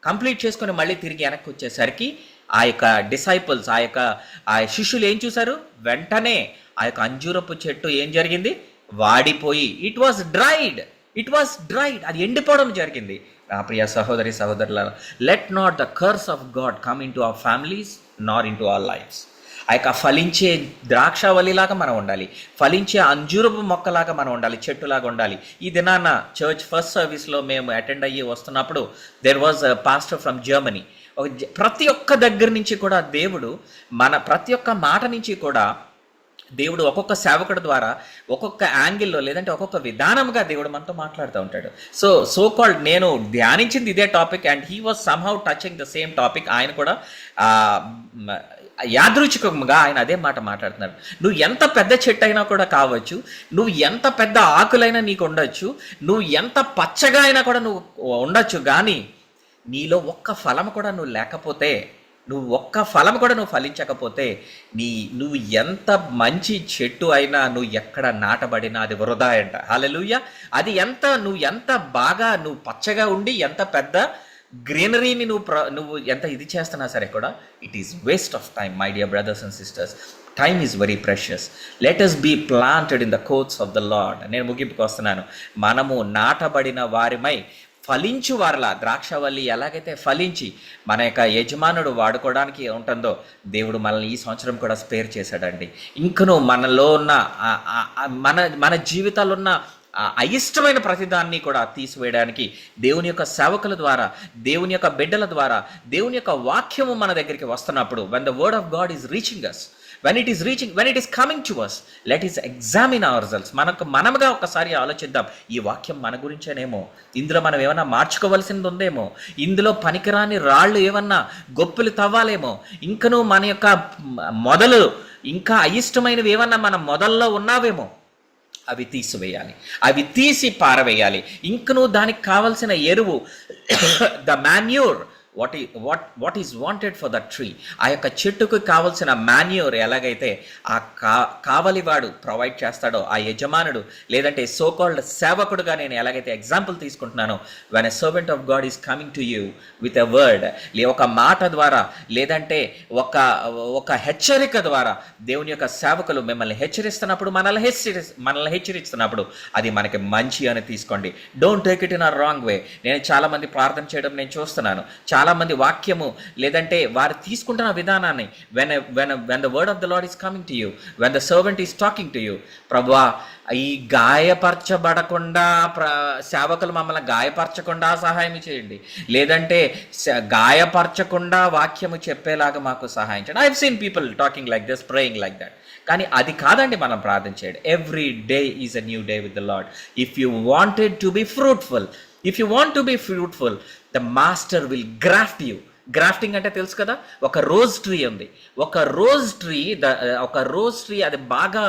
కంప్లీట్ చేసుకొని మళ్ళీ తిరిగి వెనక్కి వచ్చేసరికి ఆ యొక్క డిసైపుల్స్, ఆ శిష్యులు ఏం చూశారు? వెంటనే ఆ యొక్క అంజూరపు చెట్టు ఏం జరిగింది? వాడిపోయి ఇట్ వాస్ డ్రైడ్, అది ఎండిపోవడం జరిగింది. నా ప్రియ సహోదరి సహోదరులారా, let not the curse of God come in to our families Nar in to our lifes. ఆ యొక్క ఫలించే ద్రాక్షవల్లిలాగా మనం ఉండాలి, ఫలించే అంజూరపు మొక్కలాగా మనం ఉండాలి, చెట్టులాగా ఉండాలి. ఈ దినాన చర్చ్ ఫస్ట్ సర్వీస్లో మేము అటెండ్ అయ్యి వస్తున్నప్పుడు there was a pastor from Germany. ప్రతి ఒక్క దగ్గర నుంచి కూడా దేవుడు ప్రతి ఒక్క మాట నుంచి కూడా దేవుడు ఒక్కొక్క సేవకుడు ద్వారా ఒక్కొక్క యాంగిల్లో లేదంటే ఒక్కొక్క విధానంగా దేవుడు మనతో మాట్లాడుతూ ఉంటాడు. సో కాల్డ్ నేను ధ్యానించింది ఇదే topic and he was somehow touching the same topic. ఆయన కూడా యాదృచ్ఛికంగా ఆయన అదే మాట మాట్లాడుతున్నారు. నువ్వు ఎంత పెద్ద చెట్టు అయినా కూడా కావచ్చు, నువ్వు ఎంత పెద్ద ఆకులైనా నీకు ఉండొచ్చు, నువ్వు ఎంత పచ్చగా అయినా కూడా నువ్వు ఉండొచ్చు, కానీ నీలో ఒక్క ఫలం కూడా నువ్వు లేకపోతే, నువ్వు ఫలించకపోతే నువ్వు ఎంత మంచి చెట్టు అయినా నువ్వు ఎక్కడ నాటబడినా అది వృధా అంట. హల్లెలూయా. అది నువ్వు ఎంత బాగా నువ్వు పచ్చగా ఉండి ఎంత పెద్ద గ్రీనరీని నువ్వు ఎంత ఇది చేస్తున్నా సరే కూడా it is waste of time. My dear brothers and sisters, time is very precious. Let us be planted in the courts of the Lord. నేను ముగింపుకు వస్తున్నాను. మనము నాటబడిన వారిమై ఫలించు వారిలా, ద్రాక్షవల్లి ఎలాగైతే ఫలించి మన యొక్క యజమానుడు వాడుకోవడానికి ఉంటుందో, దేవుడు మనల్ని ఈ సంవత్సరం కూడా స్పేర్ చేశాడండి. ఇంకను మనలో ఉన్న మన జీవితాల్లో ఉన్న అయిష్టమైన ప్రతిదాన్ని కూడా తీసివేయడానికి దేవుని యొక్క సేవకుల ద్వారా, దేవుని యొక్క బిడ్డల ద్వారా, దేవుని యొక్క వాక్యము మన దగ్గరికి వస్తున్నప్పుడు, when the word of God is reaching us, when it is coming to us, let us examine ourselves. మనముగా ఒకసారి ఆలోచిద్దాం, ఈ వాక్యం మన గురించేనేమో, ఇందులో మనం ఏమన్నా మార్చుకోవలసింది ఉందేమో, ఇందులో పనికిరాని రాళ్ళు ఏమన్నా గొప్పలు తవ్వాలేమో, ఇంకనూ మన యొక్క మొదలు ఇంకా అయిష్టమైనవి ఏమన్నా మన మొదల్లో ఉన్నావేమో, అవి తీసివేయాలి, అవి తీసి పారవేయాలి. ఇంకనూ దానికి కావలసిన ఎరువు, the manure, what is wanted for the tree, ఆ యొక్క చెట్టుకు కావలసిన మాన్యూర్ ఎలాగైతే ఆ కావలివాడు ప్రొవైడ్ చేస్తాడో, ఆ యజమానుడు లేదంటే సోకాల్డ్ సేవకుడుగా నేను ఎలాగైతే ఎగ్జాంపుల్ తీసుకుంటున్నానో, when a servant of God is coming to you with a word, ఒక మాట ద్వారా లేదంటే ఒక హెచ్చరిక ద్వారా దేవుని యొక్క సేవకులు మిమ్మల్ని హెచ్చరిస్తున్నప్పుడు, మనల్ని హెచ్చరిస్తున్నప్పుడు అది మనకి మంచి అని తీసుకోండి. Don't take it in a wrong way. నేను చాలామంది ప్రార్థన చేయడం నేను చూస్తున్నాను, చాలామంది వాక్యము లేదంటే వారు తీసుకుంటున్న విధానాన్ని, when the word of the Lord is coming to you, when the servant is talking to you, ప్రభువా ఈ గాయపరచబడకుండా సేవకులు మమ్మల్ని గాయపరచకుండా సహాయం చేయండి, లేదంటే గాయపరచకుండా వాక్యము చెప్పేలాగా మాకు సహాయం చేయండి. I have seen people talking like this, praying like that. కానీ అది కాదండి మనం ప్రార్థన చేయడం. Every day is a new day with the lord. If you wanted to be fruitful, if you want to be fruitful, the master will graft you. Grafting అంటే తెలుసు కదా, ఒక రోజ్ ట్రీ ఉంది, ఒక రోజ్ ట్రీ అది బాగా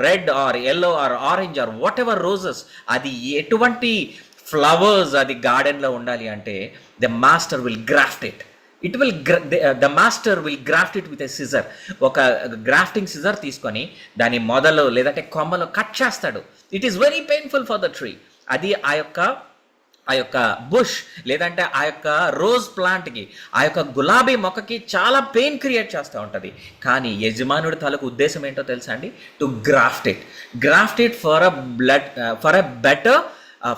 red or yellow or orange or whatever roses, అది ఎటువంటి ఫ్లవర్స్ అది గార్డెన్లో ఉండాలి అంటే the master will graft it. the master will graft it with a scissor. ఒక గ్రాఫ్టింగ్ సిజర్ తీసుకొని దాని మొదలు లేదంటే కొమ్మలు కట్ చేస్తాడు. It is very painful for the tree. అది ఆ యొక్క బుష్ లేదంటే ఆ యొక్క రోజ్ ప్లాంట్కి, ఆ యొక్క గులాబీ మొక్కకి చాలా పెయిన్ క్రియేట్ చేస్తూ ఉంటుంది. కానీ యజమానుడి తాలూకు ఉద్దేశం ఏంటో తెలుసా అండి? To graft it for a better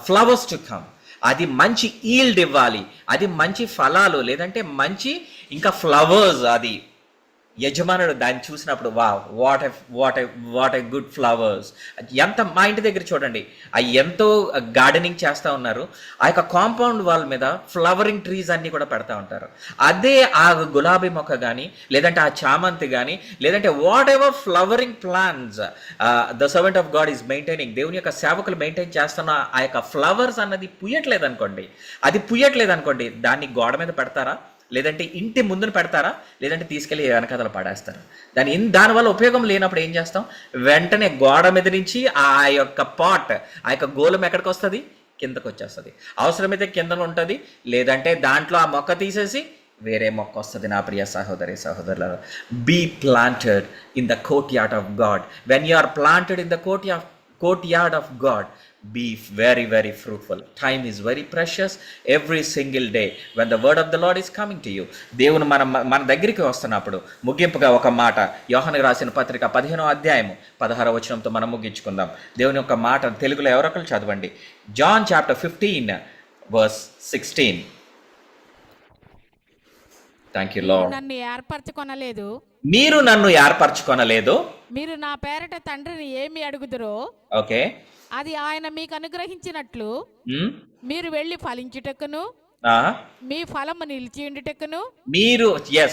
flowers to come. అది మంచి ఈల్డ్ ఇవ్వాలి, అది మంచి ఫలాలు లేదంటే మంచి ఇంకా ఫ్లవర్స్. అది యజమానుడు దాన్ని చూసినప్పుడు వాట్ ఎ గుడ్ ఫ్లవర్స్. ఎంత మా ఇంటి దగ్గర చూడండి, ఎంతో గార్డెనింగ్ చేస్తూ ఉన్నారు. ఆ యొక్క కాంపౌండ్ వాల్ మీద ఫ్లవరింగ్ ట్రీస్ అన్నీ కూడా పెడతా ఉంటారు. అదే ఆ గులాబీ మొక్క కానీ లేదంటే ఆ చామంతి కానీ లేదంటే what ever flowering plants the servant of God is maintaining, దేవుని యొక్క సేవకులు మెయింటైన్ చేస్తున్న ఆ యొక్క ఫ్లవర్స్ అన్నది పుయ్యట్లేదు అనుకోండి, దాన్ని గోడ మీద పెడతారా, లేదంటే ఇంటి ముందున పెడతారా, లేదంటే తీసుకెళ్ళి వెనకాతల పడేస్తారు. దానివల్ల ఉపయోగం లేనప్పుడు ఏం చేస్తాం? వెంటనే గోడ మీద నుంచి ఆ యొక్క పాట్, ఆ యొక్క గోళం ఎక్కడికి వస్తుంది? కిందకు వచ్చేస్తుంది. అవసరమైతే కిందన ఉంటుంది, లేదంటే దాంట్లో ఆ మొక్క తీసేసి వేరే మొక్క వస్తుంది. నా ప్రియ సహోదరులారా, be planted in the courtyard of God. When you are planted in the courtyard of God, be very, very fruitful. Time is very precious. Every single day when the word of the Lord is coming to you, దేవుని మన దగ్గరికి వస్తున్నప్పుడు ముగింపుగా ఒక మాట, యోహాను రాసిన పత్రిక 15వ అధ్యాయము 16వ వచనంతో మనం ముగించుకుందాం. దేవుని యొక్క మాట తెలుగులో ఎవరొకరు చదవండి. John chapter 15 verse 16. Thank you Lord. నన్ను ఏర్పరచుకొనలేదు, మీరు నన్ను ఏర్పరచుకొనలేదు, మీరు నా పేరట తండ్రిని ఏమి అడుగుదురో ఓకే, అది ఆయన మీకు అనుగ్రహించినట్లు మీరు వెళ్ళి ఫలించుటకును మీ ఫలము నిలిచి ఉండుటకును. మీరు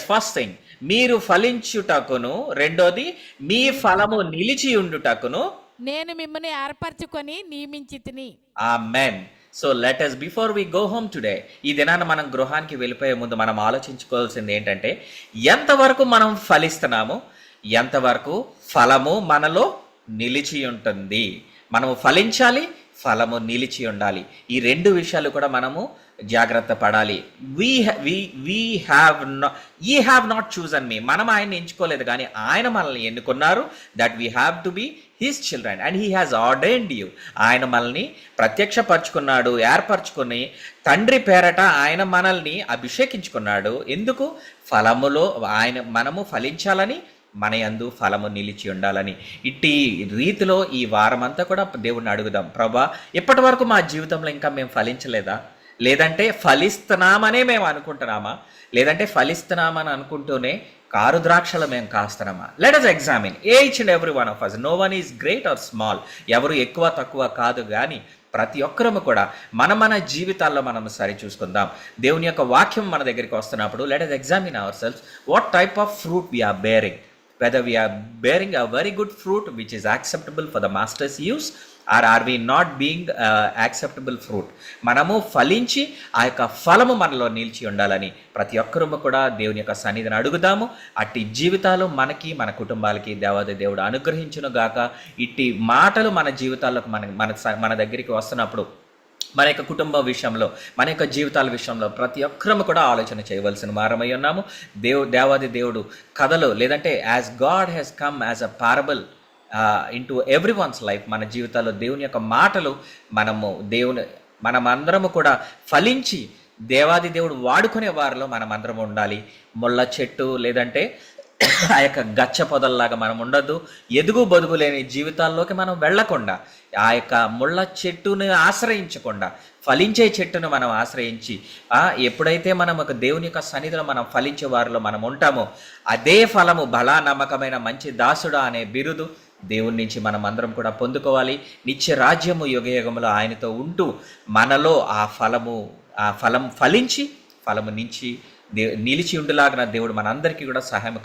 ఫస్ట్ థింగ్ మీరు ఫలించుటకును, రెండోది మీ ఫలము నిలిచి ఉండుటకును నేను మిమ్మల్ని ఏర్పరచుకొని నియమించితిని. ఆమేన్. So let us before we go home today, ఈ దినాన మనం గృహానికి వెళ్ళిపోయే ముందు మనం ఆలోచించుకోవాల్సింది ఏంటంటే, ఎంతవరకు మనం ఫలిస్తున్నాము, ఎంతవరకు ఫలము మనలో నిలిచి ఉంటుంది. మనము ఫలించాలి, ఫలము నిలిచి ఉండాలి. ఈ రెండు విషయాలు కూడా మనము జాగ్రత్త పడాలి. యీ హ్యావ్ నాట్ చూజన్ మీ, మనం ఆయన ఎంచుకోలేదు కానీ ఆయన మనల్ని ఎన్నుకున్నారు. That we have to be his children and he has ordained you. ఆయన మనల్ని ప్రత్యక్షపరచుకున్నాడు, ఏర్పరచుకుని తండ్రి పేరట ఆయన మనల్ని అభిషేకించుకున్నాడు. ఎందుకు? ఫలములో మనము ఫలించాలని, మన యందు ఫలము నిలిచి ఉండాలని. ఇట్టి రీతిలో ఈ వారమంతా కూడా దేవుణ్ణి అడుగుదాం, ప్రభా ఇప్పటి వరకు మా జీవితంలో ఇంకా మేము ఫలించలేదా, లేదంటే ఫలిస్తున్నామనే మేము అనుకుంటున్నామా, లేదంటే ఫలిస్తున్నామని అనుకుంటూనే కారు ద్రాక్షలు మేము కాస్తున్నామా? Let us examine each and every one of us. No one is great or small. ఎవరు ఎక్కువ తక్కువ కాదు, కానీ ప్రతి ఒక్కరము కూడా మన జీవితాల్లో మనం సరి చూసుకుందాం. దేవుని యొక్క వాక్యం మన దగ్గరికి వస్తున్నప్పుడు let us examine our selfs what type of fruit we are bearing. Whether we are bearing a very good fruit which is acceptable for the master's use, or are we not being acceptable fruit. మనము ఫలించి ఆ యొక్క ఫలము మనలో నిలిచి ఉండాలని ప్రతి ఒక్కరూ కూడా దేవుని యొక్క సన్నిధిని అడుగుదాము. అట్టి జీవితాలు మనకి మన కుటుంబాలకి దేవాది దేవుడు అనుగ్రహించును గాక. ఇట్టి మాటలు మన జీవితాల్లోకి మన దగ్గరికి వస్తున్నప్పుడు మన యొక్క కుటుంబ విషయంలో, మన యొక్క జీవితాల విషయంలో ప్రతి ఒక్కరము కూడా ఆలోచన చేయవలసిన వారమై ఉన్నాము. దేవాది దేవుడు కథలు, లేదంటే as God has come as a parable into every one's life, మన జీవితాల్లో దేవుని యొక్క మాటలు మనమందరము కూడా ఫలించి దేవాది దేవుడు వాడుకునే వారిలో మనమందరం ఉండాలి. ముళ్ళ చెట్టు లేదంటే ఆ యొక్క గచ్చ పొదల్లాగా మనం ఉండద్దు. ఎదుగు బొదుగు లేని జీవితాల్లోకి మనం వెళ్లకుండా, ఆ యొక్క ముళ్ళ చెట్టును ఆశ్రయించకుండా ఫలించే చెట్టును మనం ఆశ్రయించి ఎప్పుడైతే మనం ఒక దేవుని యొక్క సన్నిధిలో మనం ఫలించే వారిలో మనం ఉంటామో అదే ఫలము, బలా నమ్మకమైన మంచి దాసుడా అనే బిరుదు దేవుని నుంచి మనం అందరం కూడా పొందుకోవాలి. నిత్య రాజ్యము యుగయుగములో ఆయనతో ఉంటూ మనలో ఆ ఫలం ఫలించి ఫలము నుంచి నిలిచి ఉండులాగా దేవుడు మనందరికీ కూడా సహాయం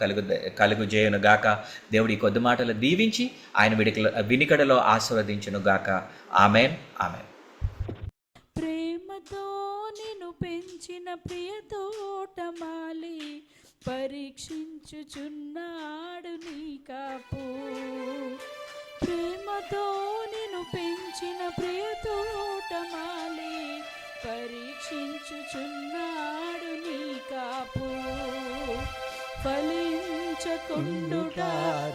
కలుగు చేయను గాక. దేవుడి కొద్ది మాటలు దీవించి ఆయన వినికడలో ఆశీర్వదించును గాక. Amen, amen. ప్రేమతో నిన్ను పెంచిన ప్రియ తోటమాలి పరీక్షించుచున్నాడు నీ కాపు. ప్రేమతో నిన్ను పెంచిన ప్రియ తోటమాలి పరీక్షించుచున్నాడు నీ కాపు. ఫలించకుండుట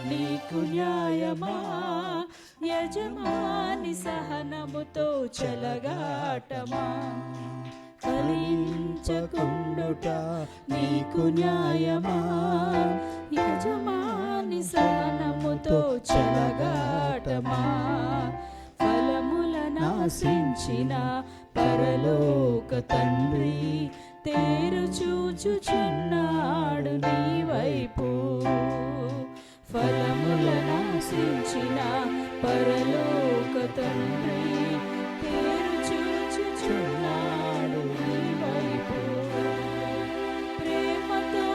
నీకు న్యాయమా, యజమాని సహనముతో చెలగాటమా. ఫలించకుండుట నీకు న్యాయమా, యజమాని సహనముతో చెలగాటమా. ఫలములనాశించిన పరలోక తండ్రి తేరు చూచుచున్నాడు నీ వైపు. ఫలములనాశించిన పరలోక తండ్రి తేరు చూచుచున్నాడు నీ వైపు. ప్రేమతో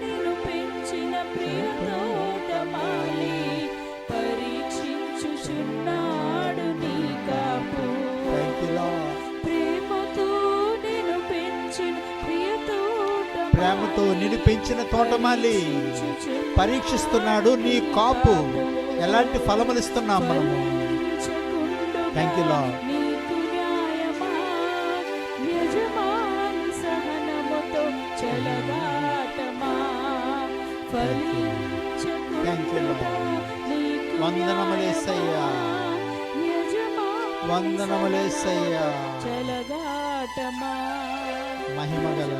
నిన్ను పెంచిన ప్రియ తోటమాలి పరీక్షించుచున్నాడు నీ కాపు. ప్రేమతో నిన్ను పెంచిన తోటమాలి పరీక్షిస్తున్నాడు నీ కాపు. ఎలాంటి ఫలములు ఇస్తున్నాం మనము? Thank you Lord. Thank you Lord. వందనములేసయ్యా, వందనములేసయ్యా. మహిమగల